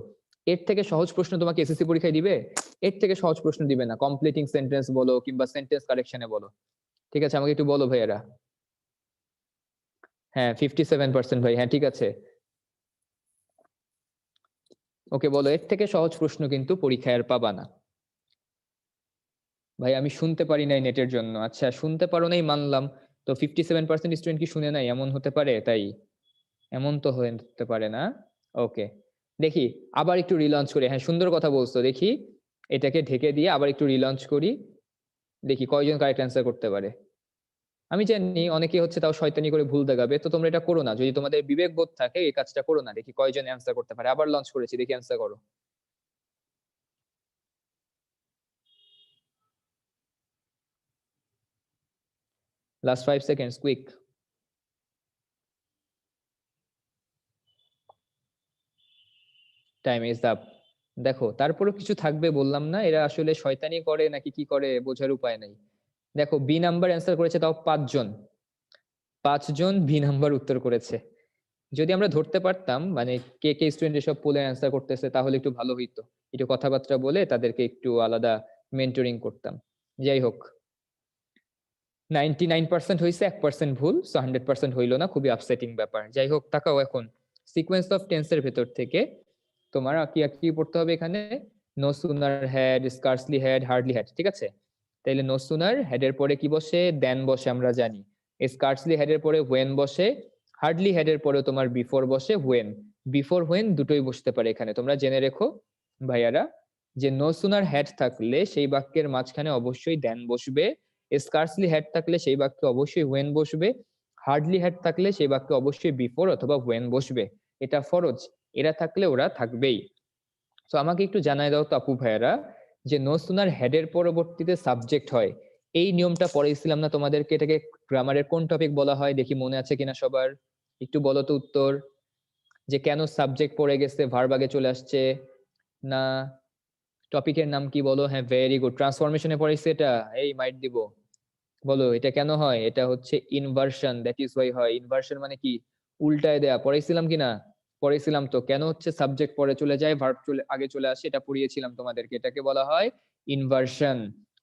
এর থেকে সহজ প্রশ্ন তোমাকে এসএসসি পরীক্ষায় দিবে? এর থেকে সহজ প্রশ্ন দিবে না, কমপ্লিটিং সেন্টেন্স বলো কিংবা সেন্টেন্স কারেকশনে বলো। ঠিক আছে, আমাকে একটু বলো ভাইয়ারা। হ্যাঁ 57% ভাই, হ্যাঁ ঠিক আছে। ওকে বলো, এর থেকে সহজ প্রশ্ন কিন্তু পরীক্ষায় আর পাবা না। ভাই আমি শুনতে পারি নাই নেটের জন্য। আচ্ছা শুনতে পারো নাই মানলাম, তো 57% স্টুডেন্ট কি শুনে নাই এমন হতে পারে? তাই এমন তো হতে পারে না। ওকে, দেখি আবার একটু রিলঞ্চ করি। হ্যাঁ সুন্দর কথা বলছো, দেখি এটাকে ঢেকে দিয়ে আবার একটু রিলঞ্চ করি, দেখি কয়জন কারেক্ট অ্যান্সার করতে পারে। আমি জানি অনেকে হচ্ছে তাও শয়তানি করে ভুল দেখাবে, তো তোমরা এটা করো না, যদি তোমাদের বিবেক বোধ থাকে এই কাজটা করো না। দেখি কয়জন অ্যান্সার করতে পারে। আবার লঞ্চ করেছি, দেখি অ্যান্সার করো। Last 5 seconds, quick. Time is up. দেখো তারপরে কিছু থাকবে বললাম না, এরা আসলে শয়তানি করে নাকি কি করে বোঝার উপায় নাই। দেখো বি নাম্বার অ্যান্সার করেছে তাও 5 জন বি নাম্বার উত্তর করেছে। যদি আমরা ধরতে পারতাম মানে কে কে স্টুডেন্ট এসব পোলে অ্যান্সার করতেছে তাহলে একটু ভালো হইতো, একটু কথাবার্তা বলে তাদেরকে একটু আলাদা মেন্টরিং করতাম। যাই হোক 99% হয়েছে, 1% ভুল, সো 100% হইলো না, খুবই আপসেটিং ব্যাপার। যাই হোক তাকাও এখন সিকোয়েন্স অফ টেন্সের ভেতর থেকে তোমার কি পড়তে হবে এখানে, no sooner had, scarcely had, hardly had, ঠিক আছে। তাইলে নো সুনার হেডের পরে কি বসে, দেন বসে আমরা জানি। স্কার্সলি হেডের পরে হোয়েন বসে, হার্ডলি হেডের পরে তোমার বিফোর বসে, হোয়েন। বিফোর হোয়েন দুটোই বসতে পারে এখানে, তোমরা জেনে রেখো ভাইয়ারা যে নো সুনার হ্যাড থাকলে সেই বাক্যের মাঝখানে অবশ্যই দেন বসবে, স্কার্সলি হ্যাড থাকলে সেই বাক্যে অবশ্যই হোয়েন বসবে, হার্ডলি হ্যাড থাকলে সেই বাক্যে অবশ্যই বিফোর অথবা হোয়েন বসবে, এটা ফরজ। এরা থাকলে ওরা থাকবেই। তো আমাকে একটু জানাই দাও তো আপু ভাইয়ারা যে নো সুনার হেডের পরবর্তীতে সাবজেক্ট হয়, এই নিয়মটা পড়াইছিলাম না তোমাদেরকে, এটাকে গ্রামারের কোন টপিক বলা হয় দেখি মনে আছে কিনা সবার, একটু বলো তো উত্তর, যে কেন সাবজেক্ট পড়ে গেছে ভার্ব আগে চলে আসছে না, টপিকের নাম কি বলো? হ্যাঁ ভেরি গুড, ট্রান্সফরমেশনে পড়াইছে এটা, এই মাইট দিব, বলো এটা কেন হয়? এটা হচ্ছে ইনভার্সন, দ্যাট ইজ ওয়াই হয়। ইনভার্সন মানে কি, উল্টায় দেয়া, পড়াইছিলাম কিনা? পড়াইছিলাম তো, কেন হচ্ছে সাবজেক্ট পরে চলে যায় ভার্ব চলে আগে চলে আসে, এটা পড়িয়েছিলাম তোমাদেরকে, এটাকে বলা হয় ইনভার্সন।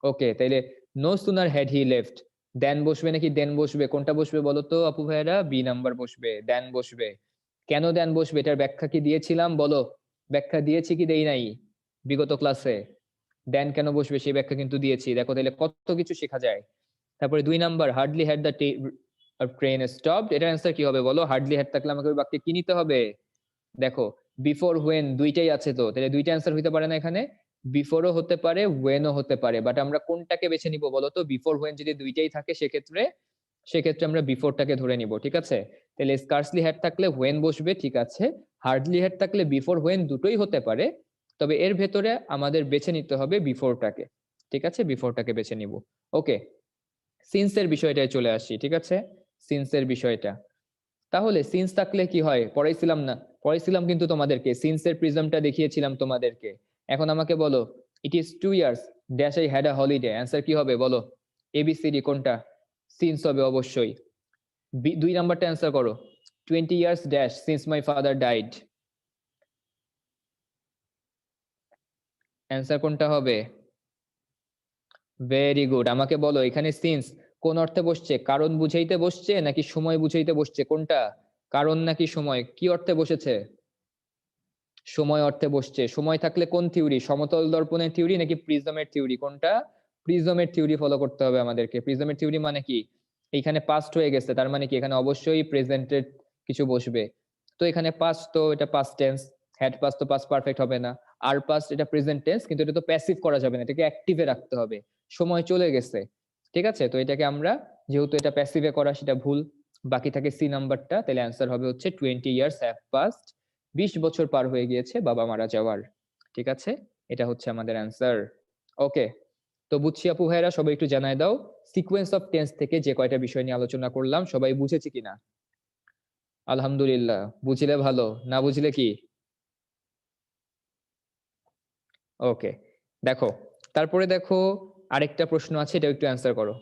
ওকে তাইলে no sooner had he left, then বসবে নাকি দেন বসবে, কোনটা বসবে বলো তো আপু ভাইয়েরা? বি নাম্বার বসবে, দেন বসবে। কেন দেন বসবে এটার ব্যাখ্যা কি দিয়েছিলাম বলো? ব্যাখ্যা দিয়েছি কি দেই নাই বিগত ক্লাসে? দেন কেন বসবে সেই ব্যাখ্যা কিন্তু দিয়েছি, দেখো তাহলে কত কিছু শেখা যায়। তারপরে 2 number hardly had the train stopped, এটার অ্যান্সার কি হবে বলো? হার্ডলি হ্যাড থাকলে আমাকে ওই বাক্যে কি নিতে হবে? দেখো বিফোর হোয়েন দুইটাই আছে, তো তাহলে দুইটা অ্যান্সার হইতে পারে না এখানে, বিফোরও হতে পারে হোয়েনও হতে পারে, বাট আমরা কোনটাকে বেছে নিব বলো তো? বিফোর হোয়েন যদি দুইটাই থাকে সেক্ষেত্রে আমরা বিফোরটাকে ধরে নিব, ঠিক আছে। তাহলে স্কার্সলি হ্যাড থাকলে হোয়েন বসবে, ঠিক আছে। হার্ডলি হ্যাড থাকলে বিফোর হোয়েন দুটোই হতে পারে, তবে এর ভেতরে আমাদের বেছে নিতে হবে বিফোরটাকে, ঠিক আছে, বিফোরটাকে বেছে নিব। ওকে সিন্সের বিষয়টায় চলে আসি, ঠিক আছে, সিন্সের বিষয়টা। তাহলে সিন্স থাকলে কি হয় পড়াইছিলাম না? পড়াইছিলাম কিন্তু তোমাদেরকে, সিন্সের প্রিজমটা দেখিয়েছিলাম তোমাদেরকে। এখন আমাকে বলো it is 2 years dash I had a holiday, answer কি হবে বলো? এবিসিডি কোনটা? সিন্স হবে অবশ্যই। 2 নাম্বারটা অ্যান্সার করো, 20 years dash since my father died, answer কোনটা হবে? ভেরি গুড, আমাকে বলো এখানে সিন্স কোন অর্থে বসছে? কারণ বুঝাইতে বসছে নাকি সময় বুঝাইতে বসছে, কোনটা? কারণ নাকি সময়, কি অর্থে বসেছে? সময় অর্থে বসছে। সময় থাকলে কোন থিওরি, সমতল দর্পণের থিওরি নাকি প্রিজমের থিওরি, কোনটা? প্রিজমের থিওরি ফলো করতে হবে আমাদেরকে। প্রিজমের থিওরি মানে কি, এইখানে পাস্ট হয়ে গেছে, তার মানে কি এখানে অবশ্যই প্রেজেন্টের কিছু বসবে। তো এখানে পাস্ট, তো এটা পাস্ট টেন্স, হ্যাড পাস্ট তো পাস্ট পারফেক্ট হবে না। আর পাস্ট এটা প্রেজেন্ট টেন্স, কিন্তু এটা তো প্যাসিভ করা যাবে না, এটাকে অ্যাক্টিভে রাখতে হবে, সময় চলে গেছে, ঠিক আছে। তো এটাকে আমরা, যেহেতু এটা প্যাসিভে করা সেটা ভুল, বাকি থাকে সি নাম্বারটা, তাহলে অ্যান্সার হবে হচ্ছে 20 ইয়ার্স হ্যাভ পাস্ট, 20 বছর পার হয়ে গিয়েছে বাবা মারা যাওয়ার, ঠিক আছে, এটা হচ্ছে আমাদের অ্যান্সার। ওকে তো বুঝছি আপু ভাইরা, সবাই একটু জানাই দাও সিকোয়েন্স অফ টেন্স থেকে যে কয়টা বিষয় নিয়ে আলোচনা করলাম সবাই বুঝেছে কিনা? আলহামদুলিল্লাহ, বুঝলে ভালো, না বুঝলে কি? ওকে দেখো তারপরে দেখো আরেকটা প্রশ্ন আছে, এটা একটু অ্যান্সার করো।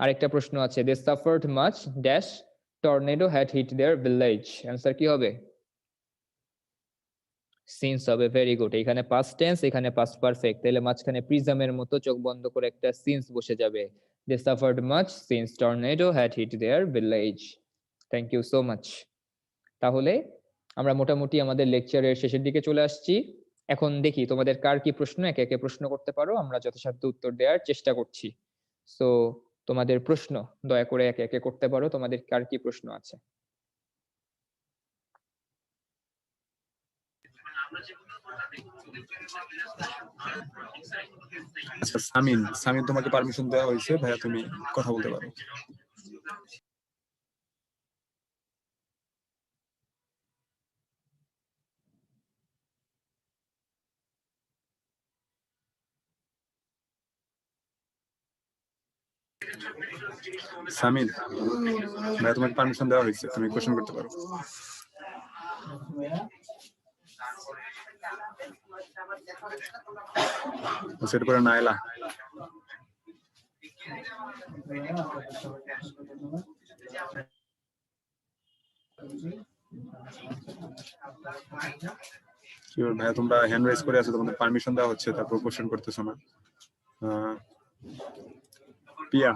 আরেকটা প্রশ্ন আছে, they suffered much dash tornado had hit their village, answer কি হবে? সিন্স হবে, ভেরি গুড। এখানে পাস্ট টেন্স, এখানে পাস্ট পারফেক্ট, তাহলে মাঝখানে প্রিজমের মতো চোখ বন্ধ করে একটা সিন্স বসে যাবে, they suffered much since tornado had hit their village. Thank you so much. তাহলে আমরা মোটামুটি আমাদের লেকচারের শেষের দিকে চলে আসছি। এখন দেখি তোমাদের কার কি প্রশ্ন, একে একে প্রশ্ন করতে পারো, আমরা যথাসাধ্য উত্তর দেওয়ার চেষ্টা করছি। সো তোমাদের প্রশ্ন দয়া করে একে একে করতে পারো, তোমাদের কার কি প্রশ্ন আছে? আচ্ছা সামিন, সামিন তোমাকে পারমিশন দেওয়া হয়েছে, ভাইয়া তুমি কথা বলতে পারো। সামিন ভাইয়া তোমাকে পারমিশন দেওয়া হয়েছে, তুমি কোশ্চেন করতে পারো। সেটা পরে নাইলা। কি বল ভাইয়া, তোমরা হ্যান্ড রাইজ করে আছো, তোমাদের পারমিশন দেওয়া হচ্ছে, তারপর কোশ্চেন করতেছো না। পিয়া।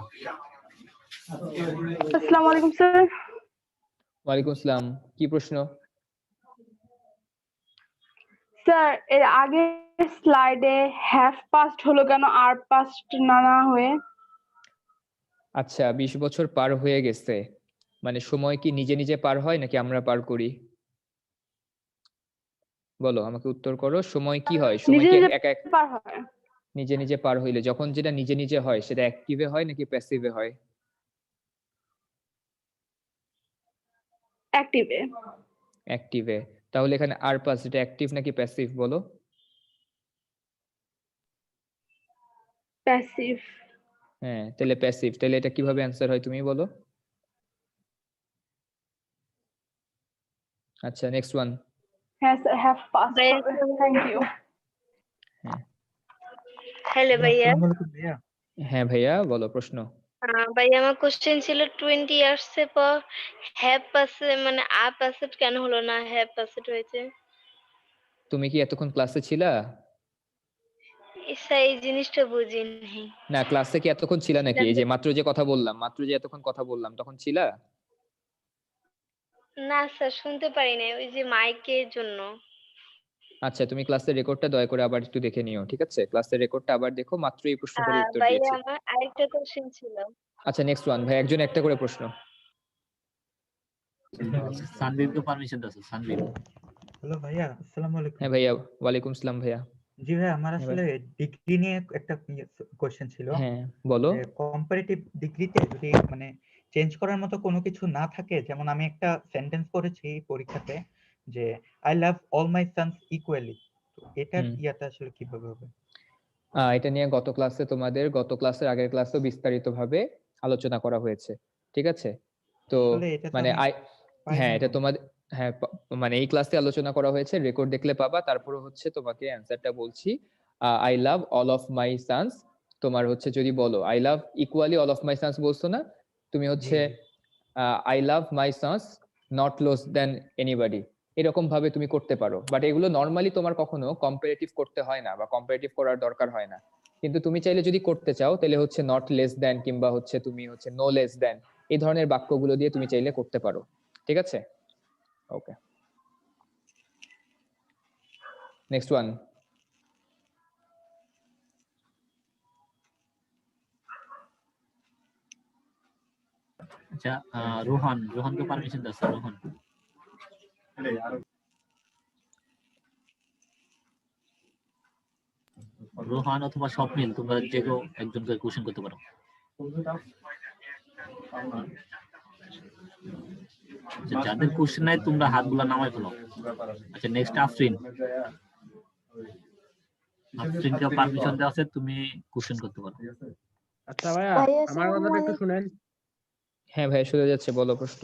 আসসালামু আলাইকুম স্যার। ওয়ালাইকুম আসসালাম, কি প্রশ্ন? স্যার এর আগে স্লাইডে হ্যাভ পাস্ট হলো কেন আর পাস্ট না হয়ে? আচ্ছা, 20 বছর পার হয়ে গেছে, মানে সময় কি নিজে নিজে পার হয় নাকি আমরা পার করি? বলো, আমাকে উত্তর করো। সময় কি হয়? সময় নিজে কি নিজে একা পার হয়। নিজে নিজে পার হইলে, যখন যেটা নিজে নিজে হয় সেটা অ্যাক্টিভে হয় নাকি প্যাসিভে হয়? অ্যাক্টিভে। অ্যাক্টিভে। তাহলে এখানে আর পাস, এটা অ্যাক্টিভ নাকি প্যাসিভ বলো? প্যাসিভ। হ্যাঁ, তাহলে প্যাসিভ। তাহলে এটা কিভাবে অ্যান্সার হয় তুমি বলো? আচ্ছা, নেক্সট ওয়ান। হ্যাঁ স্যার, হ্যাভ পাস্ট হবে। Thank you. হ্যালো ভাইয়া। হ্যাঁ ভাইয়া, বলো প্রশ্ন। ভাইয়া আমার কোশ্চেন ছিল 20 ইয়ার্স এর পর হ্যাভ পাসে মানে আর পাসেট কেন হলো না, হ্যাভ পাসেট হয়েছে? তুমি কি এতক্ষণ ক্লাসে ছিলা? এই জিনিসটা বুঝিনি। না, ক্লাসে কি এতক্ষণ ছিলা নাকি? এই যে মাত্র যে কথা বললাম, মাত্র যে এতক্ষণ কথা বললাম, তখন ছিলা? না স্যার, শুনতে পারি নাই, ওই যে মাইকের জন্য। আচ্ছা, তুমি ক্লাসের রেকর্ডটা দয়া করে আবার একটু দেখে নিও, ঠিক আছে? ক্লাসের রেকর্ডটা আবার দেখো, মাত্র এই প্রশ্নটার উত্তর ভাইয়া দিয়েছি। আমার আরেকটা কোশ্চেন ছিল। আচ্ছা, নেক্সট ওয়ান। ভাই একজন একটা করে প্রশ্ন। সানবীর তো পারমিশন দাও, সানবীর। হ্যালো ভাইয়া, আসসালামু আলাইকুম। হ্যাঁ ভাইয়া, ওয়ালাইকুম আসসালাম ভাইয়া। জি ভাই, আমার হ্যাঁ আসলে ডিগ্রি নিয়ে একটা কোশ্চেন ছিল। হ্যাঁ, বলো। কম্পারেটিভ ডিগ্রিতে যদি মানে চেঞ্জ করার মতো কোনো কিছু না থাকে, যেমন আমি একটা সেন্টেন্স পড়েছি পরীক্ষাতে যে I love all my sons equally, তো এটার ইয়াটা আসলে কিভাবে হবে? এটা নিয়ে গত ক্লাসের আগের ক্লাসেও বিস্তারিতভাবে আলোচনা করা হয়েছে, ঠিক আছে? তো আসলে এটা তো মানে আমি হ্যাঁ, পাইনি এটা তো। তোমাদের, হ্যাঁ মানে এই ক্লাসে আলোচনা করা হয়েছে, রেকর্ড দেখলে পাবা। তারপরে হচ্ছে তোমাকে অ্যান্সারটা বলছি। I love all of my sons, তোমার হচ্ছে যদি বলো I love equally all of my sons বলছো না, তুমি হচ্ছে I love my sons not less than anybody, এরকম ভাবে তুমি করতে পারো। বাট এগুলো নর্মালি তোমার কখনো কম্পারেটিভ করতে হয় না বা কম্পারেটিভ করার দরকার হয় না। কিন্তু তুমি চাইলে যদি করতে চাও তাহলে হচ্ছে নট লেস দ্যান কিংবা হচ্ছে তুমি হচ্ছে নো লেস দ্যান, এই ধরনের বাক্যগুলো দিয়ে তুমি চাইলে করতে পারো, ঠিক আছে? ওকে, নেক্সট ওয়ান। আচ্ছা, রোহনকে পারমিশন দাও স্যার, রোহন। রোহান অথবা স্বপ্নিল, তোমরা যে কেউ একজনকে কোশ্চেন করতে পারো। যাদের কোশ্চেন নাই তোমরা হাতগুলা নামাই ফেলো। আচ্ছা, নেক্সট আফরিন। আফরিনকে পারমিশন দেওয়া আছে, তুমি কোশ্চেন করতে পারো। আচ্ছা ভাইয়া, আমার কথাটা একটু শুনেন। হ্যাঁ ভাই, শুনে যাচ্ছে, বলো প্রশ্ন।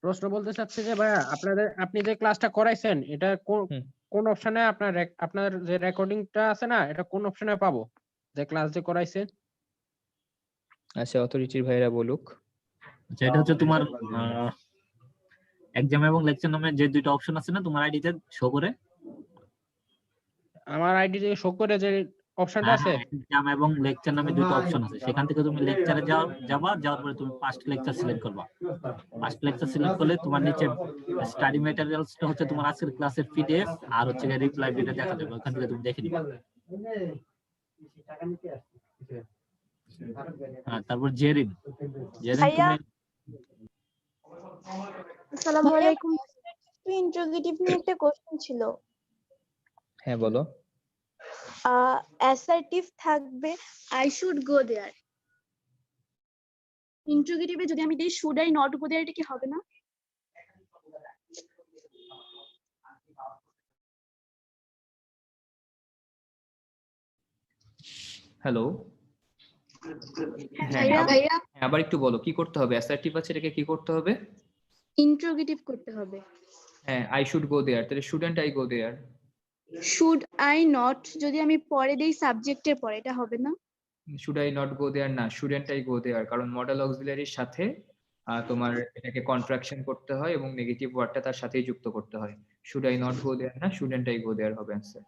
প্রশ্ন বলতে চাচ্ছি যে ভাইয়া, আপনি যে ক্লাসটা করাইছেন এটা কোন অপশনে আপনার যে রেকর্ডিংটা আছে না, এটা কোন অপশনে পাবো যে ক্লাস যে করাইছেন? আচ্ছা, অথরিটির ভাইরা বলুক। আচ্ছা, এটা হচ্ছে তোমার এক্সাম এবং লেকচার নামে যে দুইটা অপশন আছে না তোমার আইডিতে শো করে? আমার আইডি যে শো করে যে অপশনটা আছে, এক্সাম এবং লেকচার নামে দুটো অপশন আছে, সেখান থেকে তুমি লেকচারে যাওয়ার পরে তুমি ফার্স্ট লেকচার সিলেক্ট করবা। ফার্স্ট লেকচার সিলেক্ট করলে তোমার নিচে স্টাডি ম্যাটেরিয়ালসটা হচ্ছে তোমার আজকের ক্লাসের পিডিএফ আর হচ্ছে রিপ্লাই ভিডিও দেখা যাবে, ওখান থেকে তুমি দেখে নিবা। হ্যাঁ, তারপর জেরিন তুমি। আসসালামু আলাইকুম। ইন্টারোগেটিভ নিয়ে একটা কোশ্চেন ছিল। হ্যাঁ বলো। অ্যাসার্টিভ থাকবে আই শুড গো দেয়ার, ইন্টারোগেটিভে যদি আমি দেই শুড আই নট গো দেয়ার, এটা কি হবে না? হ্যালো, হ্যাঁ ভাইয়া, আবার একটু বলো কি করতে হবে? অ্যাসার্টিভ আছে, এটাকে কি করতে হবে? ইন্টারোগেটিভ করতে হবে। হ্যাঁ, আই শুড গো দেয়ার, তাহলে shouldn't I go there? Should I not যদি আমি পরে দেই সাবজেক্টের পরে, এটা হবে না? Should I not go there না, শুডেন্ট আই গো দেয়ার, কারণ মডেল অক্সিলারির সাথে তোমার এটাকে কন্ট্রাকশন করতে হয় এবং নেগেটিভ ওয়ার্ডটা তার সাথেই যুক্ত করতে হয়। Should I not go there না, শুডেন্ট আই গো দেয়ার হবে অ্যান্সার।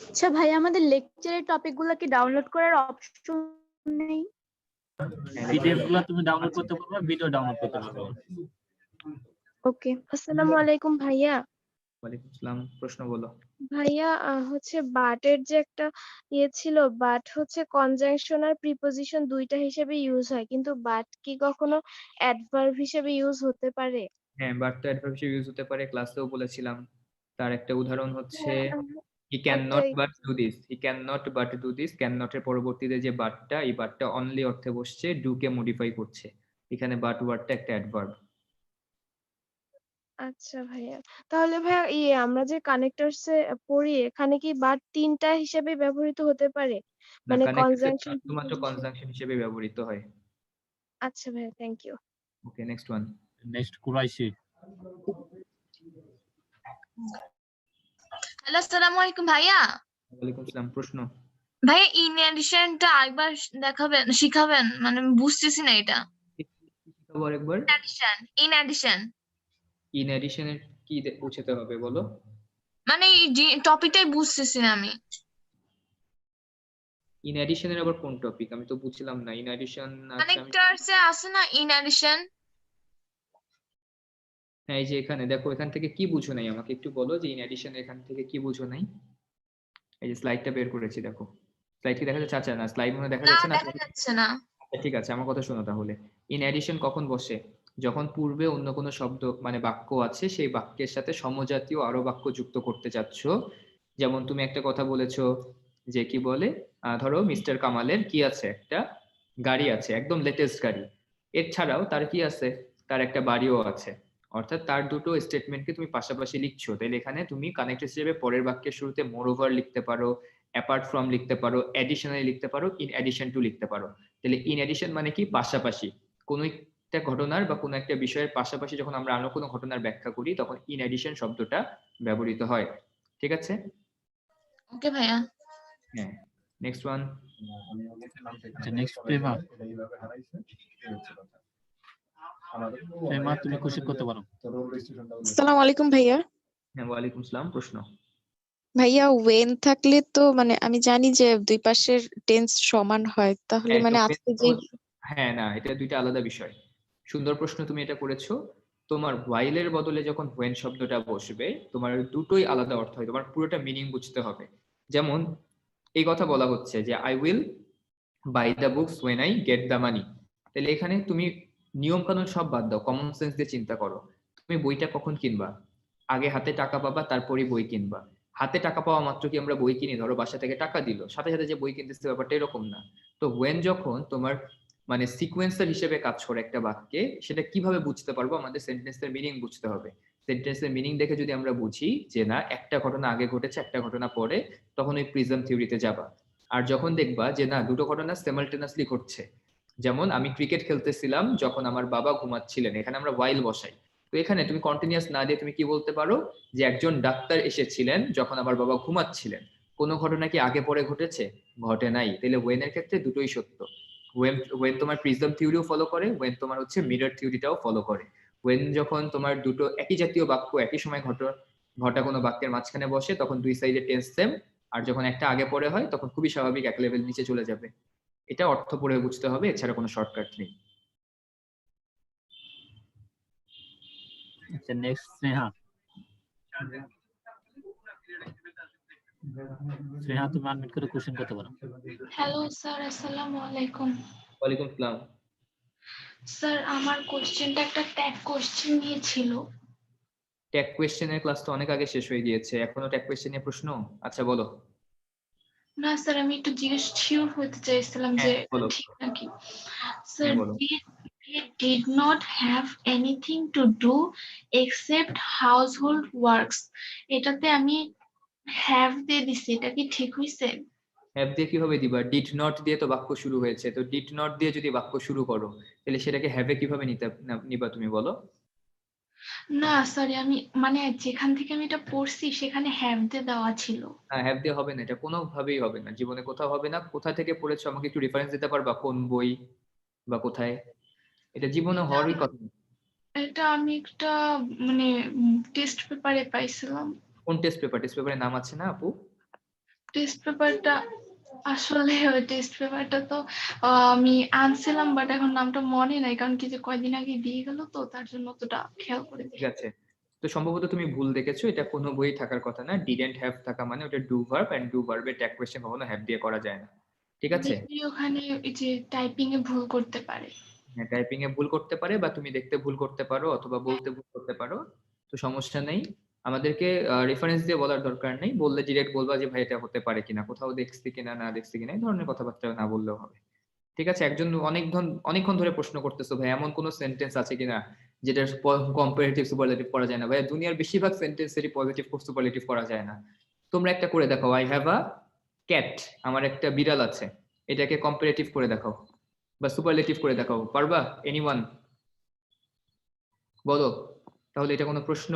আচ্ছা ভাই, আমাদের লেকচারের টপিকগুলো কি ডাউনলোড করার অপশন নেই? পিডিএফ গুলো তুমি ডাউনলোড করতে পারবে, ভিডিও ডাউনলোড করতে পারবে। ওকে। আসসালামু আলাইকুম ভাইয়া। ওয়ালাইকুম আসসালাম, প্রশ্ন বলো। ভাইয়া হচ্ছে বাটের যে একটা ছিল, বাট হচ্ছে কনজাংশন আর প্রিপোজিশন দুইটা হিসেবে ইউজ হয়, কিন্তু বাট কি কখনো অ্যাডভার্ব হিসেবে ইউজ হতে পারে? হ্যাঁ, বাট তো অ্যাডভার্ব হিসেবে ইউজ হতে পারে, ক্লাসেও বলেছিলাম। তার একটা উদাহরণ হচ্ছে he can not but do this, he can not but do this. Can not এর পরবর্তীতে যে বাটটা, এই বাটটা অনলি অর্থে বসছে, ডু কে মডিফাই করছে। এখানে বাট ওয়ার্ডটা একটা অ্যাডভার্ব। আচ্ছা ভাইয়া, তাহলে ভাইয়া আমরা যে কানেক্টরস এ পড়ি, এখানে কি বাট তিনটা হিসেবে ব্যবহৃত হতে পারে, না, মানে কানেক্টর কনজাংশন? শুধুমাত্র কনজাংশন হিসেবে ব্যবহৃত হয়। আচ্ছা ভাইয়া, thank you. Okay, next one. Next Qureshi. Hello, আসসালামু আলাইকুম ভাইয়া। ওয়ালাইকুম আসসালাম, প্রশ্ন। ভাইয়া ইন এডিশনটা আরেকবার দেখাবেন, শিখাবেন, মানে আমি বুঝতেছি না এটা। আরেকবার। ইন এডিশন ইন এডিশনের কি বুঝতে হবে বলো? মানে এই টপিকটাই বুঝতেছি না আমি। ইন এডিশনের আবার কোন টপিক আমি তো বুঝছিলাম না। ইন এডিশন কানেক্টরসে আছে না ইন এডিশন? হ্যাঁ, এই যে এখানে দেখো, এখান থেকে কি বুঝো নাই আমাকে একটু বলো যে ইন এডিশন এখান থেকে কি বুঝো নাই। এই যে স্লাইডটা বের করেছি, দেখো স্লাইড কি দেখা যাচ্ছে? আচ্ছা, না স্লাইড মনে দেখা যাচ্ছে না। দেখা যাচ্ছে না। ঠিক আছে, আমার কথা শোনো তাহলে। ইন এডিশন কখন বসে? যখন পূর্বে অন্য কোনো শব্দ মানে বাক্য আছে, সেই বাক্যের সাথে সমজাতীয় আরো বাক্য যুক্ত করতে যাচ্ছ। যেমন তুমি একটা কথা বলেছো যে কি বলে, ধরো মিস্টার কামালের কি আছে, একটা গাড়ি আছে, একদম লেটেস্ট গাড়ি। এছাড়াও তার কি আছে, তার একটা বাড়িও আছে। অর্থাৎ তার দুটো স্টেটমেন্টকে তুমি পাশাপাশি লিখছো। তাহলে এখানে তুমি কানেক্টর হিসেবে পরের বাক্যের শুরুতে মোর ওভার লিখতে পারো, অ্যাপার্ট ফ্রম লিখতে পারো, অ্যাডিশনালি লিখতে পারো, ইন অ্যাডিশন টু লিখতে পারো। তাহলে ইন এডিশন মানে কি? পাশাপাশি কোনো একটা ঘটনার বা কোনো একটা বিষয়ের পাশাপাশি যখন আমরা অন্য কোনো ঘটনার ব্যাখ্যা করি, তখন ইন এডিশন শব্দটা ব্যবহৃত হয়। ঠিক আছে? ওকে ভাইয়া। হ্যাঁ, next one. Next Prema. Prema, তুমি কোশ্চেন করতে পারো। আসসালামু আলাইকুম ভাইয়া। হ্যাঁ, ওয়ালাইকুম আসসালাম, প্রশ্ন। ভাইয়া ওয়েন থাকলে তো মানে আমি জানি যে দুই পাশের টেন্স সমান হয়, তাহলে মানে আজকে যে হ্যাঁ, না, এটা দুইটা আলাদা বিষয়। সুন্দর প্রশ্ন তুমি এটা করেছো। তোমার ওয়াইলের বদলে যখন ওয়েন শব্দটা বসবে, তোমার দুটোই আলাদা অর্থ হয়, তোমার পুরোটা মিনিং বুঝতে হবে। যেমন এই কথা বলা হচ্ছে যে I will buy the books when I get the money. তাহলে এখানে তুমি নিয়ম কানুন সব বাদ দাও, কমন সেন্স দিয়ে চিন্তা করো। তুমি বইটা কখন কিনবা? আগে হাতে টাকা পাবা, তারপরে বই কিনবা। হাতে টাকা পাওয়া মাত্র কি আমরা বই কিনি? ধরো বাসা থেকে টাকা দিল, সাথে সাথে যে বই কিনতেছে, ব্যাপারটা এরকম না। তো ওয়েন যখন তোমার মানে সিকোয়েন্সার হিসেবে কাজ করে একটা বাক্যে, সেটা কিভাবে বুঝতে পারবো? আমাদের সেন্টেন্সের মিনিং বুঝতে হবে। সেন্টেন্সের মিনিং দেখে যদি আমরা বুঝি যে না, একটা ঘটনা আগে ঘটেছে, একটা ঘটনা পরে, তখন ওই প্রিজম থিওরিতে যাবা। আর যখন দেখবা যে না, দুটো ঘটনা সিমালটেনিয়াসলি ঘটছে, যেমন আমি ক্রিকেট খেলতেছিলাম যখন আমার বাবা ঘুমাচ্ছিলেন, এখানে আমরা ওয়াইল বসাই। তো এখানে তুমি কন্টিনিউয়াস না দিয়ে তুমি কি বলতে পারো যে একজন ডাক্তার এসেছিলেন যখন আমার বাবা ঘুমাচ্ছিলেন। কোনো ঘটনা কি আগে পরে ঘটেছে? ঘটে নাই। তাহলে ওয়েন এর ক্ষেত্রে দুটোই সত্য। ওয়েন তোমার প্রিজম থিওরিও ফলো করে, ওয়েন তোমার হচ্ছে মিরর থিওরিটাও ফলো করে। ওয়েন যখন তোমার দুটো একই জাতীয় বাক্য একই সময় ঘটা কোনো বাক্যের মাঝখানে বসে, তখন দুই সাইডে টেন্স সেম। আর যখন একটা আগে পরে হয়, তখন খুবই স্বাভাবিক এক লেভেল নিচে চলে যাবে। এটা অর্থ পড়ে বুঝতে হবে, এছাড়া কোনো শর্টকাট নেই। আচ্ছা, নেক্সট স্নেহা। স্নেহা, তুমি আনমিউট করে কোশ্চেন করতে পারো। হ্যালো স্যার, আসসালামু আলাইকুম। ওয়ালাইকুম আসসালাম। স্যার আমার কোশ্চেনটা একটা ট্যাগ কোশ্চেন নিয়ে ছিল। ট্যাগ কোশ্চেনের ক্লাস তো অনেক আগে শেষ হয়ে গিয়েছে, এখনো ট্যাগ কোশ্চেন নিয়ে প্রশ্ন? আচ্ছা বলো। না স্যার, আমি একটু জিজ্ঞেস শিওর হতে চাইছিলাম যে ঠিক নাকি। Sir, they did not have anything to do except household works, এটাতে আমি have দিয়ে দিছি, এটা কি ঠিক হইছে? হ্যাভ দিয়ে কিভাবে দিবা? ডিড নট দিয়ে তো বাক্য শুরু হয়েছে। তো ডিড নট দিয়ে যদি বাক্য শুরু করো, তাহলে সেটাকে হ্যাভে কিভাবে নিবা তুমি বলো? না সরি, আমি মানে যেখান থেকে আমি এটা পড়ছি সেখানে হ্যাভ দিয়ে দেওয়া ছিল। হ্যাঁ, হ্যাভ দিয়ে হবে না, এটা কোনোভাবেই হবে না, জীবনে কোথাও হবে না। কোথা থেকে পড়েছো আমাকে একটু রেফারেন্স দিতে পারবা, কোন বই বা কোথায়? এটা জীবনে হওয়ারই কথা না। এটা আমি একটা মানে টেস্ট পেপারে পাইছিলাম। কোন টেস্ট পেপার? টেস্ট পেপারের নাম আছে না আপু? টেস্ট পেপারটা আসলে ওই টেস্ট পেপারটা তো আমি আনছিলাম, বাট এখন নামটা মনে নাই, কারণ কি যে কয়দিন আগে দিয়ে গেল তো তার জন্য অতটা খেয়াল করে ঠিক আছে, তো সম্ভবত তুমি ভুল দেখেছো, এটা কোনো বই থাকার কথা না। ডিডন্ট হ্যাভ থাকা মানে ওটা ডু ভার্ব, এন্ড ডু ভার্বের ট্যাগ কোয়েশ্চেন কখনো হ্যাভ দিয়ে করা যায় না। ঠিক আছে, দেখি ওখানে এই যে টাইপিং এ ভুল করতে পারে। হ্যাঁ, টাইপিং এ ভুল করতে পারে, বা তুমি দেখতে ভুল করতে পারো, অথবা বলতে ভুল করতে পারো। তো সমস্যা নেই, আমাদেরকে রেফারেন্স দিয়ে বলার দরকার নেই, বললে ডিরেক্ট বলবা যে ভাই এটা হতে পারে কিনা, কোথাও দেখছি কিনা, না দেখছি কিনা, এই ধরনের কথাবার্তা না বললেও হবে। ঠিক আছে, একজন অনেকক্ষণ ধরে প্রশ্ন করতেছো ভাই এমন কোন সেন্টেন্স আছে কিনা যেটার কম্পারেটিভ সুপারলেটিভ করা যায় না। ভাই দুনিয়ার বেশিরভাগ সেন্টেন্সেরই পজিটিভ সুপারলেটিভ করা যায় না। তোমরা একটা করে দেখাও, আই হ্যাভ আ ক্যাট, আমার একটা বিড়াল আছে, এটাকে কম্পারেটিভ করে দেখাও বা সুপারলেটিভ করে দেখাও, পারবা? এনিওয়ান বলো। তাহলে এটা কোনো প্রশ্ন?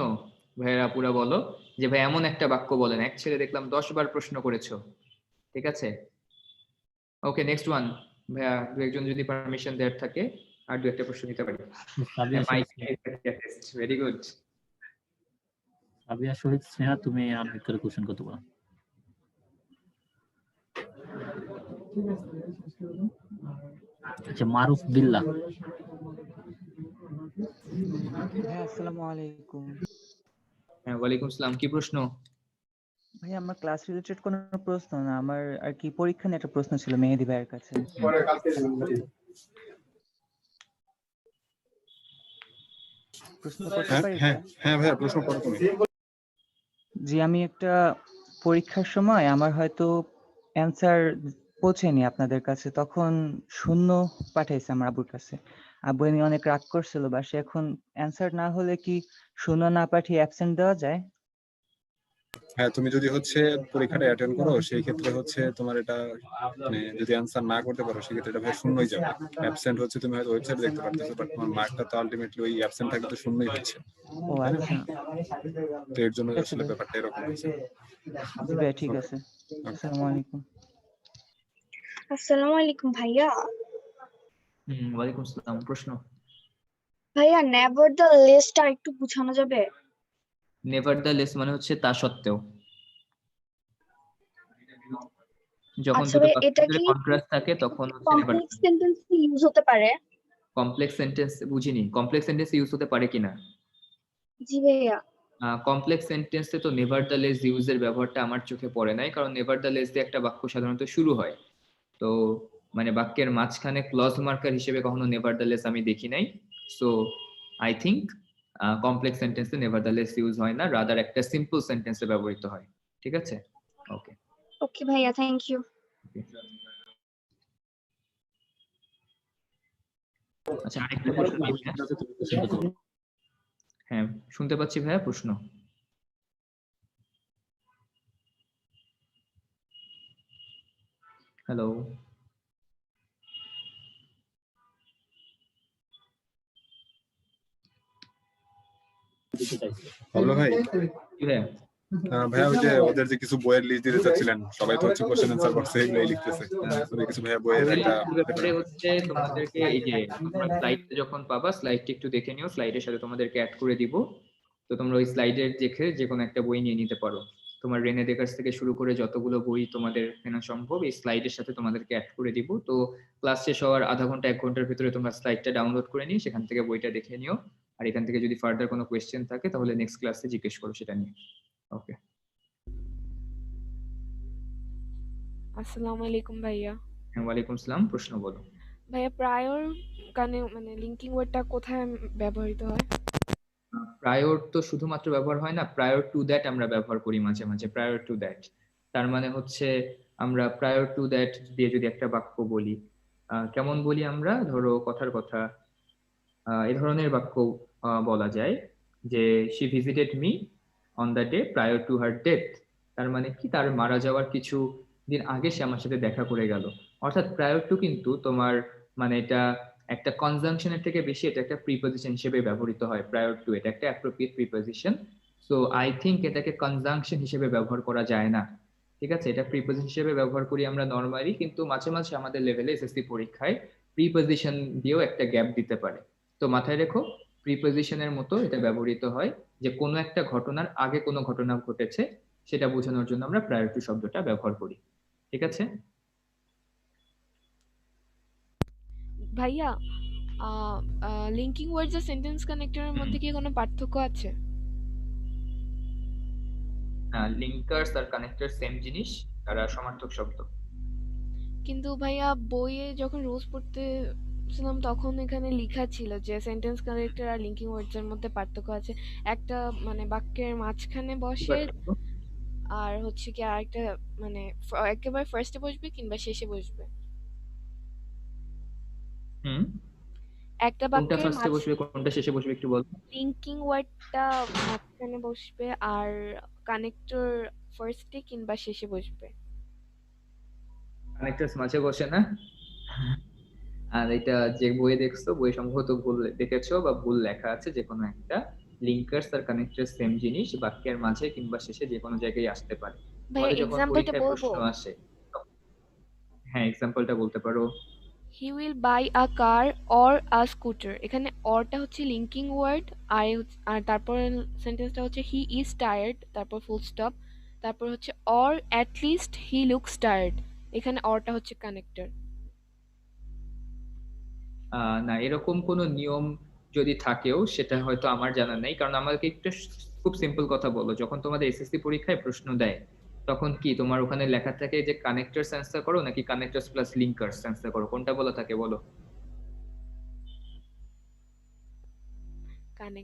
ভাইয়েরা পুরা বলো যে ভাই এমন একটা বাক্য বলেন। এক ছেলে দেখলাম 10 বার প্রশ্ন করেছো। ঠিক আছে, ওকে, নেক্সট ওয়ান। ভাইয়া দু একজন যদি পারমিশন দেওয়ার থাকে আর দু একটা প্রশ্ন নিতে পারি। Very good. সাবিয়া শহীদ স্নেহা, তুমি আনমিউট করে কোশ্চেন করতে পারো। আচ্ছা, মারুফ বিল্লাহ। ভাই আসসালামু আলাইকুম। হ্যাঁ, ওয়ালাইকুম আসসালাম। কি প্রশ্ন? ভাই আমার ক্লাস রিলেটেড কোনো প্রশ্ন না, আমার আর কি পরীক্ষা নিয়ে একটা প্রশ্ন ছিল মেহেদী ভাইয়ের কাছে। প্রশ্ন করতে পারি? হ্যাঁ ভাইয়া, প্রশ্ন করো তুমি। জি, আমি একটা পরীক্ষার সময় আমার হয়তো অ্যানসার পৌঁছেনি আপনাদের কাছে, তখন শূন্য পাঠাইছে আমার আব্বুর কাছে। আব্বু এমনি অনেক রাগ করছিল, বা সে এখন অ্যানসার না হলে কি শূন্য না পাঠিয়ে অ্যাবসেন্ট দেওয়া যায়? হ্যাঁ, তুমি যদি হচ্ছে পরীক্ষাটা অ্যাটেন্ড করো সেই ক্ষেত্রে হচ্ছে তোমার এটা মানে যদি অ্যানসার না করতে পারো সেক্ষেত্রে এটা ভাই শূন্যই যাবে। অ্যাবসেন্ট হচ্ছে তুমি হয়তো ওয়েবসাইটে দেখতে পারতেছো, বাট তোমার মার্কটা তো আলটিমেটলি ওই অ্যাবসেন্ট থাকলে তো শূন্যই হচ্ছে। ও আচ্ছা, তো এর জন্য আসলে ব্যাপারটা এরকম হয়েছে। জি ভাই, ঠিক আছে। আসসালামু আলাইকুম। আসসালামু আলাইকুম ভাইয়া। ওয়ালাইকুম আসসালাম। প্রশ্ন? ভাইয়া নেভার দ্য লেসটা একটু বোঝানো যাবে? নেভার দ্য লেস মানে হচ্ছে তা সত্ত্বেও। যখন আচ্ছা দুটো ভাই, এটা বাক্যের কি কন্ট্রাস্ট থাকে তখন হচ্ছে নেভার। কমপ্লেক্স সেন্টেন্সে ইউজ হতে পারে? কমপ্লেক্স সেন্টেন্স বুঝিনি, কমপ্লেক্স সেন্টেন্স ইউজ হতে পারে কিনা? জি ভাইয়া। কমপ্লেক্স সেন্টেন্সে তো নেভার দ্য লেস ইউজের ব্যবহারটা আমার চোখে পড়ে নাই, কারণ নেভার দ্য লেস দিয়ে একটা বাক্য সাধারণত শুরু হয়। তো মানে বাক্যের মাঝখানে ক্লজ মার্কার হিসেবে কখনো নেভার দ্য লেস আমি দেখি নাই। সো আই থিংক কমপ্লেক্স সেন্টেন্সে নেভার দ্য লেস ইউজ হয় না, রাদার একটা সিম্পল সেন্টেন্সে ব্যবহৃত হয়। ঠিক আছে, ওকে ওকে ভাইয়া, থ্যাংক ইউ। আচ্ছা, আরেকটা প্রশ্ন নিই ভাইয়া। হ্যাঁ, শুনতে পাচ্ছি ভাইয়া, প্রশ্ন? হ্যালো, বাবলু ভাই। ভাইয়া ভাইয়া ওই যে ওদের যে কিছু বইয়ের লিস্ট দিতে চাচ্ছিলেন, সবাই তো হচ্ছে কোশ্চেন আনসার বক্সে এগুলোই লিখতেছে। তুমি কিছু ভাইয়া বইয়ের একটা ব্যাপারে হচ্ছে তোমাদেরকে এই যে তোমরা স্লাইড যখন পাবা স্লাইডটা একটু দেখে নিও, স্লাইডের সাথে তোমাদেরকে অ্যাড করে দিব। তো তোমরা ওই স্লাইডের দেখে যে কোনো একটা বই নিয়ে নিতে পারো। তোমার রেনে দেকার্স থেকে শুরু করে যতগুলো বই তোমাদের কেনা সম্ভব এই স্লাইডের সাথে তোমাদেরকে অ্যাড করে দিব। তো ক্লাস শেষ হওয়ার আধা ঘন্টা 1 ঘন্টার ভিতরে তোমরা স্লাইডটা ডাউনলোড করে নিয়ে সেখান থেকে বইটা দেখে নিও। আর এখান থেকে যদি ফার্দার কোনো কোয়েশ্চেন থাকে তাহলে নেক্সট ক্লাসে জিজ্ঞেস করো সেটা নিয়ে। ওকে, আসসালামু আলাইকুম ভাইয়া। ওয়ালাইকুম আসসালাম। প্রশ্ন বলো ভাইয়া, প্রায়র কানে মানে লিঙ্কিং ওয়ার্ডটা কোথায় ব্যবহৃত হয়? প্রায়র তো শুধুমাত্র ব্যবহার হয় না, প্রায়র টু দ্যাট আমরা ব্যবহার করি মাঝে মাঝে। প্রায়র টু দ্যাট তার মানে হচ্ছে আমরা প্রায়র টু দ্যাট দিয়ে যদি একটা বাক্য বলি, কেমন বলি আমরা? ধরো কথার কথা এই ধরনের বাক্য বলা যায় যে she visited me on the day prior to her death. তার মানে কি, তার মারা যাওয়ার কিছু দিন আগে সে আমার সাথে দেখা করে গেল। অর্থাৎ প্রায়র টু কিন্তু তোমার মানে এটা একটা কনজাংশনের থেকে বেশি এটা একটা প্রিপজিশন হিসেবে ব্যবহৃত হয়। প্রায়র টু এটা একটা appropriate preposition, so I think এটাকে কনজাংশন হিসেবে ব্যবহার করা যায় না। ঠিক আছে, এটা প্রিপজিশন হিসেবে ব্যবহার করি আমরা নরমালি, কিন্তু মাঝে মাঝে আমাদের লেভেলে এসএসসি পরীক্ষায় প্রিপজিশন দিয়েও একটা গ্যাপ দিতে পারে। তো মাথায় রেখো, প্রিপজিশনের মতো এটা ব্যবহৃত হয় যে কোনো একটা ঘটনার আগে কোনো ঘটনা ঘটেছে সেটা বোঝানোর জন্য আমরা প্রায়র টু শব্দটা ব্যবহার করি। ঠিক আছে ভাইয়া, লিঙ্কিং ওয়ার্ডস আর সেন্টেন্স কানেক্টরের মধ্যে কি কোনো পার্থক্য আছে? লিঙ্কার্স আর কানেক্টর সেম জিনিস, তারা সমার্থক শব্দ। কিন্তু ভাইয়া বইয়ে যখন রোজ পড়তেছিলাম তখন এখানে লেখা ছিল যে সেন্টেন্স কানেক্টর আর লিঙ্কিং ওয়ার্ডস এর মধ্যে পার্থক্য আছে। একটা মানে বাক্যের মাঝখানে বসে আর হচ্ছে কি আরেকটা মানে একেবারে ফার্স্টে বসবে কিংবা শেষে বসবে। একটা কোনটা বাক্যের ফার্স্টে বসবে কোনটা শেষে বসবে একটু বল। লিঙ্কিং ওয়ার্ডটা মাঝখানে বসবে আর কানেক্টর ফার্স্টে কিংবা শেষে বসবে। কানেক্টরস মাঝে বসে না, আর এটা যে বইয়ে দেখছো বই সম্ভবত ভুল দেখেছো বা ভুল লেখা আছে। যে কোনো একটা লিঙ্কার্স আর কানেক্টর সেম জিনিস, বাক্যের মাঝে কিংবা শেষে যে কোনো জায়গায় আসতে পারে। ভাইয়া যখন এক্সাম্পলটা পরীক্ষায় বলবো? প্রশ্ন আসে, হ্যাঁ এক্সাম্পলটা বলতে পারো। He will buy a car or a scooter. এখানে অরটা হচ্ছে লিঙ্কিং ওয়ার্ড আর তারপর সেন্টেন্সটা হচ্ছে হি ইজ টায়ার্ড, তারপর ফুল স্টপ, তারপর হচ্ছে or at least he looks tired. এখানে অরটা হচ্ছে কানেক্টর। না, এরকম কোনো নিয়ম যদি থাকেও সেটা হয়তো আমার জানা নেই, কারণ আমাকে একটা খুব সিম্পল কথা বলো, যখন তোমাদের এসএসসি পরীক্ষায় প্রশ্ন দেয় তখন কি তোমার ওখানে লেখা থাকে যে কানেক্টরস অ্যান্সার করো নাকি কানেক্টরস প্লাস লিঙ্কার্স অ্যান্সার করো, কোনটা বলা থাকে বলো?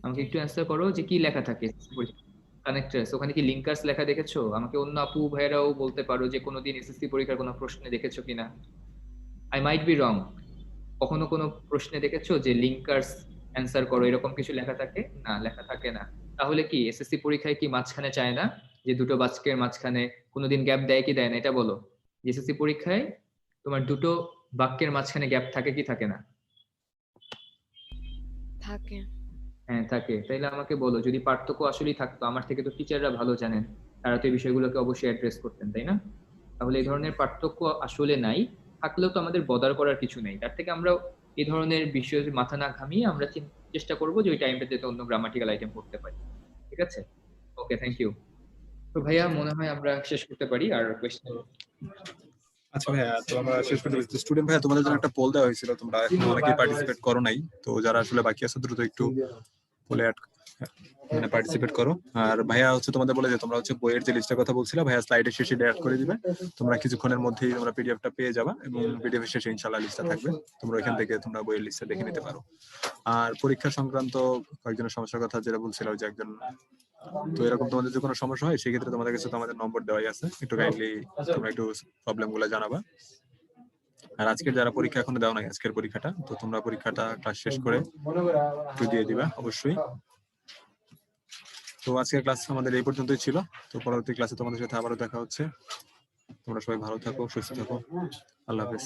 আমাকে একটু অ্যান্সার করো যে কি লেখা থাকে কানেক্টরস, ওখানে কি লিঙ্কার্স লেখা দেখেছো? আমাকে অন্য আপু ভাইরাও বলতে পারো যে কোনোদিন এসএসসি পরীক্ষার কোনো প্রশ্নে দেখেছো কিনা। আই মাইট বি রং, কখনো কোনো প্রশ্নে দেখেছো যে লিঙ্কার্স অ্যান্সার করো এরকম কিছু লেখা থাকে? না, লেখা থাকে না। তাহলে কি এসএসসি পরীক্ষায় কি মাঝখানে চায় না যে দুটো বাক্যের মাঝখানে কোনোদিন গ্যাপ দেয় কি দেয় না, এটা বলো। এসএসসি পরীক্ষায় তোমার দুটো বাক্যের মাঝখানে গ্যাপ থাকে কি থাকে না? থাকে। হ্যাঁ থাকে। তাইলে আমাকে বলো, যদি পার্থক্য আসলেই থাকতো, আমার থেকে তো টিচাররা ভালো জানেন, তারা তো এই বিষয়গুলোকে অবশ্যই অ্যাড্রেস করতেন, তাই না? তাহলে এই ধরনের পার্থক্য আসলে নাই, থাকলেও তো আমাদের বদার করার কিছু নেই। তার থেকে আমরা এই ধরনের বিষয়ে মাথা না ঘামিয়ে আমরা চেষ্টা করবো যে ওই টাইমটাতে অন্য গ্রামাটিক্যাল আইটেম পড়তে পারি। ঠিক আছে, ওকে, থ্যাংক ইউ। তো ভাইয়া মনে হয় আমরা শেষ করতে পারি। আর কোয়েশ্চেন? আচ্ছা ভাইয়া, তো আমরা শেষ করতে পারছি। স্টুডেন্ট ভাইয়া, তোমাদের জন্য একটা পোল দেওয়া হয়েছিল, তোমরা অনেকেই পার্টিসিপেট করো নাই, তো যারা আসলে বাকি আছে দ্রুত একটু পোলে মানে পার্টিসিপেট করো। আর ভাইয়া হচ্ছে তোমাদের বলে যে তোমরা হচ্ছে বইয়ের যে লিস্টের কথা বলছিলা, ভাইয়া স্লাইডের শেষে অ্যাড করে দিবে। তোমরা কিছুক্ষণের মধ্যেই তোমরা পিডিএফটা পেয়ে যাবা এবং পিডিএফ এর শেষে ইনশাআল্লাহ লিস্টটা থাকবে, তোমরা এখান থেকে তোমরা বইয়ের লিস্টটা দেখে নিতে পারো। আর পরীক্ষা সংক্রান্ত কয়েকজনের সমস্যার কথা যেটা বলছিল যে একজন, তো এরকম তোমাদের যদি কোনো সমস্যা হয় সেক্ষেত্রে তোমাদের কাছে তো আমাদের নম্বর দেওয়াই আছে, একটু কাইন্ডলি তোমরা একটু প্রবলেম গুলো জানাবা। আর আজকের যারা পরীক্ষা এখনো দাও নাই আজকের পরীক্ষাটা, তো তোমরা পরীক্ষাটা ক্লাস শেষ করে একটু দিয়ে দিবা অবশ্যই। তো আজকের ক্লাস আমাদের এই পর্যন্তই ছিল। তো পরবর্তী ক্লাসে তোমাদের সাথে আবারও দেখা হচ্ছে। তোমরা সবাই ভালো থাকো, সুস্থ থাকো, আল্লাহ হাফেজ।